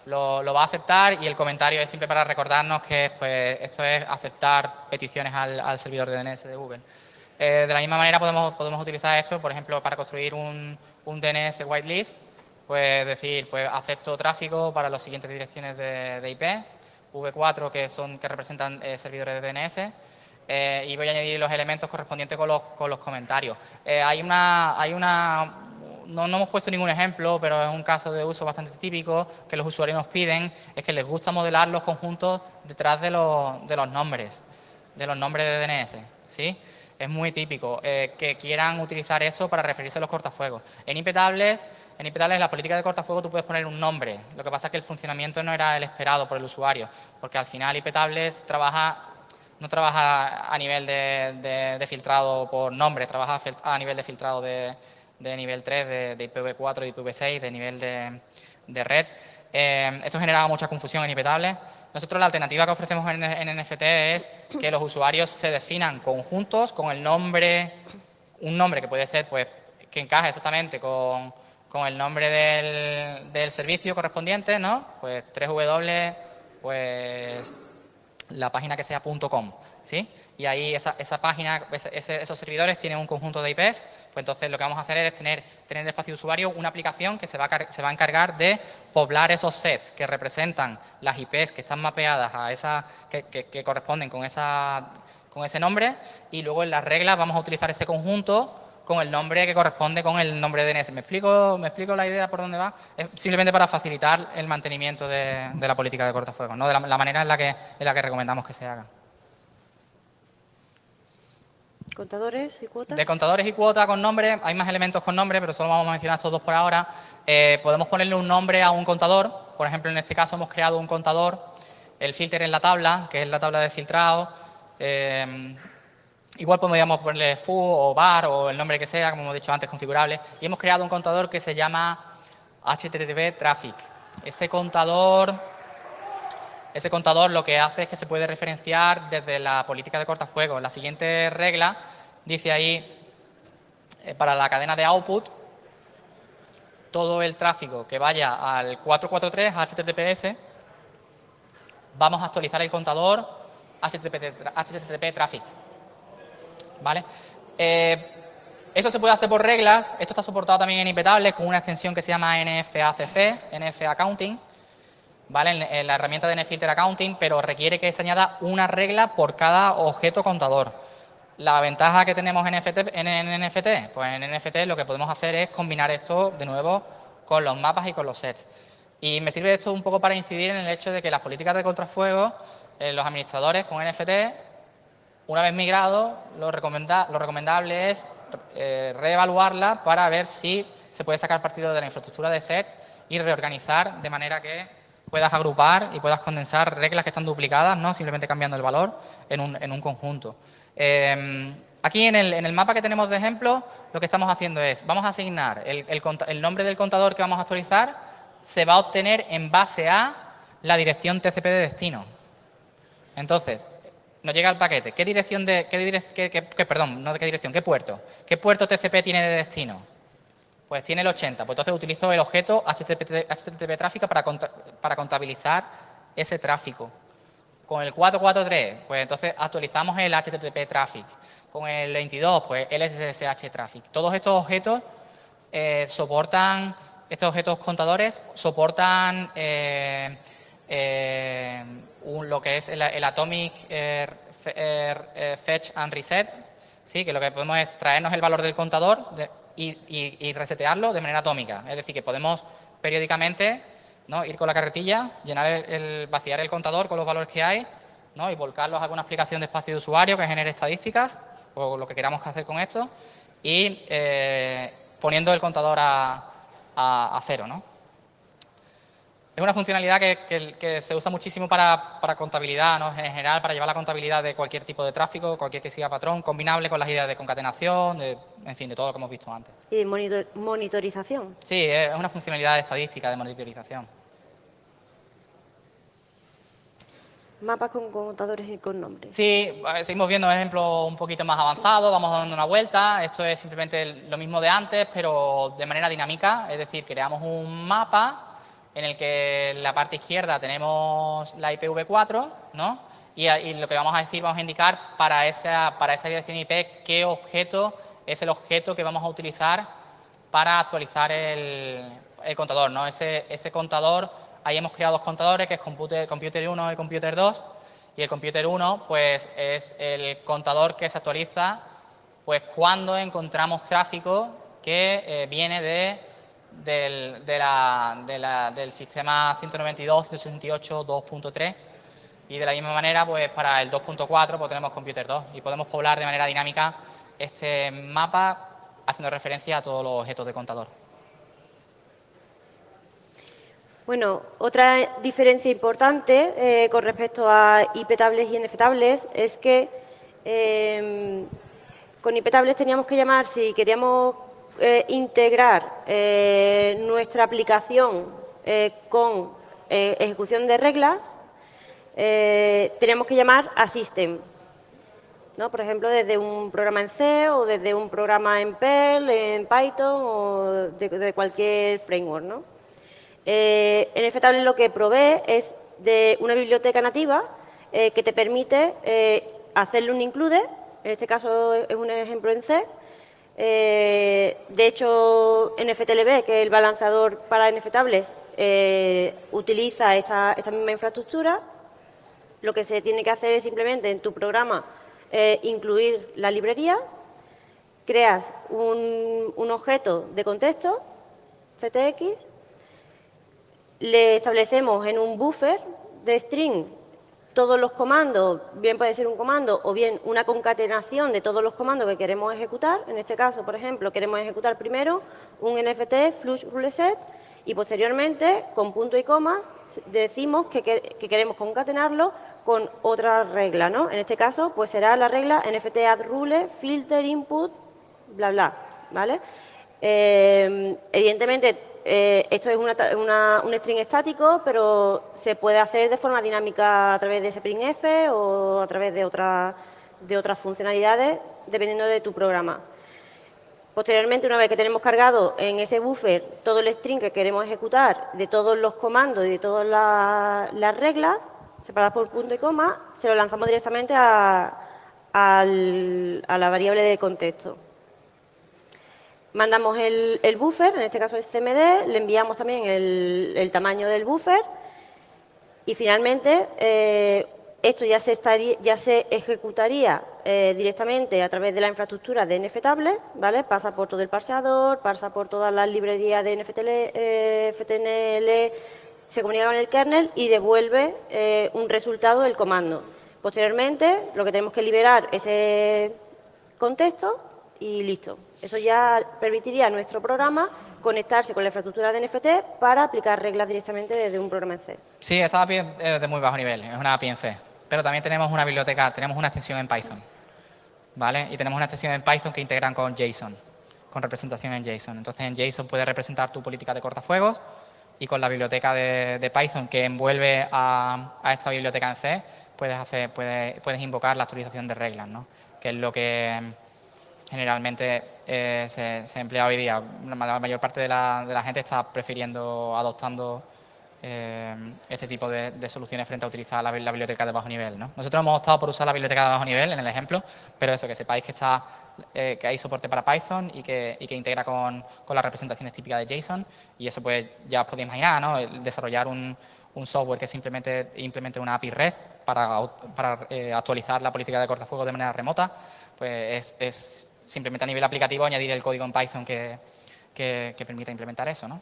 lo va a aceptar y el comentario es siempre para recordarnos que pues, esto es aceptar peticiones al servidor de DNS de Google. De la misma manera podemos utilizar esto, por ejemplo, para construir un DNS whitelist, pues decir, pues acepto tráfico para las siguientes direcciones de IP, V4 que representan servidores de DNS, y voy a añadir los elementos correspondientes con los comentarios. No hemos puesto ningún ejemplo, pero es un caso de uso bastante típico que los usuarios nos piden, es que les gusta modelar los conjuntos detrás de los nombres de DNS, ¿sí? Es muy típico que quieran utilizar eso para referirse a los cortafuegos. En IP Tablets, la política de cortafuegos tú puedes poner un nombre. Lo que pasa es que el funcionamiento no era el esperado por el usuario, porque al final IP Tablets no trabaja a nivel de filtrado por nombre, trabaja a nivel de filtrado de nivel 3, de IPv4, de IPv6, de nivel de red. Esto generaba mucha confusión en IP Tablets. Nosotros la alternativa que ofrecemos en NFT es que los usuarios se definan conjuntos con el nombre, un nombre que puede ser, pues, que encaje exactamente con el nombre del servicio correspondiente, ¿no? Pues 3W, pues la página que sea .com, ¿sí? Y ahí esa página, esos servidores tienen un conjunto de IPs, pues entonces lo que vamos a hacer es tener en el espacio de usuario una aplicación que se va a encargar de poblar esos sets que representan las IPs que están mapeadas a que corresponden con ese nombre, y luego en las reglas vamos a utilizar ese conjunto con el nombre que corresponde con el nombre de DNS. ¿Me explico la idea por dónde va? Es simplemente para facilitar el mantenimiento de la política de cortafuegos, ¿no? De la manera en la que recomendamos que se haga. ¿Contadores y cuotas? De contadores y cuotas con nombre, hay más elementos con nombre, pero solo vamos a mencionar estos dos por ahora. Podemos ponerle un nombre a un contador. Por ejemplo, en este caso hemos creado un contador, el filter en la tabla, que es la tabla de filtrado. Igual podríamos ponerle foo o bar o el nombre que sea, como hemos dicho antes, configurable. Y hemos creado un contador que se llama HTTP Traffic. Ese contador lo que hace es que se puede referenciar desde la política de cortafuegos. La siguiente regla dice ahí, para la cadena de output, todo el tráfico que vaya al 443 HTTPS, vamos a actualizar el contador HTTP Traffic. ¿Vale? Esto se puede hacer por reglas. Esto está soportado también en IP Tablets con una extensión que se llama NFACC, NF Accounting, ¿vale? En la herramienta de NFilter Accounting, pero requiere que se añada una regla por cada objeto contador. La ventaja que tenemos en NFT, pues en NFT lo que podemos hacer es combinar esto de nuevo con los mapas y con los sets. Y me sirve esto un poco para incidir en el hecho de que las políticas de contrafuego, los administradores con NFT, una vez migrado, lo recomendable es reevaluarla para ver si se puede sacar partido de la infraestructura de sets y reorganizar de manera que puedas agrupar y puedas condensar reglas que están duplicadas, no simplemente cambiando el valor en un conjunto. Aquí en el mapa que tenemos de ejemplo, lo que estamos haciendo es, vamos a asignar el nombre del contador que vamos a actualizar, se va a obtener en base a la dirección TCP de destino. Entonces, nos llega el paquete. ¿Qué puerto? ¿Qué puerto TCP tiene de destino? Pues tiene el 80. Pues entonces utilizo el objeto HTTP tráfico para contabilizar ese tráfico. Con el 443, pues entonces actualizamos el HTTP traffic. Con el 22, pues el SSH traffic. Todos estos objetos estos objetos contadores soportan lo que es el Atomic Fetch and Reset, ¿sí? Que lo que podemos es traernos el valor del contador y resetearlo de manera atómica. Es decir, que podemos periódicamente, ¿no?, ir con la carretilla, vaciar el contador con los valores que hay, ¿no?, y volcarlos a alguna aplicación de espacio de usuario que genere estadísticas o lo que queramos hacer con esto y poniendo el contador a cero, ¿no? Es una funcionalidad que se usa muchísimo para contabilidad, ¿no?, en general, para llevar la contabilidad de cualquier tipo de tráfico, cualquier que siga patrón, combinable con las ideas de concatenación, en fin, de todo lo que hemos visto antes. ¿Y de monitorización? Sí, es una funcionalidad estadística de monitorización. Mapas con contadores y con nombres. Sí, seguimos viendo ejemplos un poquito más avanzados, vamos dando una vuelta. Esto es simplemente lo mismo de antes, pero de manera dinámica, es decir, creamos un mapa en el que en la parte izquierda tenemos la IPv4, ¿no? Y lo que vamos a decir, vamos a indicar para esa dirección IP qué objeto es el objeto que vamos a utilizar para actualizar el contador, ¿no? Ese contador, ahí hemos creado dos contadores, que es Computer 1 y Computer 2, y el Computer 1 pues, es el contador que se actualiza pues, cuando encontramos tráfico que viene del sistema 192.168.2.3, y de la misma manera, pues para el 2.4 pues tenemos Computer 2 y podemos poblar de manera dinámica este mapa haciendo referencia a todos los objetos de contador. Bueno, otra diferencia importante con respecto a IP-tables y NF-tables es que con IP-tables teníamos que llamar, si queríamos integrar nuestra aplicación con ejecución de reglas, tenemos que llamar a system, ¿no? Por ejemplo, desde un programa en C o desde un programa en Perl, en Python o de cualquier framework, ¿no? NF-table lo que provee es de una biblioteca nativa que te permite hacerle un include, en este caso es un ejemplo en C. De hecho, NFTLB, que es el balanceador para NF-tables, utiliza esta misma infraestructura. Lo que se tiene que hacer es simplemente en tu programa incluir la librería, creas un objeto de contexto, CTX, le establecemos en un buffer de string todos los comandos, bien puede ser un comando o bien una concatenación de todos los comandos que queremos ejecutar. En este caso, por ejemplo, queremos ejecutar primero un NFT flush rule set y posteriormente, con punto y coma, decimos que queremos concatenarlo con otra regla, ¿no? En este caso, pues será la regla NFT add rule filter input, bla, bla, ¿vale? Evidentemente, esto es un string estático, pero se puede hacer de forma dinámica a través de sprintf o a través de otras funcionalidades, dependiendo de tu programa. Posteriormente, una vez que tenemos cargado en ese buffer todo el string que queremos ejecutar de todos los comandos y de todas las reglas, separadas por punto y coma, se lo lanzamos directamente a la variable de contexto. Mandamos el buffer, en este caso es CMD, le enviamos también el tamaño del buffer y finalmente esto ya se ejecutaría directamente a través de la infraestructura de NF-table, ¿vale? Pasa por todo el parseador, pasa por todas las librerías de FTNL, se comunica con el kernel y devuelve un resultado del comando. Posteriormente, lo que tenemos que liberar es ese contexto y listo. Eso ya permitiría a nuestro programa conectarse con la infraestructura de NFT para aplicar reglas directamente desde un programa en C. Sí, esta API es de muy bajo nivel, es una API en C. Pero también tenemos una biblioteca, tenemos una extensión en Python, ¿vale? Y tenemos una extensión en Python que integran con JSON, con representación en JSON. Entonces, en JSON puedes representar tu política de cortafuegos y con la biblioteca de Python que envuelve a esta biblioteca en C, puedes invocar la actualización de reglas, ¿no? Que es lo que generalmente se emplea hoy día. La mayor parte de la gente está adoptando este tipo de soluciones frente a utilizar la biblioteca de bajo nivel, ¿no? Nosotros hemos optado por usar la biblioteca de bajo nivel en el ejemplo, pero eso, que sepáis que hay soporte para Python y que integra con las representaciones típicas de JSON, y eso pues ya os podéis imaginar, ¿no? El desarrollar un software que simplemente implemente una API REST para actualizar la política de cortafuegos de manera remota, pues es simplemente a nivel aplicativo añadir el código en Python que permita implementar eso, ¿no?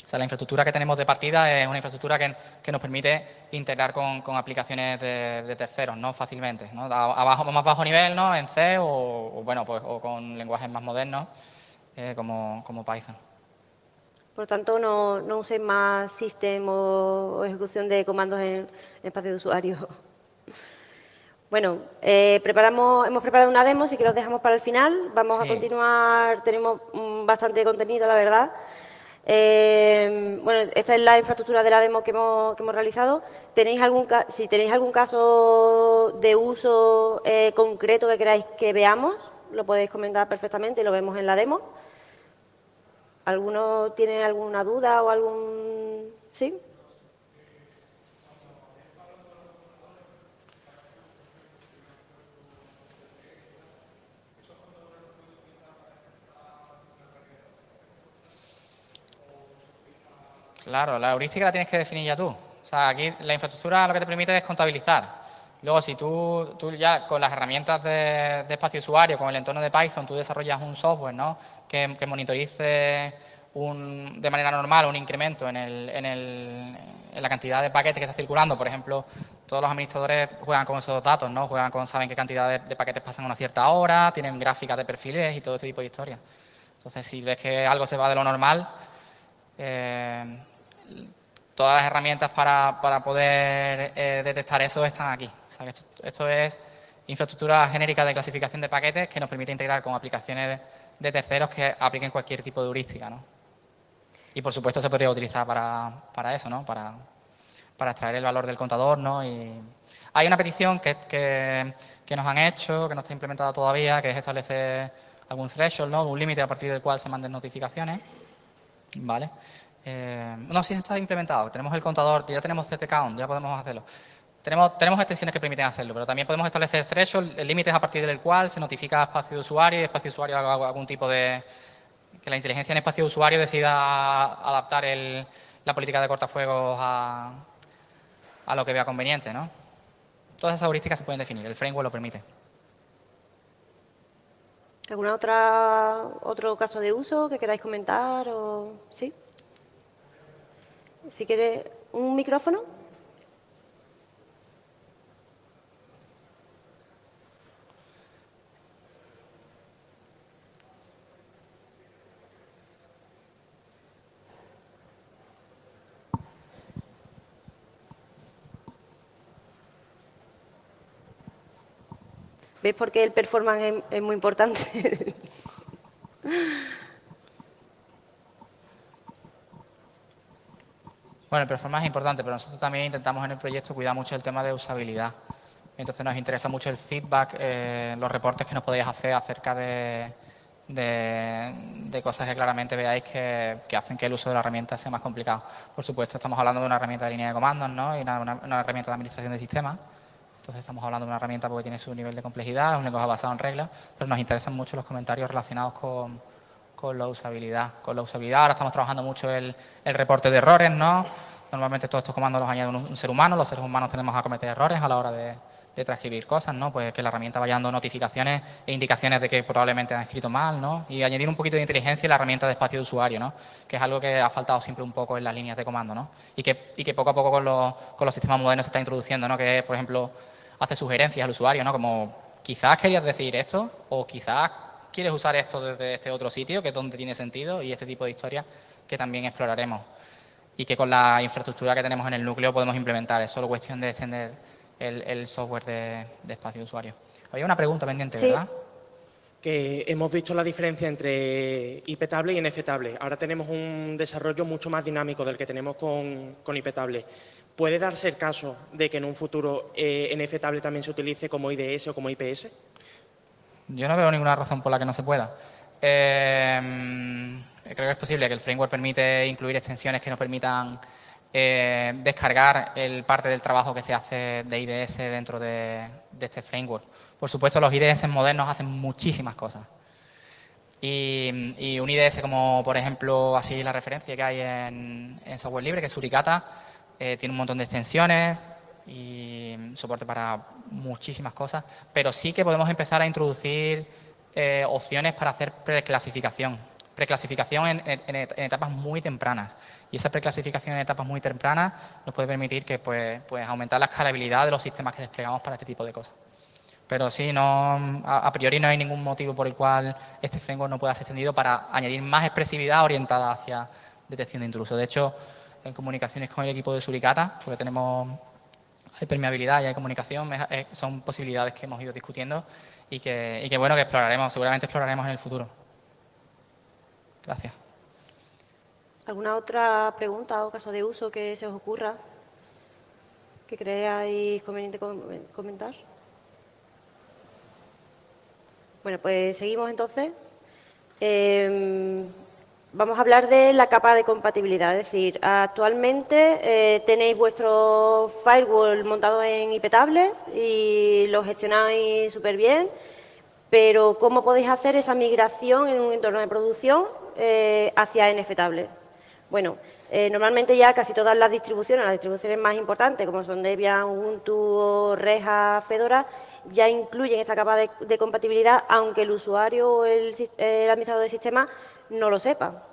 O sea, la infraestructura que tenemos de partida es una infraestructura que nos permite integrar con aplicaciones de terceros, ¿no? Fácilmente, ¿no? Más bajo nivel, ¿no? En C o con lenguajes más modernos como Python. Por lo tanto, no uséis más system o ejecución de comandos en espacio de usuario. Bueno, hemos preparado una demo, sí que los dejamos para el final. Vamos a continuar, tenemos bastante contenido, la verdad. Bueno, esta es la infraestructura de la demo que hemos realizado. Si tenéis algún caso de uso concreto que queráis que veamos, lo podéis comentar perfectamente y lo vemos en la demo. ¿Alguno tiene alguna duda o algún...? ¿Sí? Claro, la heurística la tienes que definir ya tú. O sea, aquí la infraestructura lo que te permite es contabilizar. Luego, si tú ya con las herramientas de espacio usuario, con el entorno de Python, tú desarrollas un software, ¿no?, que monitorice de manera normal un incremento en la cantidad de paquetes que está circulando. Por ejemplo, todos los administradores juegan con esos datos, ¿no? Saben qué cantidad de paquetes pasan a una cierta hora, tienen gráficas de perfiles y todo ese tipo de historias. Entonces, si ves que algo se va de lo normal, todas las herramientas para poder detectar eso están aquí. O sea, esto es infraestructura genérica de clasificación de paquetes que nos permite integrar con aplicaciones de terceros que apliquen cualquier tipo de heurística, ¿no? Y, por supuesto, se podría utilizar para eso, ¿no?, para extraer el valor del contador, ¿no? Y hay una petición que nos han hecho, que no está implementada todavía, que es establecer algún threshold, ¿no?, un límite a partir del cual se manden notificaciones, ¿vale? No, sí está implementado. Tenemos el contador, ya tenemos CT count, ya podemos hacerlo. Tenemos extensiones que permiten hacerlo, pero también podemos establecer threshold, límites a partir del cual se notifica a espacio de usuario y espacio de usuario haga algún tipo de... que la inteligencia en espacio de usuario decida adaptar la política de cortafuegos a lo que vea conveniente, ¿no? Todas esas heurísticas se pueden definir, el framework lo permite. ¿Algún otro caso de uso que queráis comentar? ¿Sí? Si quiere, ¿un micrófono? ¿Veis por qué el performance es muy importante? Bueno, el performance es importante, pero nosotros también intentamos en el proyecto cuidar mucho el tema de usabilidad. Entonces nos interesa mucho el feedback, los reportes que nos podéis hacer acerca de cosas que claramente veáis que hacen que el uso de la herramienta sea más complicado. Por supuesto, estamos hablando de una herramienta de línea de comandos, ¿no?, y una herramienta de administración de sistemas. Entonces estamos hablando de una herramienta porque tiene su nivel de complejidad, es un lenguaje basado en reglas, pero nos interesan mucho los comentarios relacionados con la usabilidad. Ahora estamos trabajando mucho el reporte de errores, ¿no? Normalmente todos estos comandos los añade un ser humano, los seres humanos tendemos a cometer errores a la hora de transcribir cosas, ¿no? Pues que la herramienta vaya dando notificaciones e indicaciones de que probablemente han escrito mal, ¿no? Y añadir un poquito de inteligencia en la herramienta de espacio de usuario, ¿no?, que es algo que ha faltado siempre un poco en las líneas de comando, ¿no? Y que poco a poco con los sistemas modernos se está introduciendo, ¿no?, que, por ejemplo, hace sugerencias al usuario, ¿no?, como quizás querías decir esto o quizás quieres usar esto desde este otro sitio, que es donde tiene sentido, y este tipo de historias que también exploraremos. Y que con la infraestructura que tenemos en el núcleo podemos implementar. Es solo cuestión de extender el software de espacio de usuario. Había una pregunta pendiente, Sí. ¿verdad? Que hemos visto la diferencia entre IPTable y NFTable. Ahora tenemos un desarrollo mucho más dinámico del que tenemos con IPTable. ¿Puede darse el caso de que en un futuro NFTable también se utilice como IDS o como IPS? Yo no veo ninguna razón por la que no se pueda. Creo que es posible que el framework permite incluir extensiones que nos permitan descargar el parte del trabajo que se hace de IDS dentro de este framework. Por supuesto, los IDS modernos hacen muchísimas cosas. Y un IDS como, por ejemplo, así la referencia que hay en software libre, que es Suricata, tiene un montón de extensiones y soporte para muchísimas cosas, pero sí que podemos empezar a introducir opciones para hacer preclasificación en etapas muy tempranas. Y esa preclasificación en etapas muy tempranas nos puede permitir que pues aumentar la escalabilidad de los sistemas que desplegamos para este tipo de cosas. Pero sí, a priori no hay ningún motivo por el cual este framework no pueda ser extendido para añadir más expresividad orientada hacia detección de intrusos. De hecho, en comunicaciones con el equipo de Suricata, porque hay permeabilidad y hay comunicación, son posibilidades que hemos ido discutiendo y que exploraremos, seguramente exploraremos en el futuro. Gracias. ¿Alguna otra pregunta o caso de uso que se os ocurra que creáis conveniente comentar? Bueno, pues seguimos entonces. Vamos a hablar de la capa de compatibilidad, es decir, actualmente tenéis vuestro firewall montado en IP tablets y lo gestionáis súper bien, pero ¿cómo podéis hacer esa migración en un entorno de producción hacia NF tablet? Bueno, normalmente ya casi todas las distribuciones más importantes, como son Debian, Ubuntu, Red Hat, Fedora, ya incluyen esta capa de compatibilidad, aunque el usuario o el administrador del sistema no lo sepa.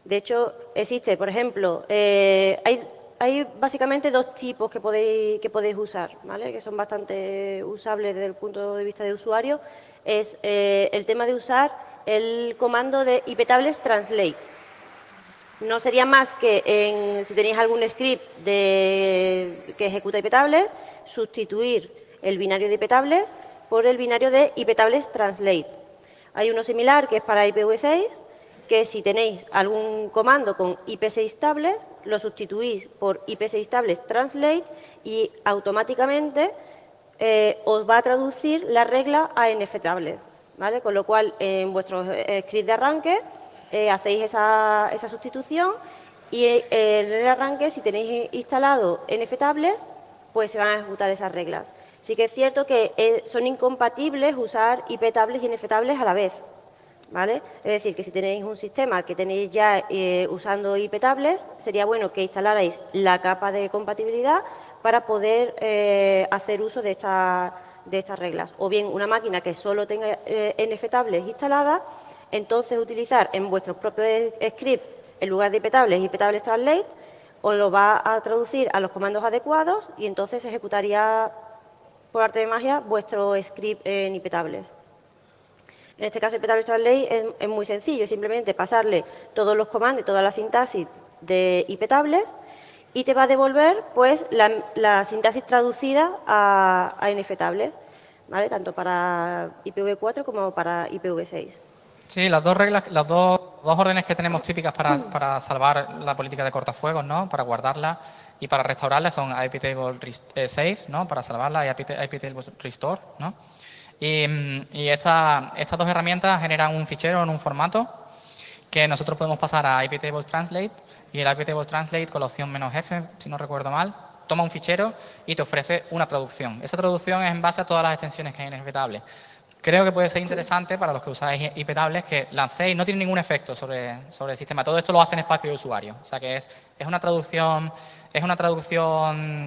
De hecho, existe, por ejemplo, hay básicamente dos tipos que podéis usar, ¿vale? Que son bastante usables desde el punto de vista de usuario. Es el tema de usar el comando de iptables translate. No sería más que, si tenéis algún script que ejecuta iptables, sustituir el binario de iptables por el binario de iptables translate. Hay uno similar que es para IPv6, que si tenéis algún comando con IP6 tables, lo sustituís por IP6 tables translate y automáticamente os va a traducir la regla a NF tablet, ¿vale? Con lo cual, en vuestro script de arranque, hacéis esa sustitución y en el arranque, si tenéis instalado NF tablets, pues se van a ejecutar esas reglas. Sí que es cierto que son incompatibles usar IP tablets y NF tablets a la vez, ¿vale? Es decir, que si tenéis un sistema que tenéis ya usando IP tablets, sería bueno que instalarais la capa de compatibilidad para poder hacer uso de estas reglas. O bien una máquina que solo tenga NF tablets instalada, entonces utilizar en vuestros propios scripts, en lugar de IP tablets translate, os lo va a traducir a los comandos adecuados y entonces ejecutaría por arte de magia vuestro script en IP tablets. En este caso, iptables translate es muy sencillo, simplemente pasarle todos los comandos y toda la sintaxis de iptables y te va a devolver pues, la sintaxis traducida a NF tablets, ¿vale? Tanto para IPv4 como para IPv6. Sí, las dos reglas, las dos órdenes que tenemos típicas para salvar la política de cortafuegos, ¿no? Para guardarla y para restaurarla son iptable save, ¿no? Para salvarla y iptable restore, ¿no? Y estas dos herramientas generan un fichero en un formato que nosotros podemos pasar a iptable translate y el iptable translate con la opción "-f", si no recuerdo mal, toma un fichero y te ofrece una traducción. Esa traducción es en base a todas las extensiones que hay en iptables. Creo que puede ser interesante para los que usáis iptables que lancéis, no tiene ningún efecto sobre el sistema. Todo esto lo hace en espacio de usuario. O sea que es una traducción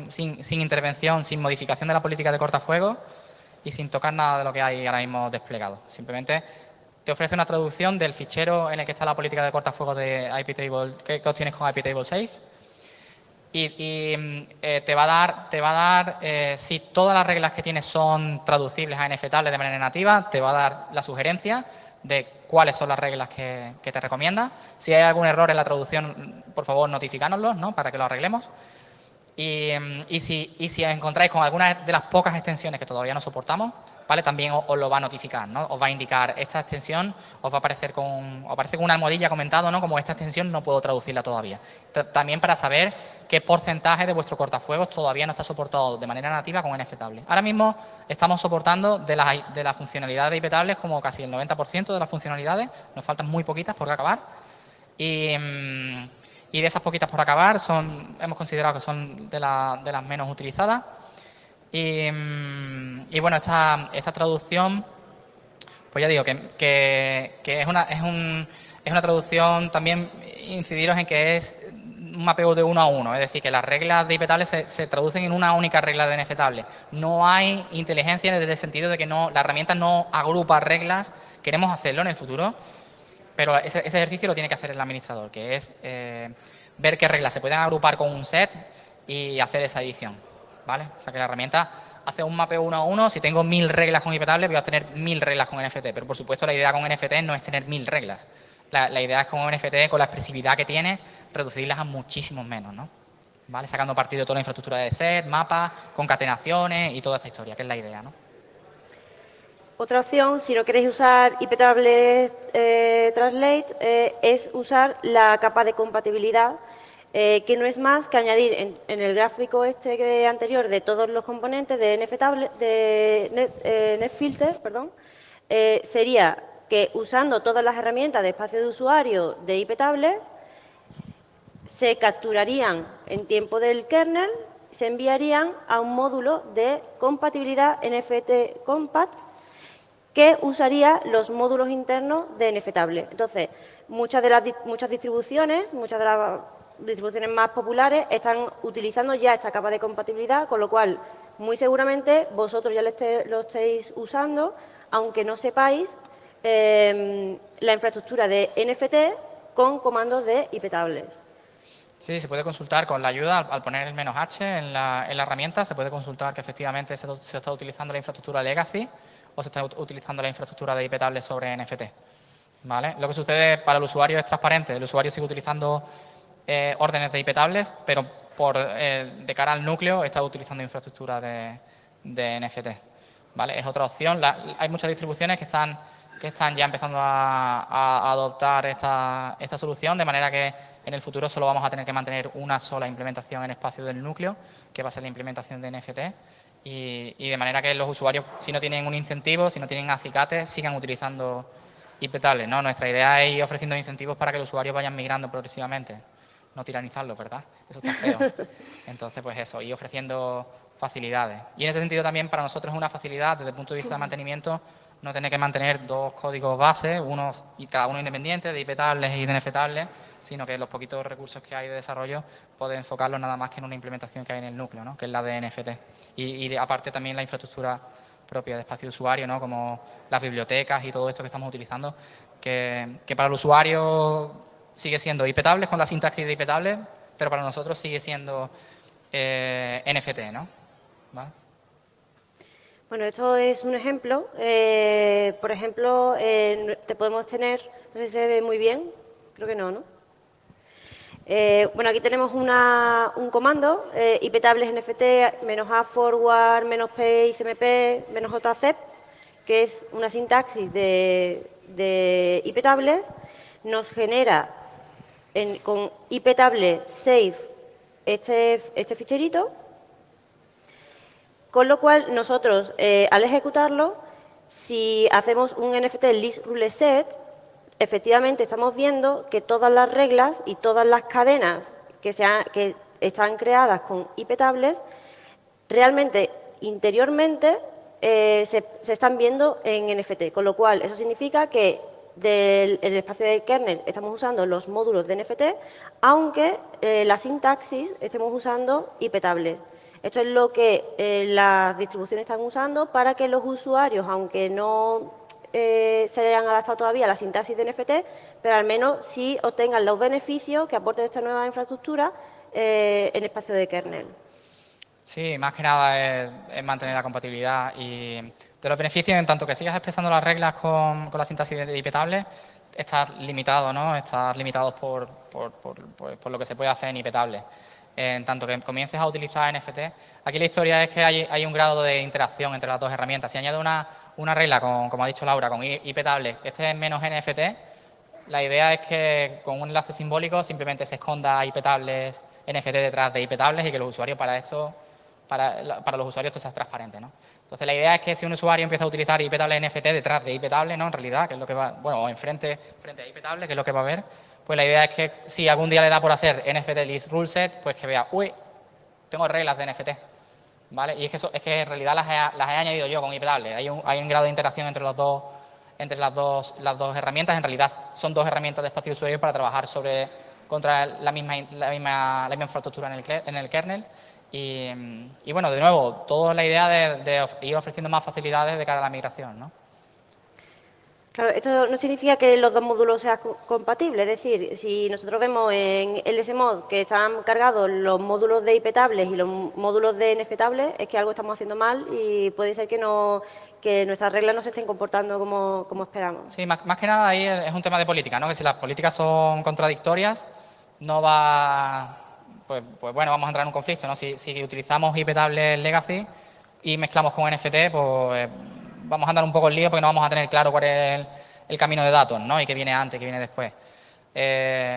sin intervención, sin modificación de la política de cortafuegos y sin tocar nada de lo que hay ahora mismo desplegado. Simplemente te ofrece una traducción del fichero en el que está la política de cortafuegos de iptable que obtienes con iptable save y te va a dar si todas las reglas que tienes son traducibles a NF tablets de manera nativa, te va a dar la sugerencia de cuáles son las reglas que te recomienda. Si hay algún error en la traducción, por favor, notificánoslo, ¿no? Para que lo arreglemos. Y si encontráis con alguna de las pocas extensiones que todavía no soportamos, ¿vale? También os lo va a notificar, ¿no? Os va a indicar esta extensión, os va a aparecer con una almohadilla comentado, ¿no? Como esta extensión no puedo traducirla todavía. También para saber qué porcentaje de vuestro cortafuegos todavía no está soportado de manera nativa con NFTable. Ahora mismo estamos soportando de la funcionalidad de iptables como casi el 90% de las funcionalidades, nos faltan muy poquitas por acabar. Y de esas poquitas por acabar hemos considerado que son de las menos utilizadas. Y bueno, esta traducción, pues ya digo que es una traducción también, incidiros en que es un mapeo de 1 a 1, es decir, que las reglas de iptables se traducen en una única regla de NFTable. No hay inteligencia desde el sentido de que la herramienta no agrupa reglas, queremos hacerlo en el futuro, pero ese ejercicio lo tiene que hacer el administrador, que es ver qué reglas se pueden agrupar con un set y hacer esa edición, ¿vale? O sea, que la herramienta hace un mapeo 1 a 1. Si tengo 1000 reglas con iptable, voy a obtener 1000 reglas con NFT, pero por supuesto la idea con NFT no es tener 1000 reglas. La idea es con NFT, con la expresividad que tiene, reducirlas a muchísimos menos, ¿no? ¿Vale? Sacando partido de toda la infraestructura de set, mapas, concatenaciones y toda esta historia, que es la idea, ¿no? Otra opción, si no queréis usar iptable translate, es usar la capa de compatibilidad, que no es más que añadir en el gráfico anterior de todos los componentes de NFTable, de NetFilter, perdón, sería que usando todas las herramientas de espacio de usuario de iptables, se capturarían en tiempo del kernel, se enviarían a un módulo de compatibilidad NFT Compact que usaría los módulos internos de NFTable. Entonces, muchas de las distribuciones más populares están utilizando ya esta capa de compatibilidad, con lo cual, muy seguramente, vosotros ya lo estéis usando, aunque no sepáis la infraestructura de NFT con comandos de iptables. Sí, se puede consultar con la ayuda, al poner el "-h en la herramienta, se puede consultar que efectivamente se está utilizando la infraestructura legacy o se está utilizando la infraestructura de iptables sobre NFT. ¿Vale? Lo que sucede para el usuario es transparente. El usuario sigue utilizando órdenes de iptables, pero de cara al núcleo está utilizando infraestructura de NFT. ¿Vale? Es otra opción. Hay muchas distribuciones que están ya empezando a adoptar esta solución, de manera que en el futuro solo vamos a tener que mantener una sola implementación en espacio del núcleo, que va a ser la implementación de NFT, y de manera que los usuarios, si no tienen un incentivo, si no tienen acicates, sigan utilizando iptables, ¿no? Nuestra idea es ir ofreciendo incentivos para que los usuarios vayan migrando progresivamente, no tiranizarlos, ¿verdad? Eso está feo. Entonces, pues eso, ir ofreciendo facilidades. Y en ese sentido también para nosotros es una facilidad desde el punto de vista de mantenimiento no tener que mantener dos códigos base, cada uno independiente, de iptables y de NFTables, sino que los poquitos recursos que hay de desarrollo poder enfocarlos nada más que en una implementación que hay en el núcleo, ¿no? Que es la de NFT. Y aparte también la infraestructura propia de espacio de usuario, ¿no? Como las bibliotecas y todo esto que estamos utilizando, que para el usuario sigue siendo iptables con la sintaxis de iptables, pero para nosotros sigue siendo NFT, ¿no? ¿Vale? Bueno, esto es un ejemplo. Por ejemplo, te podemos tener, no sé si se ve muy bien, creo que no, ¿no? Bueno, aquí tenemos un comando, iptables nft -a forward -p icmp -jcep, que es una sintaxis de iptables, nos genera con iptable save este ficherito, con lo cual nosotros al ejecutarlo, si hacemos un nft list rule set, efectivamente estamos viendo que todas las reglas y todas las cadenas que están creadas con iptables, realmente, interiormente, se están viendo en NFT. Con lo cual, eso significa que en el espacio de kernel estamos usando los módulos de NFT, aunque la sintaxis estemos usando iptables. Esto es lo que las distribuciones están usando para que los usuarios, aunque no se hayan adaptado todavía a la sintaxis de NFT, pero al menos sí obtengan los beneficios que aporte esta nueva infraestructura en espacio de kernel. Sí, más que nada es mantener la compatibilidad y de los beneficios, en tanto que sigas expresando las reglas con la sintaxis de iptables, estás limitado, ¿no? Estás limitado por lo que se puede hacer en iptables. En tanto que comiences a utilizar NFT, aquí la historia es que hay un grado de interacción entre las dos herramientas. Si añade una regla, como ha dicho Laura, con iptables, este es menos NFT, la idea es que con un enlace simbólico simplemente se esconda iptables NFT detrás de iptables y que los usuarios para los usuarios esto sea transparente, ¿no? Entonces la idea es que si un usuario empieza a utilizar iptables NFT detrás de iptables, ¿no? En realidad, que es lo que va, bueno, o frente a iptables, que es lo que va a ver, pues la idea es que si algún día le da por hacer NFT list rule set, pues que vea, uy, tengo reglas de NFT, ¿vale? Y es que en realidad las he añadido yo con iptables. Hay un grado de interacción entre las dos herramientas. En realidad son dos herramientas de espacio de usuario para trabajar contra la misma infraestructura en el kernel. Y bueno, de nuevo, toda la idea de ir ofreciendo más facilidades de cara a la migración, ¿no? Claro, esto no significa que los dos módulos sean compatibles. Es decir, si nosotros vemos en LSMod que están cargados los módulos de iptables y los módulos de NFTables, es que algo estamos haciendo mal y puede ser que nuestras reglas no se estén comportando como esperamos. Sí, más que nada ahí es un tema de política, ¿no? Que si las políticas son contradictorias, no va... Pues bueno, vamos a entrar en un conflicto, ¿no? Si utilizamos iptables legacy y mezclamos con NFT, pues vamos a andar un poco en lío porque no vamos a tener claro cuál es el camino de datos, ¿no? Y qué viene antes, qué viene después.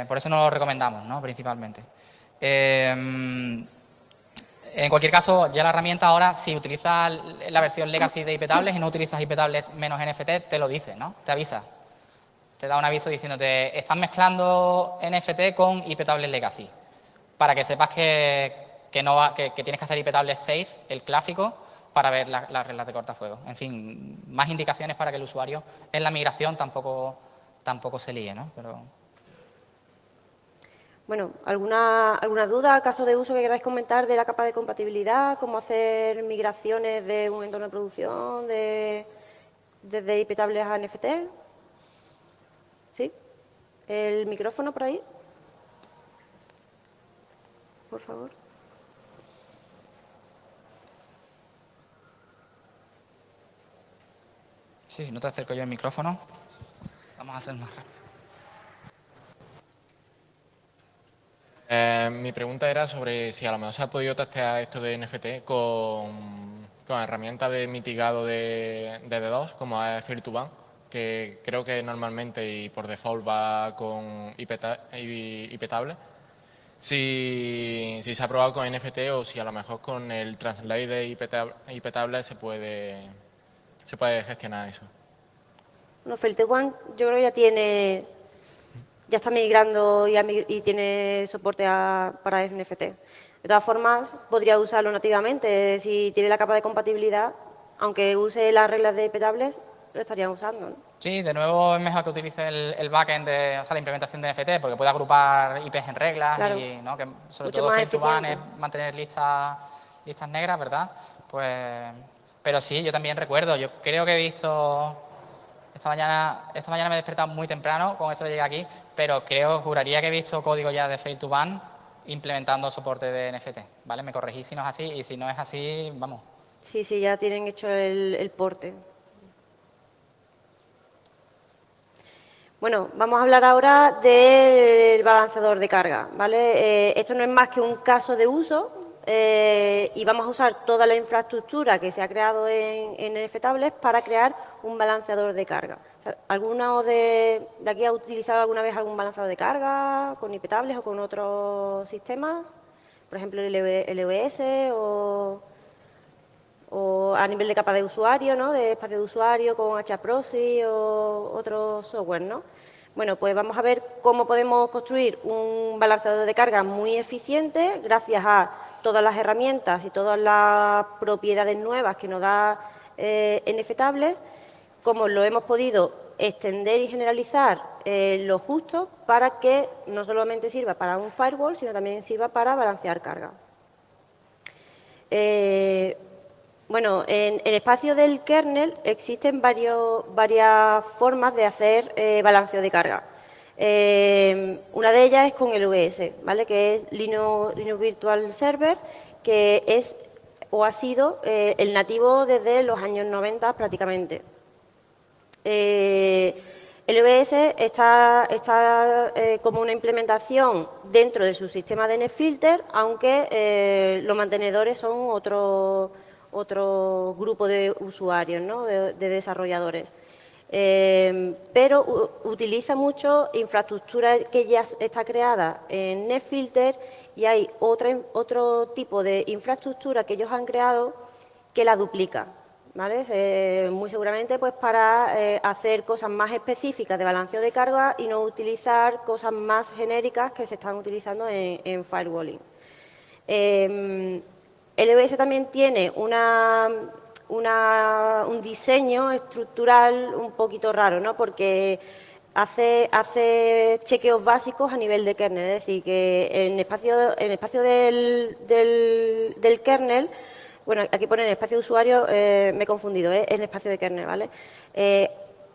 Por eso no lo recomendamos, ¿no? Principalmente. En cualquier caso, ya la herramienta ahora, si utilizas la versión legacy de iptables y no utilizas iptables menos NFT, te lo dice, ¿no? Te avisa. te da un aviso diciéndote estás mezclando NFT con iptables legacy, para que sepas que tienes que hacer iptables safe, el clásico, para ver las reglas de cortafuegos. En fin, más indicaciones para que el usuario en la migración tampoco se líe, ¿no? Pero... Bueno, ¿alguna duda, caso de uso que queráis comentar de la capa de compatibilidad? ¿Cómo hacer migraciones de un entorno de producción desde iptables a NFT? ¿Sí? ¿El micrófono por ahí? Por favor. Sí, si no te acerco yo el micrófono, vamos a hacer más rápido. Mi pregunta era sobre si a lo mejor se ha podido testear esto de NFT con herramientas de mitigado de DDoS, como es Fear2Ban, que creo que normalmente y por default va con iptable. Si se ha probado con NFT o si a lo mejor con el translate de iptable se puede gestionar eso. Bueno, Fear2Ban yo creo que ya está migrando y tiene soporte para NFT. De todas formas, podría usarlo nativamente. Si tiene la capa de compatibilidad, aunque use las reglas de iptables, lo estarían usando, ¿no? Sí, de nuevo es mejor que utilice el backend, o sea, la implementación de NFT, porque puede agrupar IPs en reglas, Claro. y ¿no? que sobre Mucho todo más Fear2Ban es eficiente. mantener listas negras, ¿verdad? Pues, pero sí, yo también recuerdo, yo creo que he visto... Esta mañana me he despertado muy temprano, con esto de llegar aquí, pero juraría que he visto código ya de Fear2Ban implementando soporte de NFT, ¿vale? Me corregís si no es así, y si no es así, vamos. Sí, ya tienen hecho el porte. Bueno, vamos a hablar ahora del balanceador de carga, ¿vale? Esto no es más que un caso de uso y vamos a usar toda la infraestructura que se ha creado en NFTables para crear un balanceador de carga. O sea, ¿alguno de aquí ha utilizado alguna vez algún balanceador de carga con iptables o con otros sistemas? Por ejemplo, el LVS o a nivel de capa de usuario, ¿no? De espacio de usuario con HProxy o otro software, ¿no? Bueno, pues vamos a ver cómo podemos construir un balanceador de carga muy eficiente gracias a todas las herramientas y todas las propiedades nuevas que nos da NFTables, cómo lo hemos podido extender y generalizar lo justo para que no solamente sirva para un firewall, sino también sirva para balancear carga. Bueno, en el espacio del kernel existen varias formas de hacer balanceo de carga. Una de ellas es con el LVS, ¿vale? Que es Linux Virtual Server, que es o ha sido el nativo desde los años 90 prácticamente. El LVS está como una implementación dentro de su sistema de NetFilter, aunque los mantenedores son otro grupo de usuarios, ¿no? de desarrolladores. Pero utiliza mucho infraestructura que ya está creada en NetFilter y hay otro tipo de infraestructura que ellos han creado que la duplica, ¿vale? Muy seguramente pues para hacer cosas más específicas de balanceo de carga y no utilizar cosas más genéricas que se están utilizando en firewalling. LVS también tiene un diseño estructural un poquito raro, ¿no? Porque hace chequeos básicos a nivel de kernel, es decir, que en el espacio del kernel, bueno, aquí pone en el espacio de usuario, me he confundido, es el espacio de kernel, ¿vale?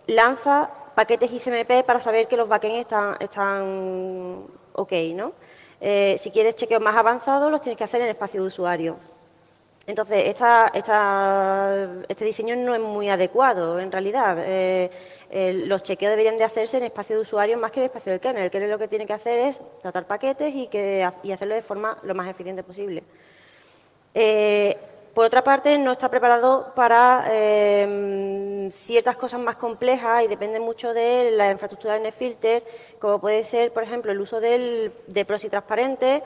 Lanza paquetes ICMP para saber que los backends están ok, ¿no? Si quieres chequeos más avanzados, los tienes que hacer en el espacio de usuario. Entonces, este diseño no es muy adecuado, en realidad. Los chequeos deberían de hacerse en espacio de usuario más que en el espacio del kernel. El kernel lo que tiene que hacer es tratar paquetes y hacerlo de forma lo más eficiente posible. Por otra parte, no está preparado para ciertas cosas más complejas y depende mucho de la infraestructura de NetFilter, como puede ser, por ejemplo, el uso de proxy transparente,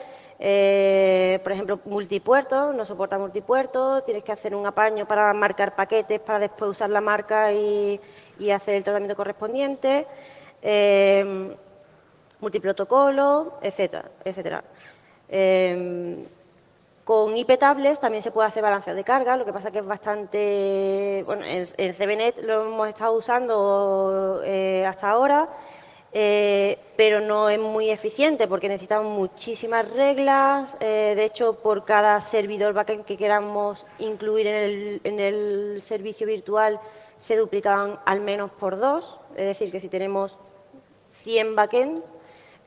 por ejemplo, multipuerto, no soporta multipuerto, tienes que hacer un apaño para marcar paquetes para después usar la marca y hacer el tratamiento correspondiente. multiprotocolo, etcétera, etcétera. Con IP tablets también se puede hacer balanceo de carga, lo que pasa que es bastante... Bueno, en CBNet lo hemos estado usando hasta ahora, pero no es muy eficiente porque necesitamos muchísimas reglas. De hecho, por cada servidor backend que queramos incluir en el servicio virtual se duplican al menos por 2. Es decir, que si tenemos 100 backends,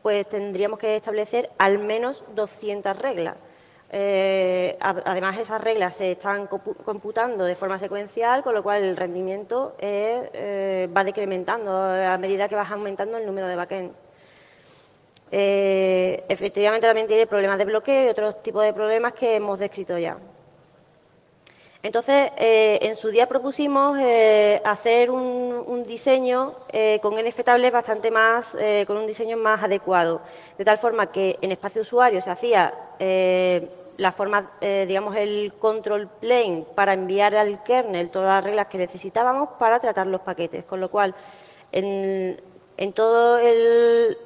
pues tendríamos que establecer al menos 200 reglas. Además, esas reglas se están computando de forma secuencial, con lo cual el rendimiento va decrementando a medida que vas aumentando el número de backends. Efectivamente, también tiene problemas de bloqueo y otros tipos de problemas que hemos descrito ya. Entonces, en su día propusimos hacer un diseño con NFTables bastante más, con un diseño más adecuado, de tal forma que en espacio usuario se hacía la forma, digamos, el control plane para enviar al kernel todas las reglas que necesitábamos para tratar los paquetes, con lo cual en todo el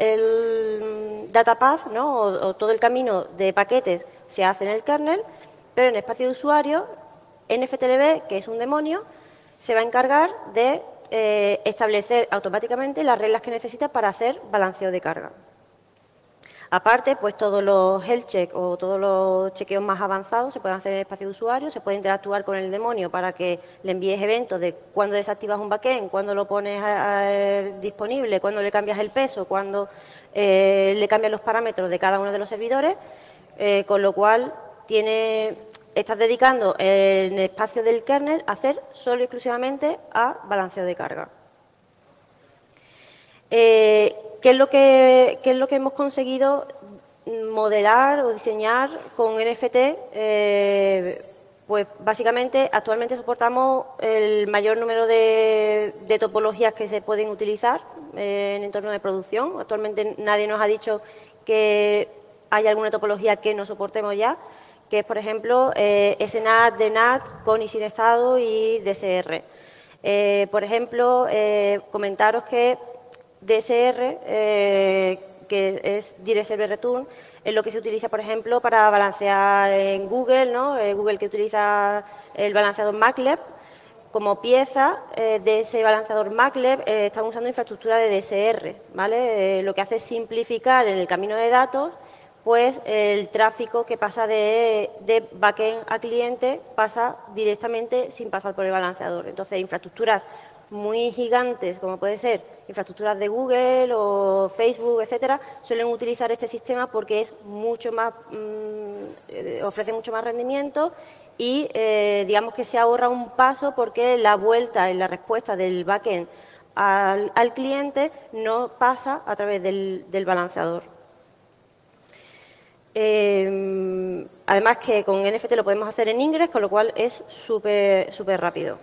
data path, ¿no? o todo el camino de paquetes se hace en el kernel, pero en espacio de usuario NFTLB, que es un demonio, se va a encargar de establecer automáticamente las reglas que necesita para hacer balanceo de carga. Aparte, pues todos los health check o todos los chequeos más avanzados se pueden hacer en el espacio de usuario, se puede interactuar con el demonio para que le envíes eventos de cuándo desactivas un backend, cuándo lo pones disponible, cuándo le cambias el peso, cuándo le cambias los parámetros de cada uno de los servidores, con lo cual estás dedicando el espacio del kernel a hacer solo y exclusivamente a balanceo de carga. ¿Qué es lo que hemos conseguido modelar o diseñar con NFT? Pues básicamente actualmente soportamos el mayor número de topologías que se pueden utilizar en entorno de producción. Actualmente nadie nos ha dicho que hay alguna topología que no soportemos ya, que es, por ejemplo, SNAT, DNAT, con y sin estado y DSR. Por ejemplo, comentaros que DSR, que es Direct Server Return, es lo que se utiliza, por ejemplo, para balancear en Google, ¿no? Google, que utiliza el balanceador MATLAB. Como pieza de ese balanceador MATLAB están usando infraestructura de DSR, ¿vale? Lo que hace es simplificar en el camino de datos pues el tráfico que pasa de backend a cliente pasa directamente sin pasar por el balanceador. Entonces, infraestructuras muy gigantes, como puede ser infraestructuras de Google o Facebook, etcétera, suelen utilizar este sistema porque es mucho más, ofrece mucho más rendimiento y digamos que se ahorra un paso porque la vuelta en la respuesta del backend al cliente no pasa a través del balanceador. Además que con NFT lo podemos hacer en Ingress, con lo cual es súper rápido.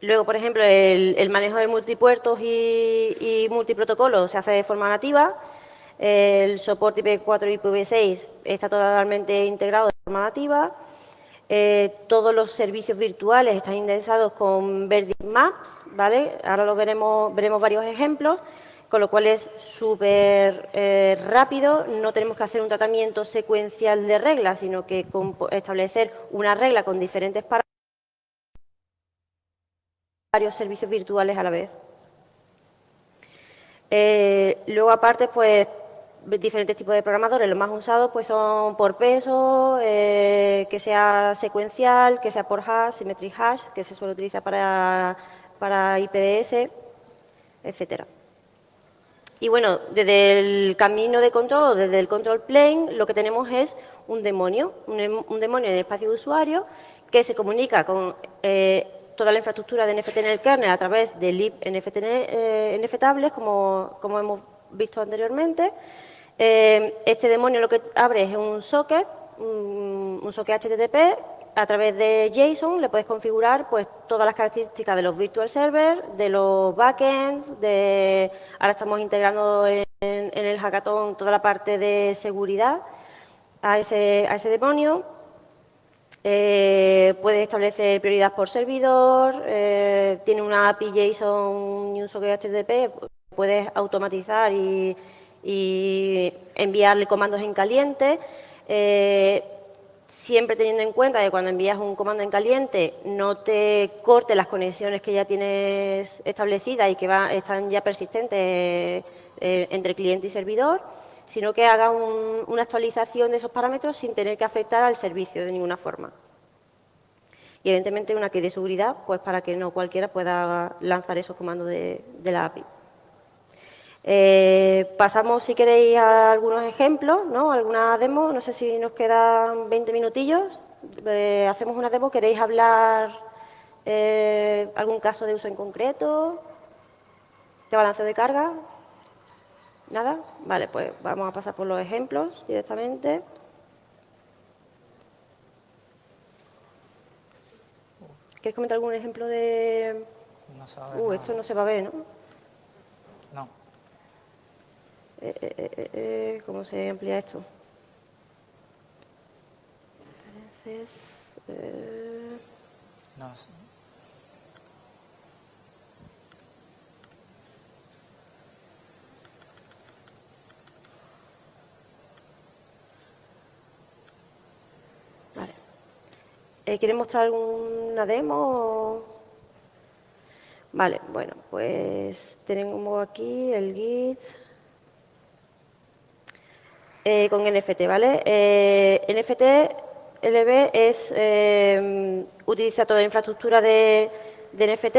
Luego, por ejemplo, el manejo de multipuertos y multiprotocolos se hace de forma nativa. El soporte IPv4 y IPv6 está totalmente integrado de forma nativa. Todos los servicios virtuales están indexados con Verdict Maps, ¿vale? Ahora veremos varios ejemplos, con lo cual es súper rápido. No tenemos que hacer un tratamiento secuencial de reglas, sino que establecer una regla con diferentes parámetros, varios servicios virtuales a la vez. Luego, aparte, pues diferentes tipos de programadores. Los más usados pues son por peso, que sea secuencial, que sea por hash, symmetric hash, que se suele utilizar para IPDS, etcétera. Y bueno, desde el camino de control, desde el control plane, lo que tenemos es un demonio en el espacio de usuario que se comunica con toda la infraestructura de NFT en el kernel a través de lib NFTables, como hemos visto anteriormente. Este demonio lo que abre es un socket HTTP. A través de JSON le puedes configurar pues todas las características de los virtual servers, de los backends, ahora estamos integrando en el hackathon toda la parte de seguridad a ese demonio. Puedes establecer prioridad por servidor, tiene una API JSON y un socket HTTP puedes automatizar y enviarle comandos en caliente, siempre teniendo en cuenta que cuando envías un comando en caliente no te corte las conexiones que ya tienes establecidas y que están ya persistentes entre cliente y servidor, sino que haga una actualización de esos parámetros sin tener que afectar al servicio de ninguna forma. Y evidentemente una key de seguridad, pues para que no cualquiera pueda lanzar esos comandos de la API. Pasamos, si queréis, a algunos ejemplos, ¿no? Alguna demo. No sé si nos quedan 20 minutillos. Hacemos una demo. ¿Queréis hablar algún caso de uso en concreto? ¿De balanceo de carga? ¿Nada? Vale, pues vamos a pasar por los ejemplos directamente. ¿Quieres comentar algún ejemplo de...? No se va a ver esto no se va a ver, ¿no? No. ¿Cómo se amplía esto? Entonces, No sé. vale. ¿Quieres mostrar alguna demo? Vale, bueno, pues tenemos aquí el Git con NFT, ¿vale? NFT LB es, utiliza toda la infraestructura de NFT.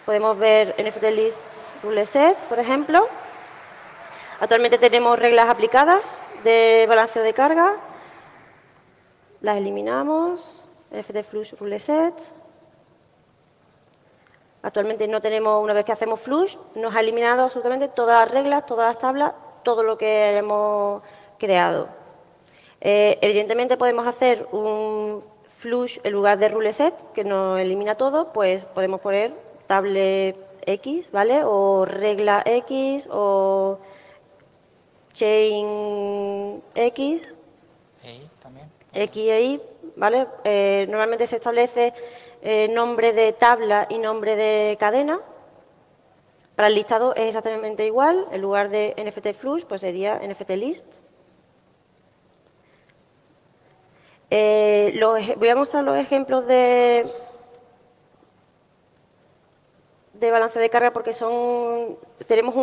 Podemos ver NFT list ruleset, por ejemplo. Actualmente tenemos reglas aplicadas de balanceo de carga. Las eliminamos. NFT flush ruleset. Actualmente no tenemos, una vez que hacemos flush, nos ha eliminado absolutamente todas las reglas, todas las tablas, todo lo que hemos creado. Evidentemente podemos hacer un flush en lugar de ruleset, que nos elimina todo, pues podemos poner table X, ¿vale? O regla X o chain X. También. X e Y, ¿vale? Normalmente se establece nombre de tabla y nombre de cadena. Para el listado es exactamente igual. En lugar de NFT flush, pues sería NFT list. Voy a mostrar los ejemplos de balance de carga porque tenemos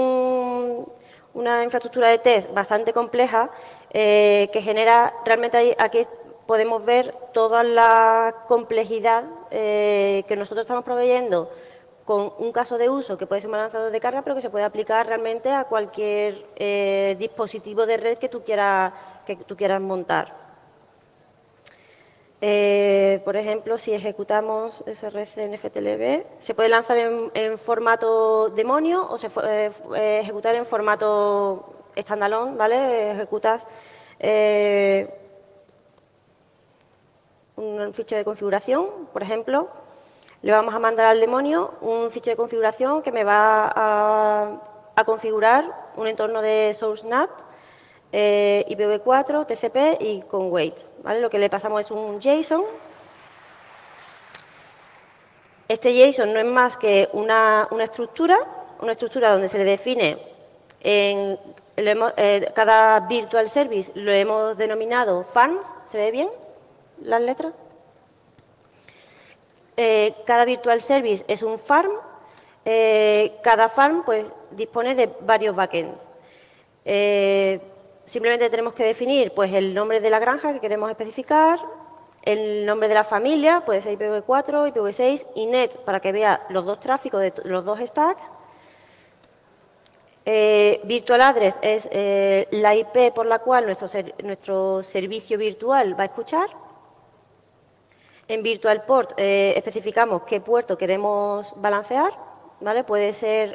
una infraestructura de test bastante compleja que genera, realmente aquí podemos ver toda la complejidad que nosotros estamos proveyendo con un caso de uso que puede ser un balanceador de carga, pero que se puede aplicar realmente a cualquier dispositivo de red que tú quieras montar. Por ejemplo, si ejecutamos src nftlb, se puede lanzar en formato demonio o se puede ejecutar en formato standalone, ¿vale? Ejecutas un fichero de configuración, por ejemplo. Le vamos a mandar al demonio un fichero de configuración que me va a configurar un entorno de source NAT, IPv4, TCP y con wait, ¿vale? Lo que le pasamos es un JSON. Este JSON no es más que una estructura donde se le define cada virtual service, lo hemos denominado farms. ¿Se ve bien las letras? Cada virtual service es un farm. Cada farm pues dispone de varios backends. Simplemente tenemos que definir pues, el nombre de la granja que queremos especificar, el nombre de la familia, puede ser IPv4, IPv6 y NET para que vea los dos tráficos de los dos stacks. Virtual address es la IP por la cual nuestro servicio virtual va a escuchar. En virtual port especificamos qué puerto queremos balancear, ¿vale?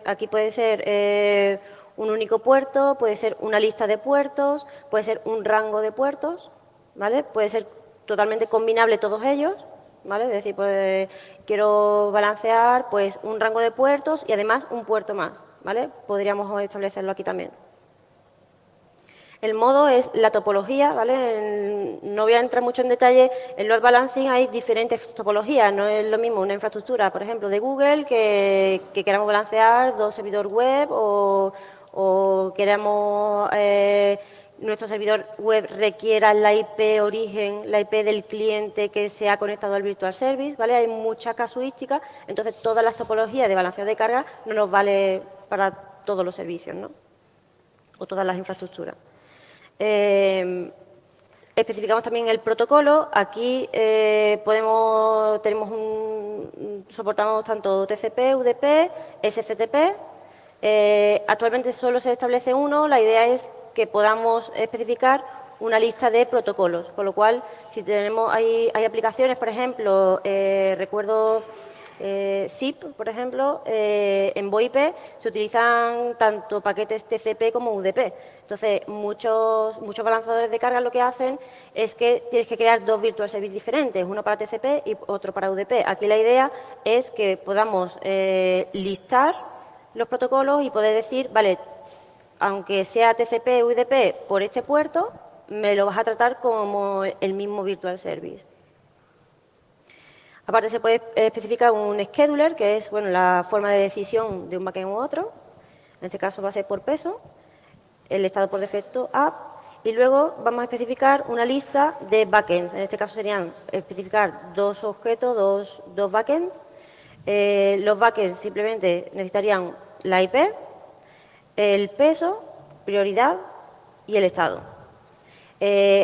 Aquí puede ser un único puerto, puede ser una lista de puertos, puede ser un rango de puertos, ¿vale? Puede ser totalmente combinable todos ellos, ¿vale? Es decir, pues, quiero balancear pues, un rango de puertos y además un puerto más, ¿vale? Podríamos establecerlo aquí también. El modo es la topología, ¿vale? No voy a entrar mucho en detalle. En load balancing hay diferentes topologías. No es lo mismo una infraestructura, por ejemplo, de Google, que queramos balancear 2 servidores web o queramos nuestro servidor web requiera la IP origen, la IP del cliente que se ha conectado al virtual service, ¿vale? Hay mucha casuística, entonces todas las topologías de balanceo de carga no nos vale para todos los servicios, ¿no? O todas las infraestructuras. Especificamos también el protocolo. Aquí soportamos tanto TCP, UDP, SCTP. Actualmente solo se establece uno. La idea es que podamos especificar una lista de protocolos, con lo cual, si tenemos, hay aplicaciones, por ejemplo, recuerdo SIP, por ejemplo, en VoIP se utilizan tanto paquetes TCP como UDP. Entonces, muchos balanceadores de carga lo que hacen es que tienes que crear 2 virtual services diferentes, uno para TCP y otro para UDP. Aquí la idea es que podamos listar los protocolos y poder decir, vale, aunque sea TCP o UDP por este puerto, me lo vas a tratar como el mismo virtual service. Aparte se puede especificar un scheduler, que es la forma de decisión de un backend u otro. En este caso va a ser por peso, el estado por defecto app, y luego vamos a especificar una lista de backends. En este caso serían especificar 2 objetos, dos backends. Los backends simplemente necesitarían la IP, el peso, prioridad y el estado.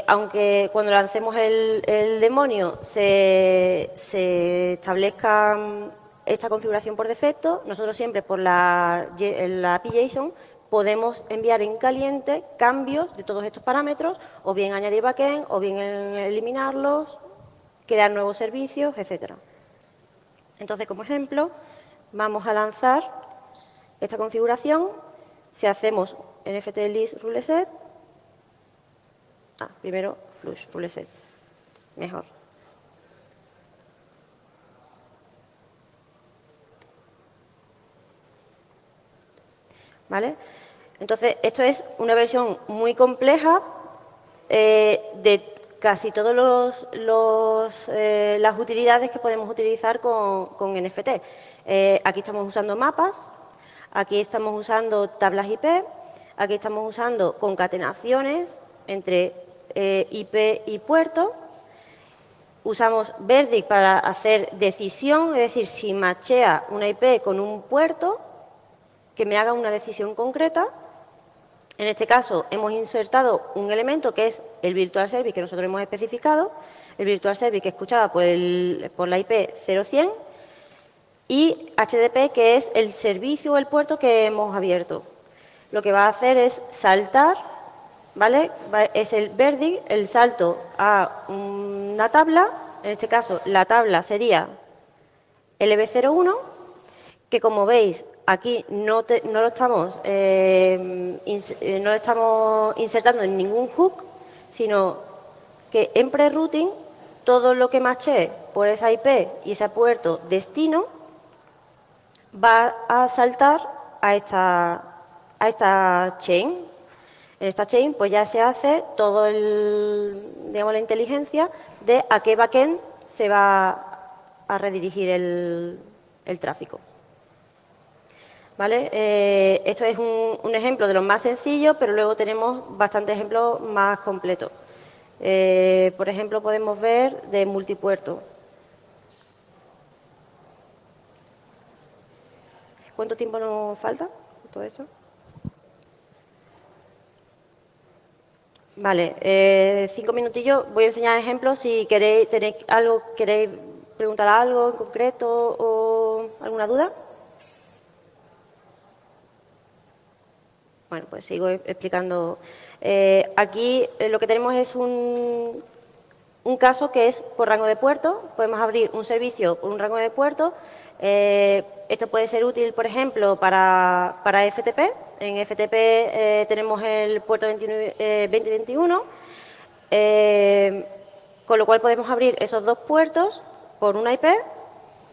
Aunque cuando lancemos el demonio se establezca esta configuración por defecto, nosotros siempre por la API JSON podemos enviar en caliente cambios de todos estos parámetros, o bien añadir backend, o bien eliminarlos, crear nuevos servicios, etcétera. Entonces, como ejemplo, vamos a lanzar esta configuración. Si hacemos nft list ruleset, primero flush ruleset, mejor. ¿Vale? Entonces, esto es una versión muy compleja de casi todas las utilidades que podemos utilizar con NFT. Aquí estamos usando mapas, aquí estamos usando tablas IP, aquí estamos usando concatenaciones entre IP y puerto. Usamos Verdict para hacer decisión, es decir, si machea una IP con un puerto, que me haga una decisión concreta. En este caso, hemos insertado un elemento que es el virtual service que nosotros hemos especificado, el virtual service que escuchaba por la IP 0100 y HTTP, que es el servicio o el puerto que hemos abierto. Lo que va a hacer es saltar, ¿vale? Es el Verdict, el salto a una tabla, en este caso la tabla sería LB01, que como veis aquí no lo estamos insertando en ningún hook, sino que en pre-routing todo lo que machee por esa IP y ese puerto destino va a saltar a esta chain. En esta chain pues ya se hace todo la inteligencia de a qué backend se va a redirigir el tráfico. ¿Vale? Esto es un ejemplo de los más sencillos, pero luego tenemos bastantes ejemplos más completos. Por ejemplo, podemos ver de multipuerto. ¿Cuánto tiempo nos falta? ¿Todo eso? Vale, 5 minutillos. Voy a enseñar ejemplos. Si queréis preguntar algo en concreto o alguna duda. Bueno, pues sigo explicando. Aquí lo que tenemos es un caso que es por rango de puerto. Podemos abrir un servicio por un rango de puerto. Esto puede ser útil, por ejemplo, para FTP. En FTP tenemos el puerto 2021, con lo cual podemos abrir esos 2 puertos por una IP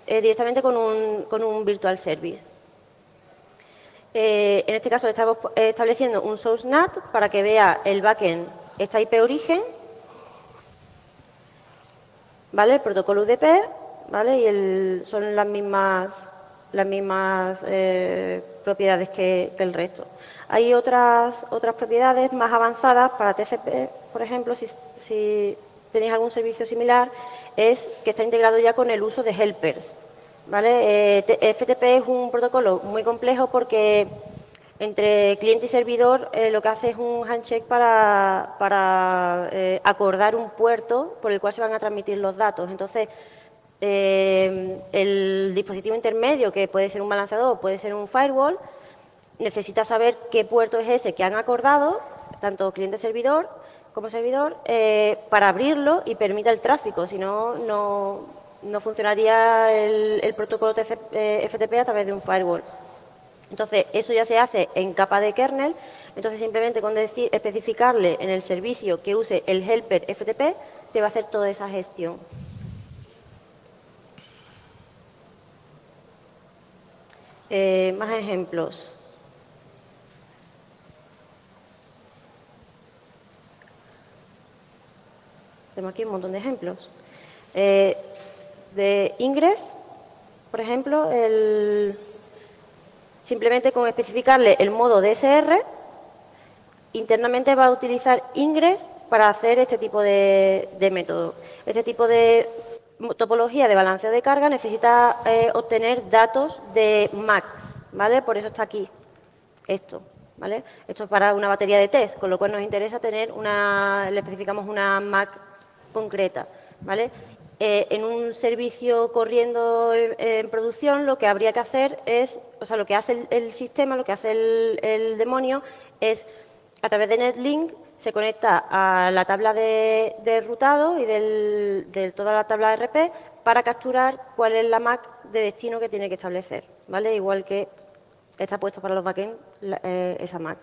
directamente con un virtual service. En este caso estamos estableciendo un source NAT para que vea el backend esta IP origen, ¿vale? El protocolo UDP, ¿vale? Y son las mismas propiedades que el resto. Hay otras propiedades más avanzadas para TCP, por ejemplo, si tenéis algún servicio similar, es que está integrado ya con el uso de helpers, ¿vale? FTP es un protocolo muy complejo porque entre cliente y servidor lo que hace es un handshake para acordar un puerto por el cual se van a transmitir los datos. Entonces, el dispositivo intermedio, que puede ser un balanceador o puede ser un firewall, necesita saber qué puerto es ese que han acordado, tanto cliente-servidor como servidor, para abrirlo y permita el tráfico. Si no, no funcionaría el protocolo FTP a través de un firewall. Entonces, eso ya se hace en capa de kernel. Entonces, simplemente con especificarle en el servicio que use el helper FTP, te va a hacer toda esa gestión. Más ejemplos. Tenemos aquí un montón de ejemplos. De Ingress, por ejemplo, simplemente con especificarle el modo DSR, internamente va a utilizar Ingress para hacer este tipo de método. Este tipo de topología de balanceo de carga necesita obtener datos de MACs, ¿vale? Por eso está aquí esto, ¿vale? Esto es para una batería de test, con lo cual nos interesa tener le especificamos una MAC concreta, ¿vale? En un servicio corriendo en producción, lo que habría que hacer es, o sea, lo que hace el sistema, lo que hace el demonio es, a través de Netlink, se conecta a la tabla de rutado y de toda la tabla RP para capturar cuál es la MAC de destino que tiene que establecer, ¿vale? Igual que está puesto para los backend esa MAC.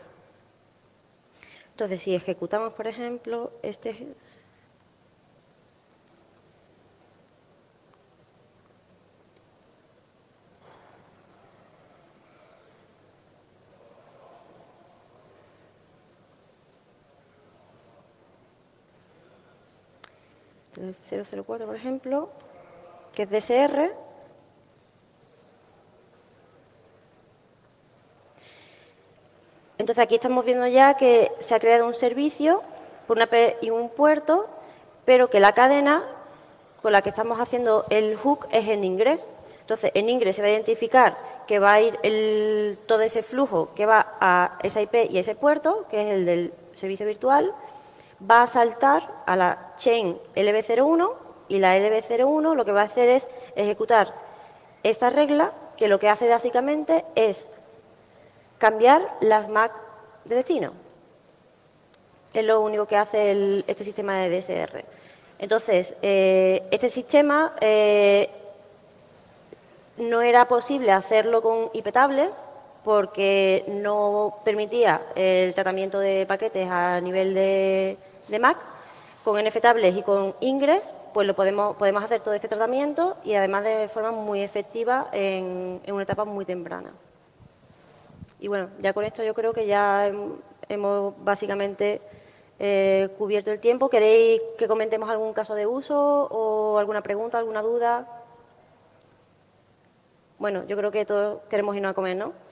Entonces, si ejecutamos, por ejemplo, el 004, por ejemplo, que es DSR. Entonces, aquí estamos viendo ya que se ha creado un servicio por una IP y un puerto, pero que la cadena con la que estamos haciendo el hook es en Ingress. Entonces, en Ingress se va a identificar que va a ir todo ese flujo que va a esa IP y ese puerto, que es el del servicio virtual, va a saltar a la chain LB01 y la LB01 lo que va a hacer es ejecutar esta regla que lo que hace básicamente es cambiar las MAC de destino. Es lo único que hace este sistema de DSR. Entonces, este sistema no era posible hacerlo con IP tablets porque no permitía el tratamiento de paquetes a nivel de MAC. Con NFTables y con Ingress, pues podemos hacer todo este tratamiento y además de forma muy efectiva en una etapa muy temprana. Y bueno, ya con esto yo creo que ya hemos básicamente cubierto el tiempo. ¿Queréis que comentemos algún caso de uso o alguna pregunta, alguna duda? Bueno, yo creo que todos queremos irnos a comer, ¿no?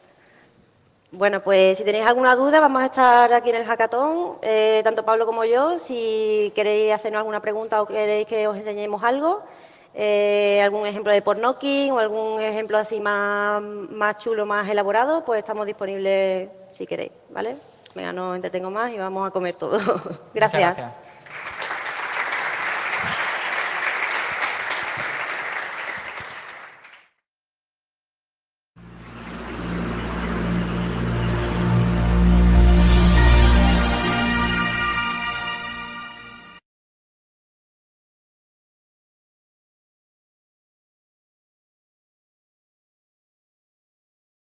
Bueno, pues si tenéis alguna duda, vamos a estar aquí en el hackathon, tanto Pablo como yo. Si queréis hacernos alguna pregunta o queréis que os enseñemos algo, algún ejemplo de port knocking o algún ejemplo así más chulo, más elaborado, pues estamos disponibles si queréis, ¿vale? Venga, no entretengo más y vamos a comer todo. Gracias. Muchas gracias.